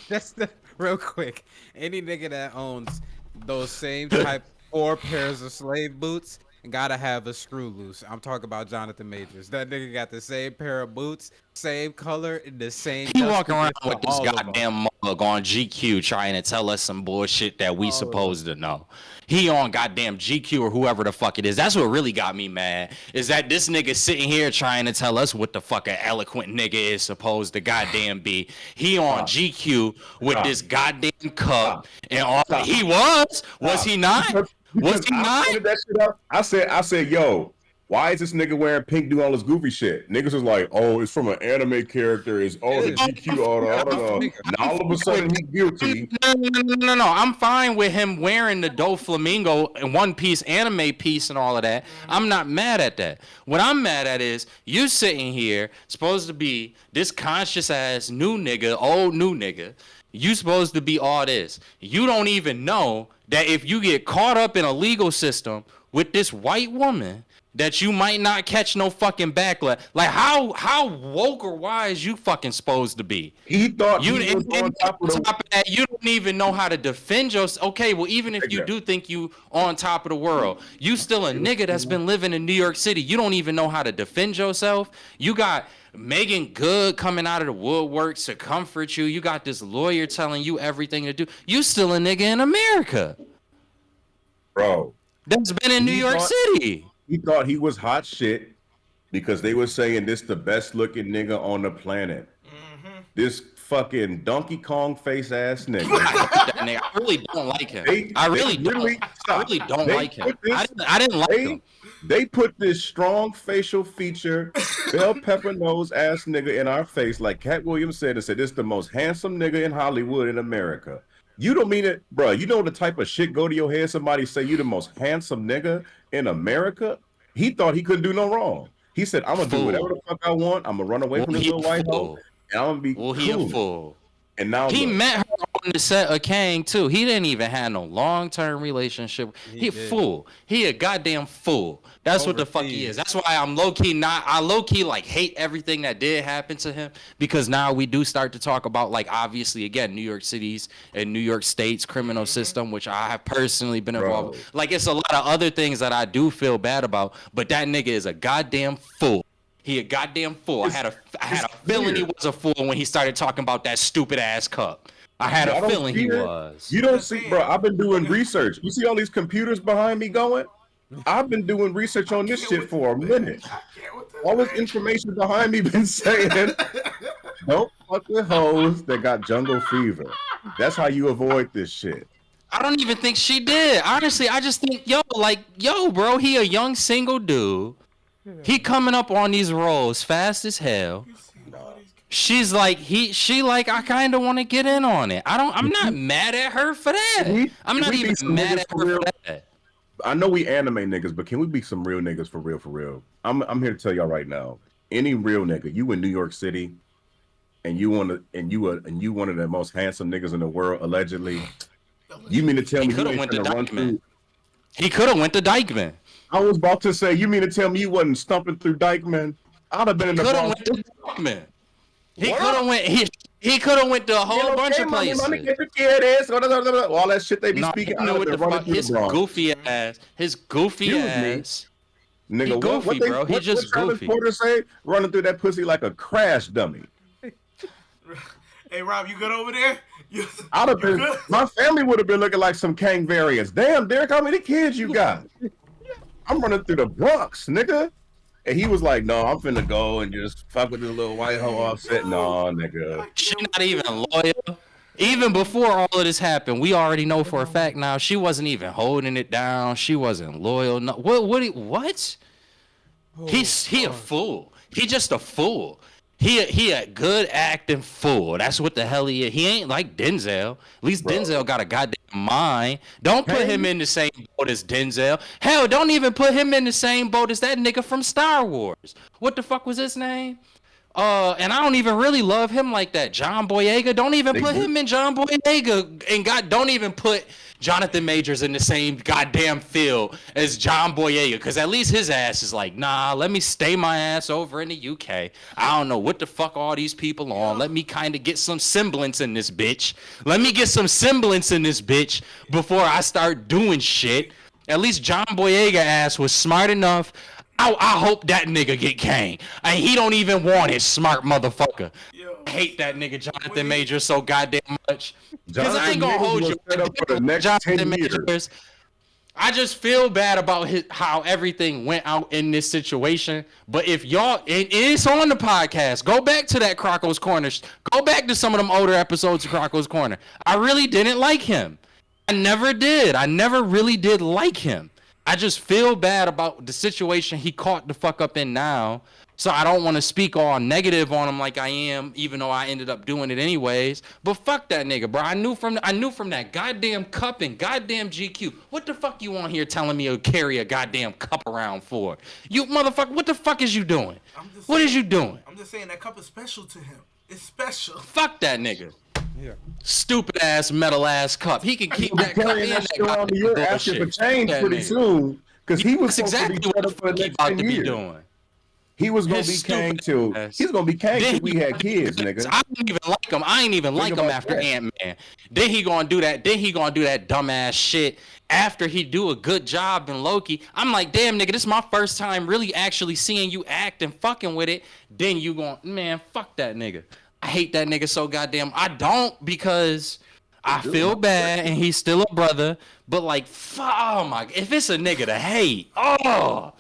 That's the real quick. Any nigga that owns those same type 4 pairs of slave boots gotta have a screw loose. I'm talking about Jonathan Majors. That nigga got the same pair of boots, same color, and the same. He dust walking around condition with for this all of 'em. goddamn mug on GQ trying to tell us some bullshit that we All of supposed to know. He on goddamn GQ or whoever the fuck it is. That's what really got me mad. Is that this nigga sitting here trying to tell us what the fuck an eloquent nigga is supposed to goddamn be. He on GQ with Stop. this goddamn cup Stop. and all. Stop. He was Stop. he not? Was he I not? pointed that shit out. I said, yo, why is this nigga wearing pink doing all this goofy shit? Niggas was like, oh, it's from an anime character. It's the Yeah. GQ, all the, I don't know. Now all of a sudden he guilty. No. I'm fine with him wearing the Doflamingo and One Piece anime piece and all of that. I'm not mad at that. What I'm mad at is you sitting here supposed to be this conscious ass new nigga, old new nigga. You supposed to be all this. You don't even know that if you get caught up in a legal system, with this white woman that you might not catch no fucking backlash. Like how woke or wise you fucking supposed to be? He thought You he was on top of the. top of that, you don't even know how to defend yourself. Okay, well, even if you Exactly. do think you on top of the world, you still a nigga that's been living in New York City. You don't even know how to defend yourself. You got Megan Good coming out of the woodworks to comfort you. You got this lawyer telling you everything to do. You still a nigga in America Bro, that's been in New He York thought- City. he thought he was hot shit because they were saying this the best looking nigga on the planet. This fucking Donkey Kong face ass nigga. I hate that nigga. I really don't like him. I really don't like him. I didn't like him. They put this strong facial feature, bell pepper nose ass nigga in our face, like Cat Williams said, and said this the most handsome nigga in Hollywood in America. You don't mean it, bro. You know the type of shit go to your head. Somebody say you the most handsome nigga in America. He thought he couldn't do no wrong. He said, "I'm gonna do whatever the fuck I want. I'm gonna run away from this little white hole, and I'm gonna be Well, cool." he a fool. And now He look, met her on the set of Kang too. He didn't even have no long-term relationship. He a did. fool. He a goddamn fool. That's what the fuck he is. That's why I'm low-key like hate everything that did happen to him, because now we do start to talk about, like, obviously again, New York City's and New York State's criminal system, which I have personally been involved with. Like, it's a lot of other things that I do feel bad about, but that nigga is a goddamn fool. He a goddamn fool. I had a feeling he was a fool when he started talking about that stupid ass cup. I had a feeling he was. You don't see, bro. I've been doing research. You see all these computers behind me going? I've been doing research on this shit for a minute. All this information behind me been saying, don't fuck with hoes that got jungle fever. That's how you avoid this shit. I don't even think she did. Honestly, I just think, yo, bro, he a young single dude. He coming up on these roles fast as hell. She's like, I kind of want to get in on it. I'm not mad at her for that. I'm not even mad at her for that. I know we anime niggas, but can we be some real niggas for real, for real? I'm here to tell y'all right now. Any real nigga, you in New York City, and you one of the most handsome niggas in the world, allegedly. You mean to tell me you ain't went to finna run through? He could have went to Dykeman. I was about to say, you mean to tell me you wasn't stumping through Dykeman? I'd have been in the Could have Bronx. went to Dykeman. He could have went. He could have went to a whole bunch of places. All that shit they be speaking. I know what the fuck. His goofy ass. His goofy ass. Nigga, he goofy, bro. He just goofy. Porter say running through that pussy like a crash dummy. Hey Rob, you good over there? I'd have been. Good? My family would have been looking like some Kang variants. Damn, Derek, how many kids you got? I'm running through the Bronx, nigga. And he was like, "No, I'm finna go and just fuck with this little white hoe offset." No, nigga. She not even loyal. Even before all of this happened, we already know for a fact now she wasn't even holding it down. She wasn't loyal. No, what? He a fool. He just a fool. He a good acting fool. That's what the hell he is. He ain't like Denzel. At least Denzel got a goddamn mind. Don't put him in the same boat as Denzel. Hell, don't even put him in the same boat as that nigga from Star Wars. What the fuck was his name? And I don't even really love him like that. John Boyega. Don't even put him in John Boyega. And don't even put Jonathan Majors in the same goddamn field as John Boyega, because at least his ass is like, nah, let me stay my ass over in the UK. I don't know what the fuck all these people on. Let me kind of get some semblance in this bitch. Let me get some semblance in this bitch before I start doing shit. At least John Boyega ass was smart enough. I hope that nigga get Kang. And he don't even want it, smart motherfucker. I hate that nigga Jonathan Majors so goddamn much. Because I ain't gonna hold you. Jonathan Majors. I just feel bad about how everything went out in this situation. But if y'all, it's on the podcast. Go back to that Crocco's Corner. Go back to some of them older episodes of Crocco's Corner. I really didn't like him. I never did. I never really did like him. I just feel bad about the situation he caught the fuck up in now. So I don't want to speak all negative on him like I am, even though I ended up doing it anyways. But fuck that nigga, bro. I knew from that goddamn cup and goddamn GQ. What the fuck you on here telling me to carry a goddamn cup around for? You motherfucker, what the fuck is you doing? What is you doing? I'm just saying that cup is special to him. It's special. Fuck that nigga. Yeah. Stupid ass metal ass cup. He can keep that cup in that You're asking for change pretty soon, because he was That's supposed to be exactly what set the up for fuck the he next about 10 to be years. doing. He was gonna His be stupid Kang till ass. he's gonna be Kang Then till he we had gonna do kids, this. nigga. I don't even like him. I ain't even Think like him about after that. Ant-Man. Then he gonna do that. Then he gonna do that dumbass shit after he do a good job in Loki. I'm like, damn nigga, this is my first time really actually seeing you act and fucking with it. Then you going, man, fuck that nigga. I hate that nigga so goddamn. I don't because I feel bad and he's still a brother. But like, oh my, if it's a nigga to hate, oh.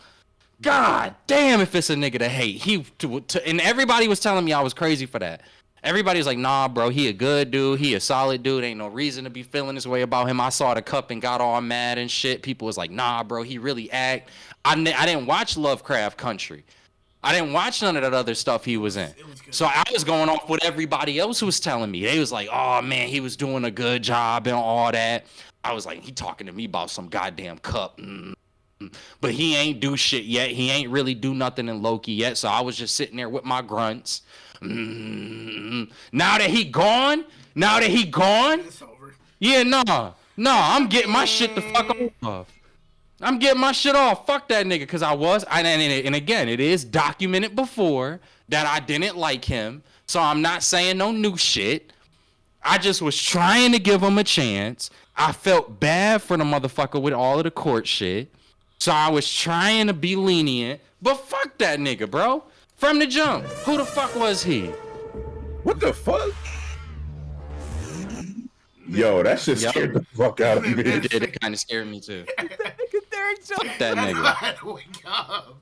God damn, if it's a nigga to hate, and everybody was telling me I was crazy for that. Everybody was like, "Nah, bro, he a good dude. He a solid dude. Ain't no reason to be feeling this way about him." I saw the cup and got all mad and shit. People was like, "Nah, bro, he really act." I didn't watch Lovecraft Country. I didn't watch none of that other stuff he was in. It was good. So I was going off what everybody else was telling me. They was like, "Oh man, he was doing a good job and all that." I was like, "He talking to me about some goddamn cup." But he ain't do shit yet. He ain't really do nothing in Loki yet. So I was just sitting there with my grunts. Now that he gone, It's over. yeah, I'm getting my shit the fuck off. I'm getting my shit off. Fuck that nigga, cause and again, it is documented before that I didn't like him. So I'm not saying no new shit. I just was trying to give him a chance. I felt bad for the motherfucker with all of the court shit. So I was trying to be lenient, but fuck that nigga, bro. From the jump, who the fuck was he? What the fuck? Yo, that shit Yup. scared the fuck out of me. It did. It kind of scared me too. Fuck that nigga. Wake up.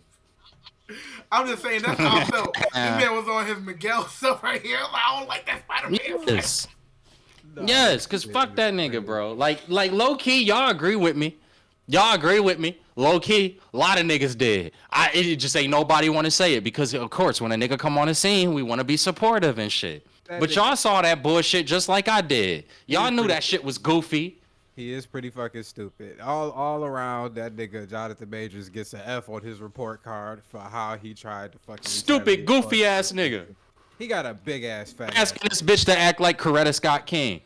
I'm just saying that's how I felt. This man was on his Miguel stuff right here. I don't like that Spider-Man. Yes. Yes, cause fuck that nigga, bro. Like low key, y'all agree with me. Y'all agree with me. Low key, a lot of niggas did. It just ain't nobody want to say it because of course when a nigga come on the scene, we want to be supportive and shit. But y'all saw that bullshit just like I did. Y'all knew that shit was goofy. He is pretty fucking stupid. All around, that nigga Jonathan Majors gets an F on his report card for how he tried to fucking Stupid, goofy ass nigga. He got a big ass fat. Asking this bitch to act like Coretta Scott King.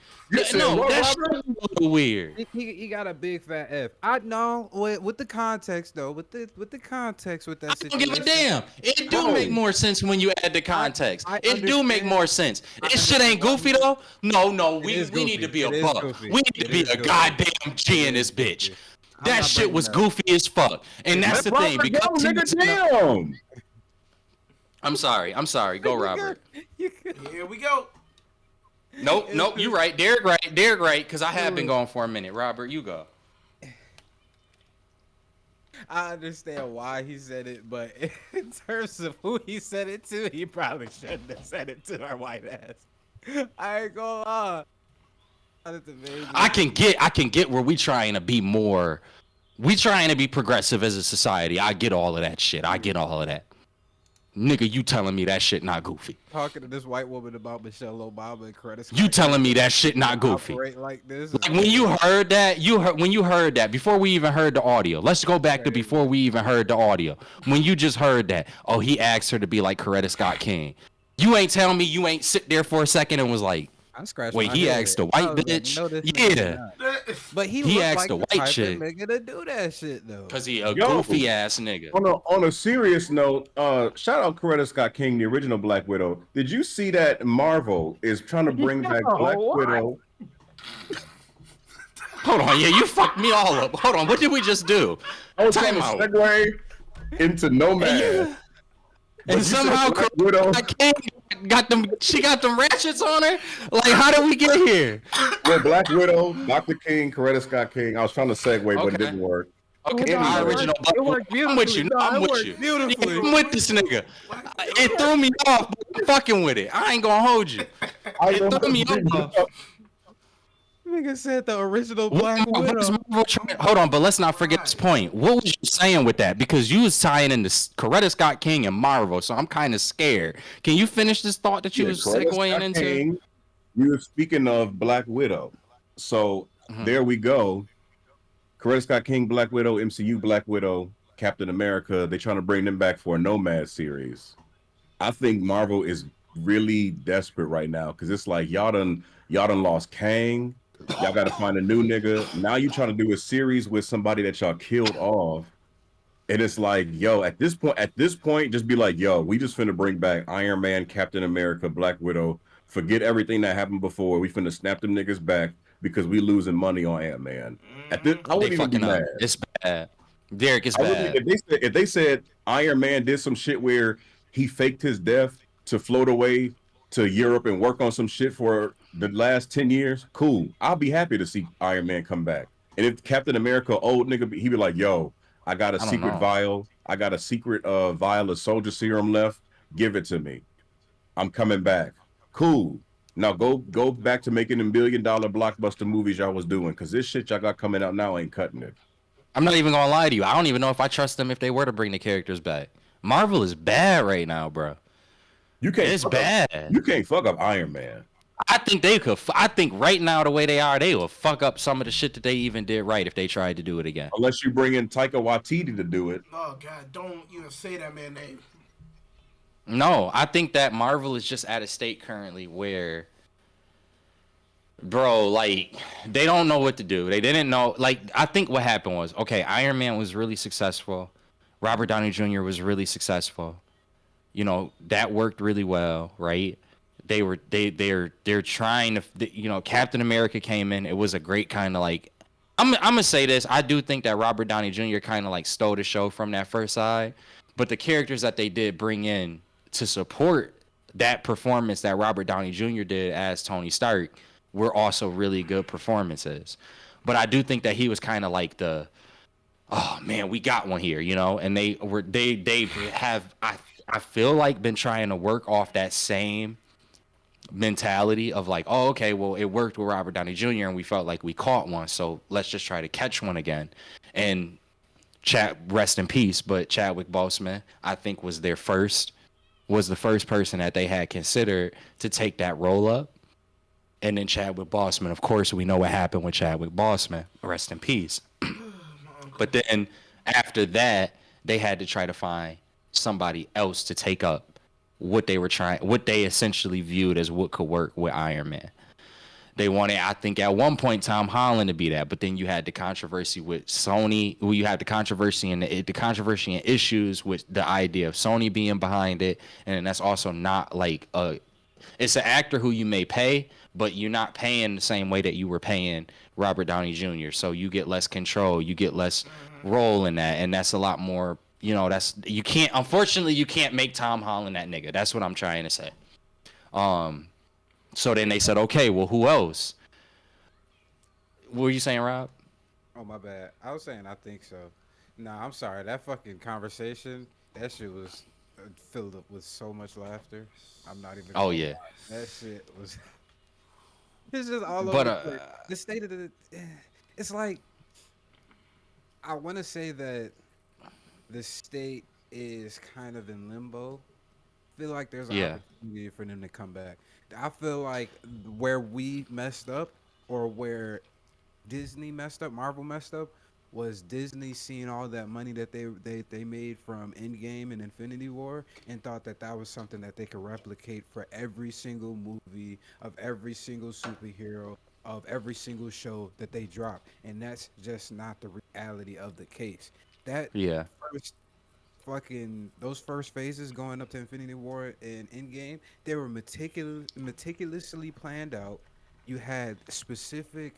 No, that shit was a little weird. He got a big fat F. I know with the context though, with the context with that I don't situation. give a damn. It do make more sense when you add the context. I It do make more sense. This shit ain't goofy though. No, we need to be a buck. We need to be a goddamn G in this bitch. That shit was goofy as fuck. And that's the thing. Because damn. I'm sorry. Go, Robert. Here we go. Nope. You right. Derek right. Because I have been going for a minute. Robert, you go. I understand why he said it, but in terms of who he said it to, he probably shouldn't have said it to our white ass. I ain't gonna lie. I can get where we trying to be more. We trying to be progressive as a society. I get all of that shit. I get all of that. Nigga, you telling me that shit not goofy? Talking to this white woman about Michelle Obama and credit. You telling me that shit not goofy? Like this. Like when you heard that, before we even heard the audio. Let's go back to before we even heard the audio. When you just heard that, oh, he asked her to be like Coretta Scott King. You ain't telling me you ain't sit there for a second and was like, wait, he asked the white bitch? Yeah. But he asked like the white chick. Nigga to do that shit though. Cause he a goofy ass nigga. On a serious note, shout out Coretta Scott King, the original Black Widow. Did you see that Marvel is trying to bring back Black Widow? Hold on, yeah, you fucked me all up. Hold on, what did we just do? I was trying to segue into Nomad. And somehow she got them ratchets on her. Like, how did we get here? Well, Black Widow, Dr. King, Coretta Scott King. I was trying to segue, but it didn't work. Okay, my original. I'm with you. I'm with you. Beautifully. I'm with this nigga. It threw me off, but I'm fucking with it. I ain't gonna hold you. It threw me off. Nigga said the original Black Widow. Hold on, but let's not forget this point. What was you saying with that? Because you was tying into Coretta Scott King and Marvel, so I'm kind of scared. Can you finish this thought that you was segueing into? King, you were speaking of Black Widow. So there we go. Coretta Scott King, Black Widow, MCU, Black Widow, Captain America. They're trying to bring them back for a Nomad series. I think Marvel is really desperate right now because it's like y'all done lost Kang. Y'all got to find a new nigga. Now you trying to do a series with somebody that y'all killed off. And it's like, yo, at this point, just be like, yo, we just finna bring back Iron Man, Captain America, Black Widow. Forget everything that happened before. We finna snap them niggas back because we losing money on Ant Man. At this, Mm-hmm. I They wouldn't even be fucking up. mad. It's bad. Derek, it's I wouldn't bad. if they said Iron Man did some shit where he faked his death to float away to Europe and work on some shit for the last 10 years. Cool. I'll be happy to see Iron Man come back. And if Captain America, old nigga, he be like, yo, I got a I don't secret know. vial. I got a secret vial of soldier serum left. Give it to me. I'm coming back. Cool. Now go back to making them $1 billion blockbuster movies y'all was doing, because this shit y'all got coming out now ain't cutting it. I'm not even gonna lie to you. I don't even know if I trust them if they were to bring the characters back. Marvel is bad right now, bro. You can't It's fuck up. bad. You can't fuck up Iron Man. I think they could. I think right now the way they are, they will fuck up some of the shit that they even did right if they tried to do it again. Unless you bring in Taika Waititi to do it. Oh God, don't even say that man name. No, I think that Marvel is just at a state currently where, bro, like they don't know what to do. They didn't know. Like I think what happened was, okay, Iron Man was really successful. Robert Downey Jr. was really successful. You know that worked really well, right? They're trying to, Captain America came in. It was a great kind of like, I'm gonna say this. I do think that Robert Downey Jr. kind of like stole the show from that first side, but the characters that they did bring in to support that performance that Robert Downey Jr. did as Tony Stark were also really good performances. But I do think that he was kind of like the, oh man, we got one here, and they have, I feel like, been trying to work off that same mentality of like, oh, okay, well, it worked with Robert Downey Jr. and we felt like we caught one, so let's just try to catch one again. And rest in peace, but Chadwick Boseman, I think, was the first person that they had considered to take that role up. And then Chadwick Boseman, of course, we know what happened with Chadwick Boseman. Rest in peace. My uncle. But then after that, they had to try to find somebody else to take up what they essentially viewed as what could work with Iron Man. They wanted, I think, at one point Tom Holland to be that, but then you had the controversy with Sony. Well, you had the controversy and the controversy and issues with the idea of Sony being behind it, and that's also not like a. It's an actor who you may pay, but you're not paying the same way that you were paying Robert Downey Jr. So you get less control, you get less role in that, and that's a lot more. That's you can't. Unfortunately, you can't make Tom Holland that nigga. That's what I'm trying to say. So then they said, okay, well, who else? What were you saying, Rob? Oh my bad. I was saying I think so. Nah, I'm sorry. That fucking conversation, that shit was filled up with so much laughter. I'm not even Oh gonna yeah, lie. That shit was. It's just all over but the place. The state of it's like I want to say that the state is kind of in limbo. Feel like there's an yeah, opportunity for them to come back. I feel like where we messed up or where Disney messed up, Marvel messed up, was Disney seeing all that money that they made from Endgame and Infinity War and thought that that was something that they could replicate for every single movie of every single superhero of every single show that they drop, and that's just not the reality of the case. That yeah, first fucking those first phases going up to Infinity War and Endgame, they were meticulously planned out. You had specific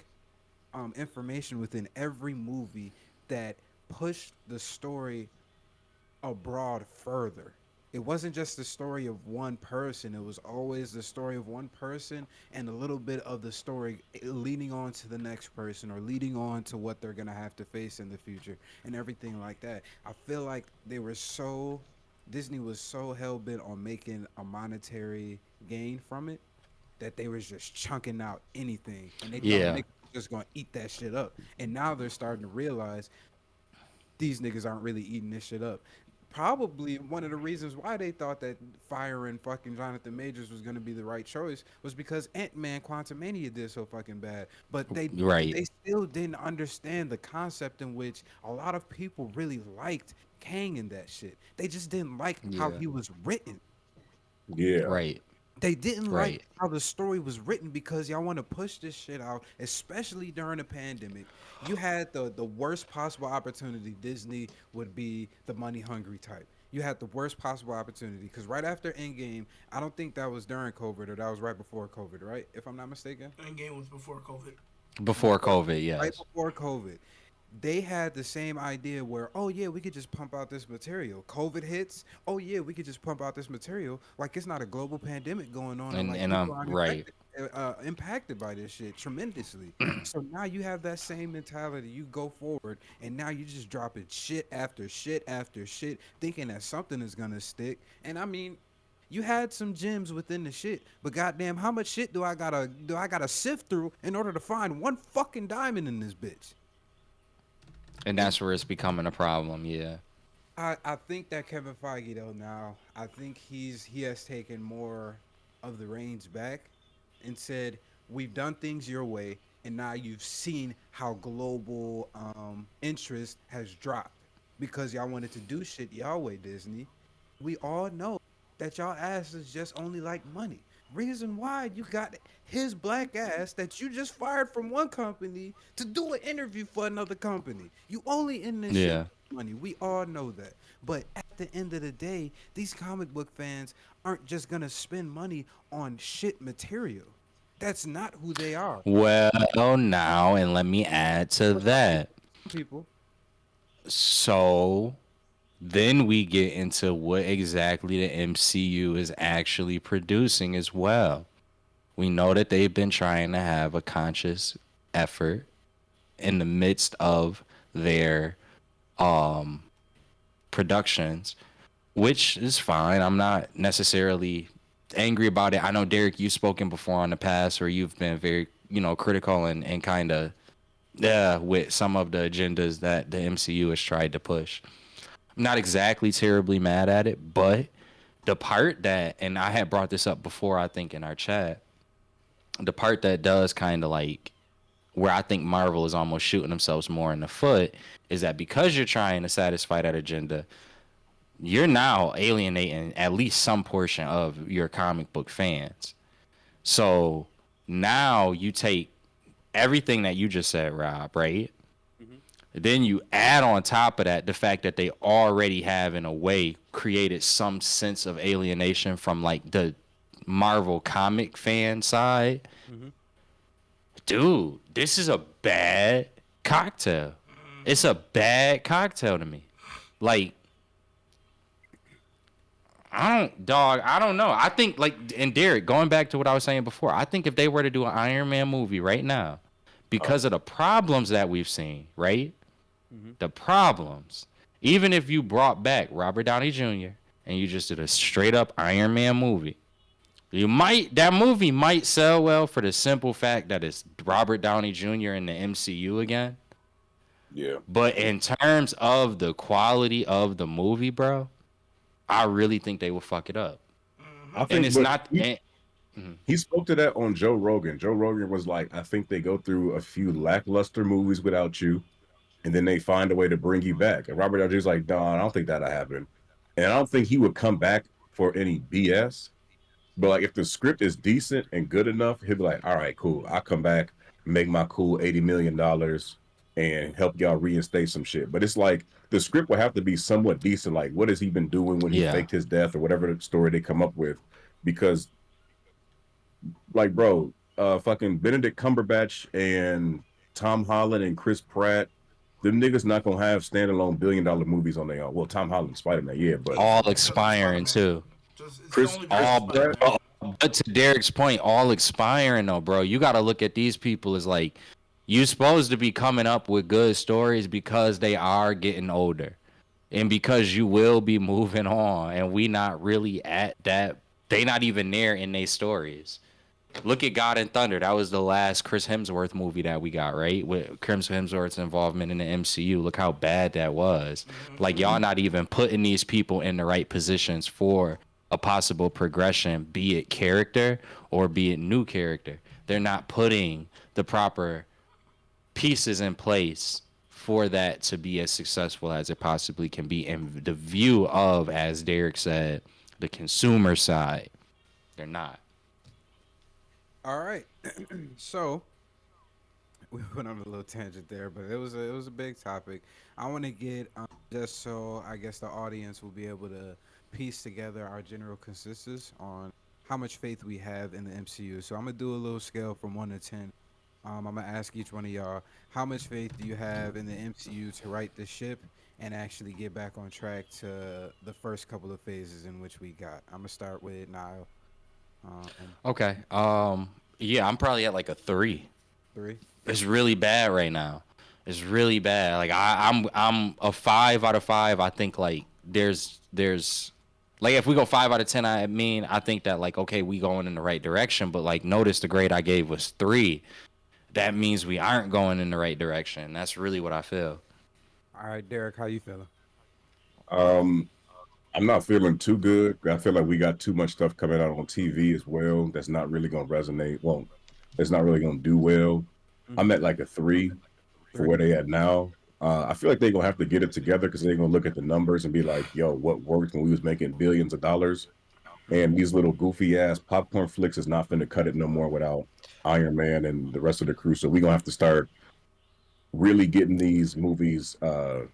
information within every movie that pushed the story abroad further. It wasn't just the story of one person. It was always the story of one person and a little bit of the story leading on to the next person or leading on to what they're going to have to face in the future and everything like that. I feel like Disney was so hell bent on making a monetary gain from it that they was just chunking out anything and they thought yeah, niggas was just gonna eat that shit up. And now they're starting to realize these niggas aren't really eating this shit up. Probably one of the reasons why they thought that firing fucking Jonathan Majors was gonna be the right choice was because Ant-Man Quantumania did so fucking bad. But right, they still didn't understand the concept in which a lot of people really liked Kang in that shit. They just didn't like how yeah, he was written. Yeah. right. They didn't like Right. how the story was written because y'all want to push this shit out, especially during a pandemic. You had the worst possible opportunity. Disney would be the money hungry type. You had the worst possible opportunity because right after Endgame, I don't think that was during COVID or that was right before COVID, right? If I'm not mistaken. Endgame was before COVID. Before Before, COVID, right yes. before COVID, they had the same idea where, oh yeah, we could just pump out this material. COVID hits, oh yeah, we could just pump out this material. Like it's not a global pandemic going on, or like And people aren't right. impacted by this shit tremendously. So now you have that same mentality. You go forward, and now you just dropping shit after shit after shit, thinking that something is gonna stick. And I mean, you had some gems within the shit, but goddamn, how much shit do I gotta sift through in order to find one fucking diamond in this bitch? And And that's where it's becoming a problem. Yeah. I think that Kevin Feige though now, I think he has taken more of the reins back and said, we've done things your way, and now you've seen how global interest has dropped because y'all wanted to do shit y'all way, Disney. We all know that y'all asses just only like money. Reason why you got his black ass that you just fired from one company to do an interview for another company. You only in this shit Yeah. for money. We all know that. But at the end of the day, these comic book fans aren't just gonna spend money on shit material. That's not who they are. Well, now, and let me add to For some that. people, some people. So then we get into what exactly the MCU is actually producing as well. We know that they've been trying to have a conscious effort in the midst of their um productions, which is fine. I'm not necessarily angry about it. I know, Derek, you've spoken before on the past where you've been very, critical and kind of with some of the agendas that the MCU has tried to push. I'm not exactly terribly mad at it, but the part that, and I had brought this up before, I think in our chat, the part that does kind of like where I think Marvel is almost shooting themselves more in the foot is that because you're trying to satisfy that agenda, you're now alienating at least some portion of your comic book fans. So now you take everything that you just said, Rob, right? Mhm. Then you add on top of that the fact that they already have, in a way, created some sense of alienation from like the Marvel comic fan side. Mhm. Dude, this is a bad cocktail. It's a bad cocktail to me. Like, I don't know. I think, like, and Derek, going back to what I was saying before, I think if they were to do an Iron Man movie right now, Oh, because of the problems that we've seen, right? Mhm. The problems. Even if you brought back Robert Downey Jr. and you just did a straight up Iron Man movie, that movie might sell well for the simple fact that it's Robert Downey Jr. in the MCU again. yeah. But in terms of the quality of the movie, bro, I really think they will fuck it up. I And think, it's but not. he spoke to that on Joe Rogan. Joe Rogan was like, I think they go through a few lackluster movies without you, and then they find a way to bring you back. And Robert L. G's like, Don, I don't think that'll happen. And I don't think he would come back for any BS. But like if the script is decent and good enough, he'll be like, all right, cool. I'll come back, make my cool $80 million and help y'all reinstate some shit. But it's like the script will have to be somewhat decent. Like, what has he been doing when he Yeah. faked his death or whatever story they come up with? Because like, bro, fucking Benedict Cumberbatch and Tom Holland and Chris Pratt, them niggas not gonna have standalone $1 billion movies on their own. Well, Tom Holland, Spider Man, yeah, but All Because of Spider expiring Man. too. Just it's Chris only Chris because of All, Spider Pratt, Man. but to Derek's point, all expiring though, bro. You got to look at these people as like you supposed to be coming up with good stories because they are getting older, and because you will be moving on, and we not really at that. They not even there in their stories. Look at God and Thunder. That was the last Chris Hemsworth movie that we got, right? With Chris Hemsworth's involvement in the MCU. Look how bad that was. Like, y'all not even putting these people in the right positions for a possible progression, be it character or be it new character. They're not putting the proper pieces in place for that to be as successful as it possibly can be. And the view of, as Derek said, the consumer side, they're not. All right. So we went on a little tangent there, but it was a big topic. I want to get just so I guess the audience will be able to piece together our general consensus on how much faith we have in the MCU. So I'm gonna do a little scale from 1 to 10. I'm gonna ask each one of y'all how much faith do you have in the MCU to right the ship and actually get back on track to the first couple of phases in which we got. I'm gonna start with Niall. Um, Okay. Yeah, I'm probably at like a 3. three. It's really bad right now. It's really bad. Like I'm a 5 out of 5. I think like there's like if we go 5 out of 10, I think that like okay we going in the right direction. But like notice the grade I gave was 3. That means we aren't going in the right direction. That's really what I feel. All right, Derek, how you feeling? Um, I'm not feeling too good. I feel like we got too much stuff coming out on TV as well. That's not really gonna resonate. Well, it's not really gonna do well. I'm Mm-hmm. at like a 3 for Three. where they at now. I feel like they're gonna have to get it together because they're gonna look at the numbers and be like, "Yo, what worked when we was making billions of dollars?" And these little goofy ass popcorn flicks is not finna cut it no more without Iron Man and the rest of the crew. So we're gonna have to start really getting these movies on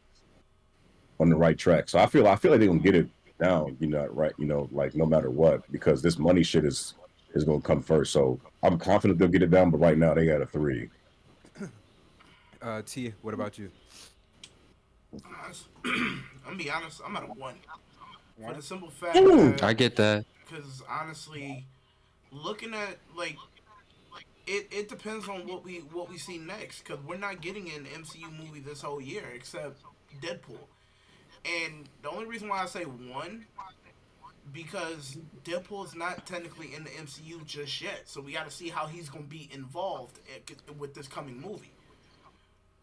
the right track. So I feel like they're gonna get it down, right, like no matter what, because this money shit is gonna come first. So I'm confident they'll get it down, but right now they got a 3. T, what about you? I'm gonna be honest. I'm at a 1 for One. the simple fact Ooh. that I get that. because honestly, looking at like it depends on what we see next because we're not getting an MCU movie this whole year except Deadpool. And the only reason why I say 1 because Deadpool is not technically in the MCU just yet, so we got to see how he's gonna be involved with this coming movie.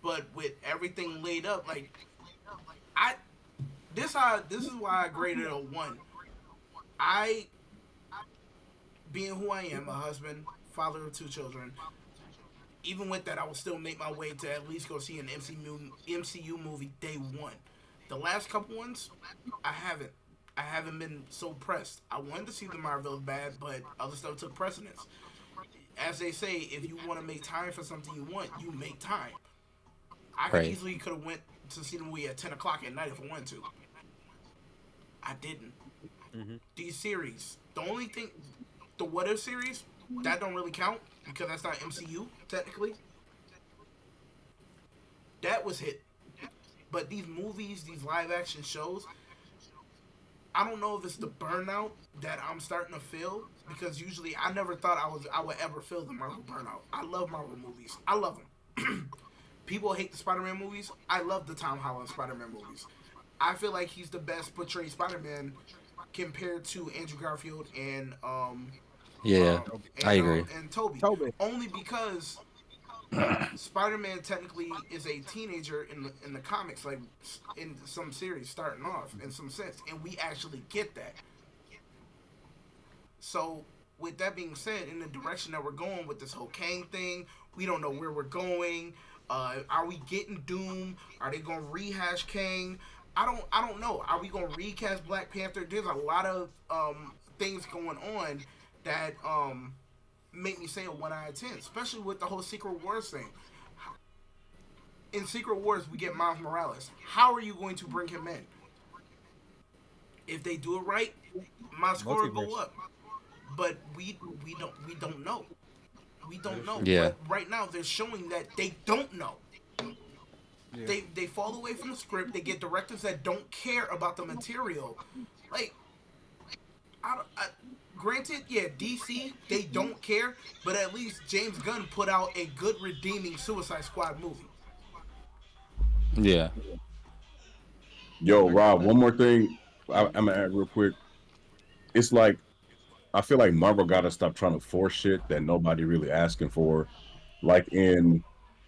But with everything laid up, like I this is why I graded a 1. I being who I am, a husband, father of 2 children. Even with that, I will still make my way to at least go see an MCU movie day one. The last couple ones, I haven't. I haven't been so pressed. I wanted to see the Marvels bad, but other stuff took precedence. As they say, if you want to make time for something you want, you make time. I Right. could have went to see the movie at 10 o'clock at night if I wanted to. I didn't. Mm-hmm. These series, the only thing, the What If series, that don't really count because that's not MCU technically. That was hit. But these movies, these live action shows, I don't know if it's the burnout that I'm starting to feel because usually I never thought I would ever feel the Marvel burnout. I love Marvel movies. I love them. People hate the Spider-Man movies. I love the Tom Holland Spider-Man movies. I feel like he's the best portrayed Spider-Man compared to Andrew Garfield Yeah, um I agree. and Toby. Toby. Only because Spider-Man technically is a teenager in the comics, like in some series starting off in some sense, and we actually get that. So, with that being said, in the direction that we're going with this whole Kang thing, we don't know where we're going. Are we getting Doom? Are they gonna rehash Kang? I don't know. Are we gonna recast Black Panther? There's a lot of things going on that make me say a 1 out of 10, especially with the whole Secret Wars thing. In Secret Wars, we get Miles Morales. How are you going to bring him in? If they do it right, my score will go Multiverse. up. But we don't know. We That don't is know. true. Yeah. But right now they're showing that they don't know. Yeah. They fall away from the script. They get directors that don't care about the material. Like I granted, yeah, DC they don't care, but at least James Gunn put out a good redeeming Suicide Squad movie. Yeah. Yo, I get Rob, that. one more thing I'm gonna add real quick. It's like I feel like Marvel gotta stop trying to force shit that nobody really asking for. Like in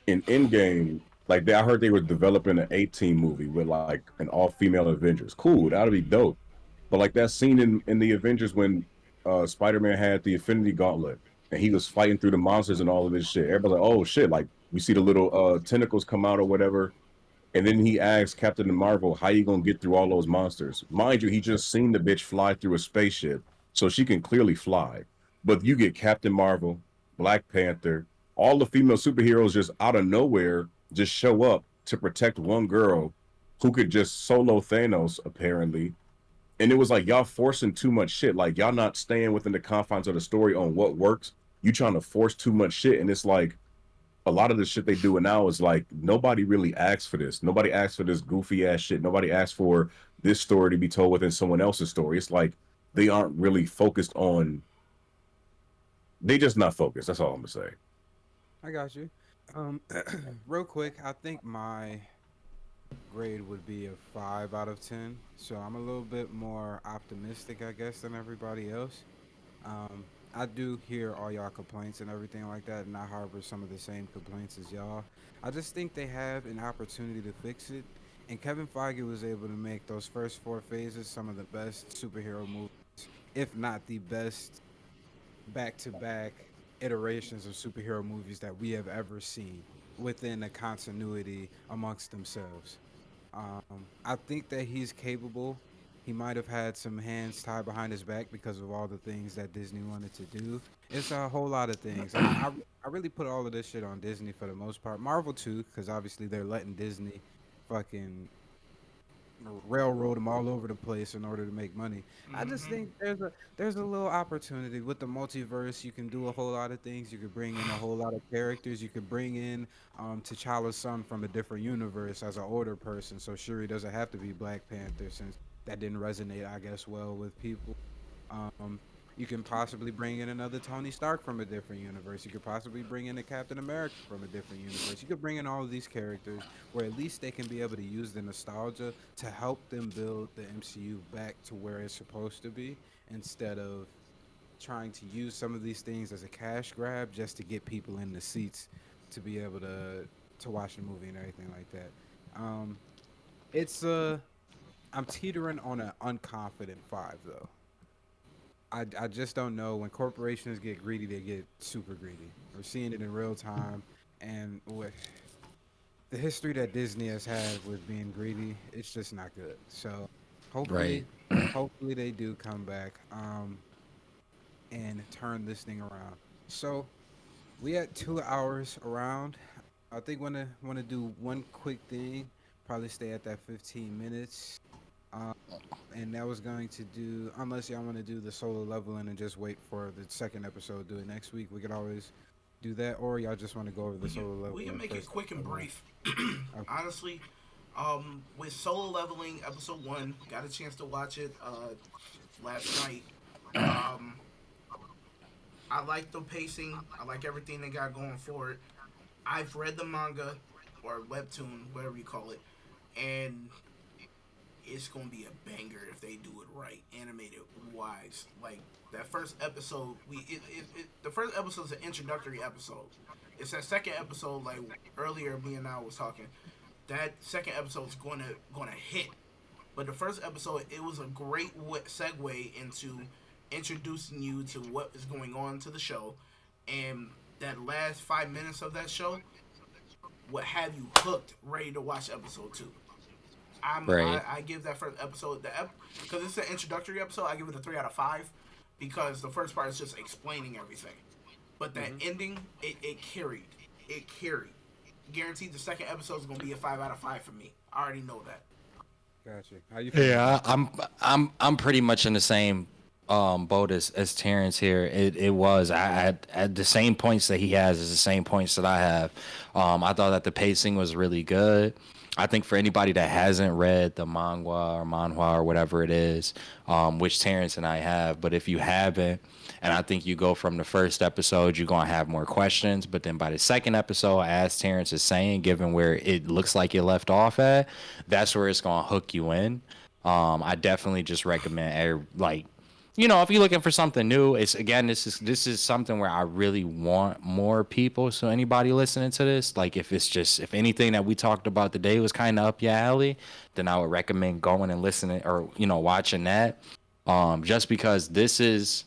Endgame, like I heard they were developing an 18 movie with like an all-female Avengers. Cool, that'd be dope. But like that scene in the Avengers when Spider-Man had the Infinity Gauntlet and he was fighting through the monsters and all of this shit. Everybody's like, oh shit, like we see the little tentacles come out or whatever. And then he asks Captain Marvel, how you gonna get through all those monsters? Mind you, he just seen the bitch fly through a spaceship, so she can clearly fly. But you get Captain Marvel, Black Panther, all the female superheroes just out of nowhere just show up to protect one girl who could just solo Thanos apparently. And it was like y'all forcing too much shit. Like y'all not staying within the confines of the story on what works. You trying to force too much shit, and it's like a lot of the shit they doing now is like nobody really asked for this. Nobody asked for this goofy ass shit. Nobody asked for this story to be told within someone else's story. It's like they aren't really focused on. They just not focused. That's all I'm gonna say. I got you. Um, real quick, I think my grade would be a 5 out of 10. So I'm a little bit more optimistic, I guess, than everybody else. I do hear all y'all complaints and everything like that, and I harbor some of the same complaints as y'all. I just think they have an opportunity to fix it, and Kevin Feige was able to make those first 4 phases some of the best superhero movies, if not the best back-to-back iterations of superhero movies that we have ever seen within a continuity amongst themselves. I think that he's capable. He might have had some hands tied behind his back because of all the things that Disney wanted to do. It's a whole lot of things. I really put all of this shit on Disney for the most part. Marvel too, because obviously they're letting Disney fucking railroad them all over the place in order to make money. I just Mm-hmm. think there's a little opportunity with the multiverse. You can do a whole lot of things. You could bring in a whole lot of characters. You could bring in T'Challa's son from a different universe as an older person. So Shuri doesn't have to be Black Panther since that didn't resonate, I guess, well with people. Um, you can possibly bring in another Tony Stark from a different universe. You could possibly bring in a Captain America from a different universe. You could bring in all of these characters where at least they can be able to use the nostalgia to help them build the MCU back to where it's supposed to be instead of trying to use some of these things as a cash grab just to get people in the seats to be able to watch the movie and everything like that. Um, it's I'm teetering on an unconfident 5 though. I just don't know. When corporations get greedy, they get super greedy. We're seeing it in real time, and with the history that Disney has had with being greedy, it's just not good. So Right. hopefully, hopefully they do come back and turn this thing around. So we had 2 hours around. I think wanna do one quick thing. Probably stay at that 15 minutes. Um, and that was going to do unless y'all want to do the solo leveling and just wait for the second episode, do it next week. We could always do that, or y'all just want to go over the We can solo we can leveling make it first quick and episode now. brief. Okay. Honestly, with solo leveling episode one, got a chance to watch it last night. Um, I like the pacing. I like everything they got going for it. I've read the manga or webtoon, whatever you call it, and it's gonna be a banger if they do it right, animated wise. Like that first episode, the first episode is an introductory episode. It's that second episode, like earlier, me and I was talking. That second episode is gonna hit. But the first episode, it was a great segue into introducing you to what is going on to the show, and that last 5 minutes of that show would have you hooked, ready to watch episode two. Right. I give that first episode because it's an introductory episode. I give it a 3 out of 5 because the first part is just explaining everything, but that Hmm. ending it carried. It carried. Guaranteed the second episode is gonna be a 5 out of 5 for me. I already know that. Gotcha. How you feeling, Yeah, Mike? I'm pretty much in the same boat as Terrence here. It was I at the same points that he has is the same points that I have. I thought that the pacing was really good. I think for anybody that hasn't read the manhwa or whatever it is, which Terrence and I have, but if you haven't, and I think you go from the first episode, you're gonna have more questions. But then by the second episode, as Terrence is saying, given where it looks like it left off at, that's where it's gonna hook you in. I definitely just recommend like, if you're looking for something new, it's again, this is something where I really want more people. So anybody listening to this, like if anything that we talked about today was kind of up your alley, then I would recommend going and listening or watching that. Just because this is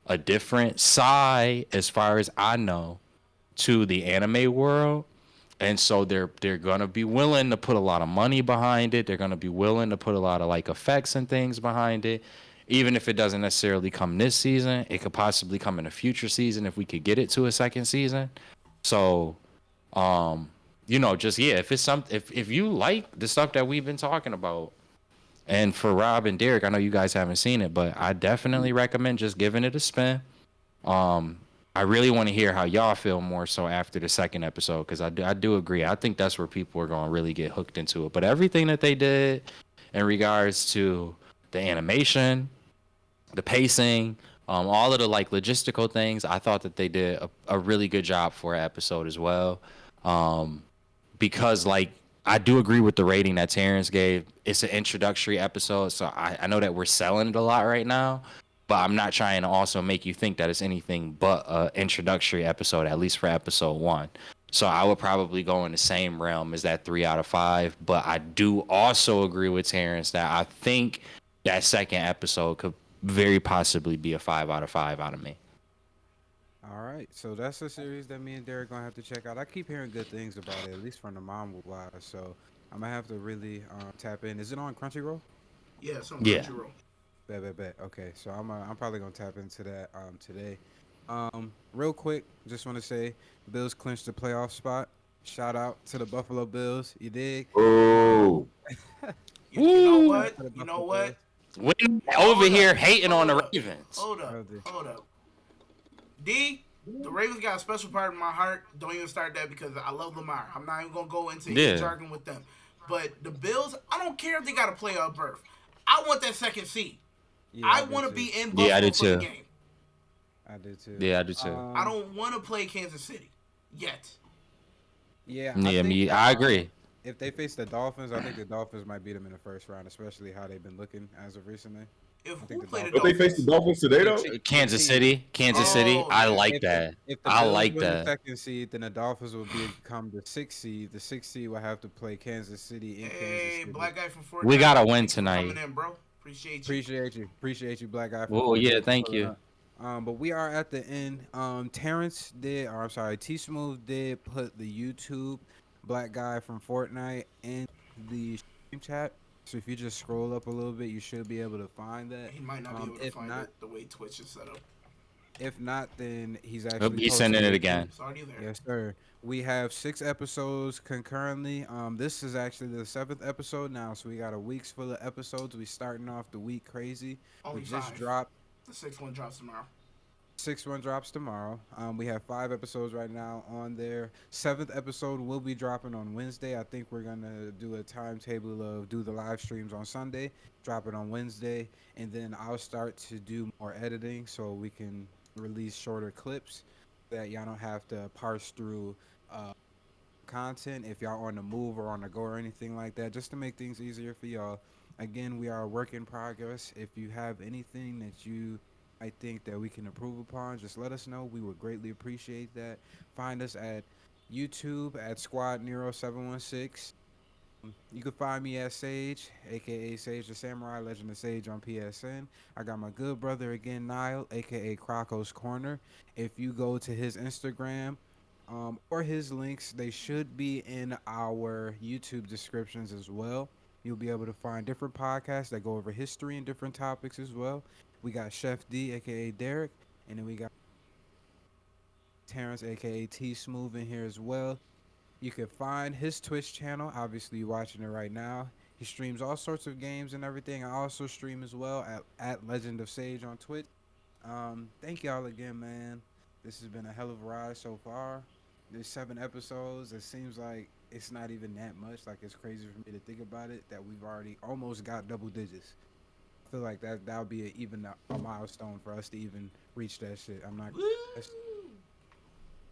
a different side as far as I know to the anime world, and so they're gonna be willing to put a lot of money behind it. They're gonna be willing to put a lot of like effects and things behind it. even if it doesn't necessarily come this season, it could possibly come in a future season if we could get it to a second season. So, um, just yeah, if it's something, if you like the stuff that we've been talking about, and for Rob and Derek, I know you guys haven't seen it, but I definitely recommend just giving it a spin. Um, I really want to hear how y'all feel more so after the second episode because I do agree. I think that's where people are going to really get hooked into it. But everything that they did in regards to the animation, the pacing, all of the like logistical things, I thought that they did a really good job for an episode as well. Um, because like I do agree with the rating that Terrence gave. It's an introductory episode, so I know that we're selling it a lot right now, but I'm not trying to also make you think that it's anything but an introductory episode, at least for episode one. So I would probably go in the same realm as that 3 out of 5. But I do also agree with Terrence that I think that second episode could very possibly be a 5 out of 5 out of me. All right, so that's a series that me and Derek gonna have to check out. I keep hearing good things about it, at least from the mom wise. So I'm gonna have to really tap in. Is it on Crunchyroll? Yeah, it's on Yeah. Crunchyroll. Bet. Okay, so I'm probably gonna tap into that today. Real quick, just want to say Bills clinched the playoff spot. Shout out to the Buffalo Bills. You dig? Oh, You know Woo! Shout out what? to the You know Buffalo what? Bills. Over Hold here up. hating on Hold the up. Ravens. Hold up. Oh, dear. Hold up. D, the Ravens got a special part in my heart. Don't even start that because I love Lamar. I'm not even gonna go into any Yeah. jargon with them. But the Bills, I don't care if they got a playoff berth. I want that second seed. Yeah, I I did want to too. be in Yeah, I Buffalo did for the too. game. I did too. Yeah, I do too. I don't want to play Kansas City yet. Yeah, I Yeah, think me, I agree. if they face the Dolphins, I think the Dolphins might beat them in the first round, especially how they've been looking as of recently. If I think who the play the but Dolphins, they faced the Dolphins? Dolphins today though. the Kansas team. City, Kansas Yeah, City. Oh I yeah. like if the that. if the I Bills like win the that. second seed, then the Dolphins will become the sixth seed. The sixth seed will have to play Kansas City in Kansas Hey, City. black guy from We Fortnite. gotta win Thank you for coming tonight. in, bro. Appreciate you. Appreciate you, black guy from Oh yeah, Fortnite for thank pulling you. up. But we are at the end. Terrence did, or I'm sorry, T Smooth did put the YouTube black guy from Fortnite in the stream chat. So if you just scroll up a little bit, you should be able to find that. He might not be able to If find not, it the way Twitch is set up. then he's Oh, actually he's sending posted it it. again. It's already there. Yes, sir. We have 6 episodes concurrently. This is actually the seventh episode now, so we got a week's full of episodes. We starting off the week crazy. We Only just 5. dropped. The sixth one drops tomorrow. Sixth one drops tomorrow. We have 5 episodes right now on there. Seventh episode will be dropping on Wednesday. I think we're gonna do a timetable of do the live streams on Sunday, drop it on Wednesday, and then I'll start to do more editing so we can release shorter clips that y'all don't have to parse through uh, content if y'all on the move or on the go or anything like that, just to make things easier for y'all. Again, we are a work in progress. If you have anything that you I think that we can improve upon, just let us know. We would greatly appreciate that. Find us at YouTube at Squad Nero 716. You can find me at Sage, aka Sage the Samurai, Legend of Sage on PSN. I got my good brother again, Niall, aka Croco's Corner. If you go to his Instagram or his links, they should be in our YouTube descriptions as well. You'll be able to find different podcasts that go over history and different topics as well. We got Chef D, aka Derek, and then we got Terrence, aka T Smooth, in here as well. You can find his Twitch channel. Obviously, you're watching it right now. He streams all sorts of games and everything. I also stream as well at Legend of Sage on Twitch. Thank y'all again, man. This has been a hell of a ride so far. There's 7 episodes. It seems like it's not even that much. Like it's crazy for me to think about it that we've already almost got double digits. I feel like that would be even a milestone for us to even reach that shit. I'm not. Woo!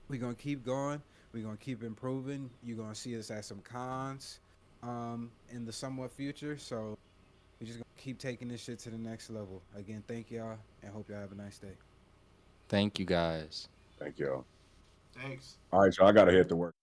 We're gonna keep going. We're gonna keep improving. You're gonna see us at some cons in the somewhat future. So we're just gonna keep taking this shit to the next level. Again, thank y'all and hope y'all have a nice day. Thank you guys. Thank y'all. Thanks. All right, y'all. I gotta hit the work.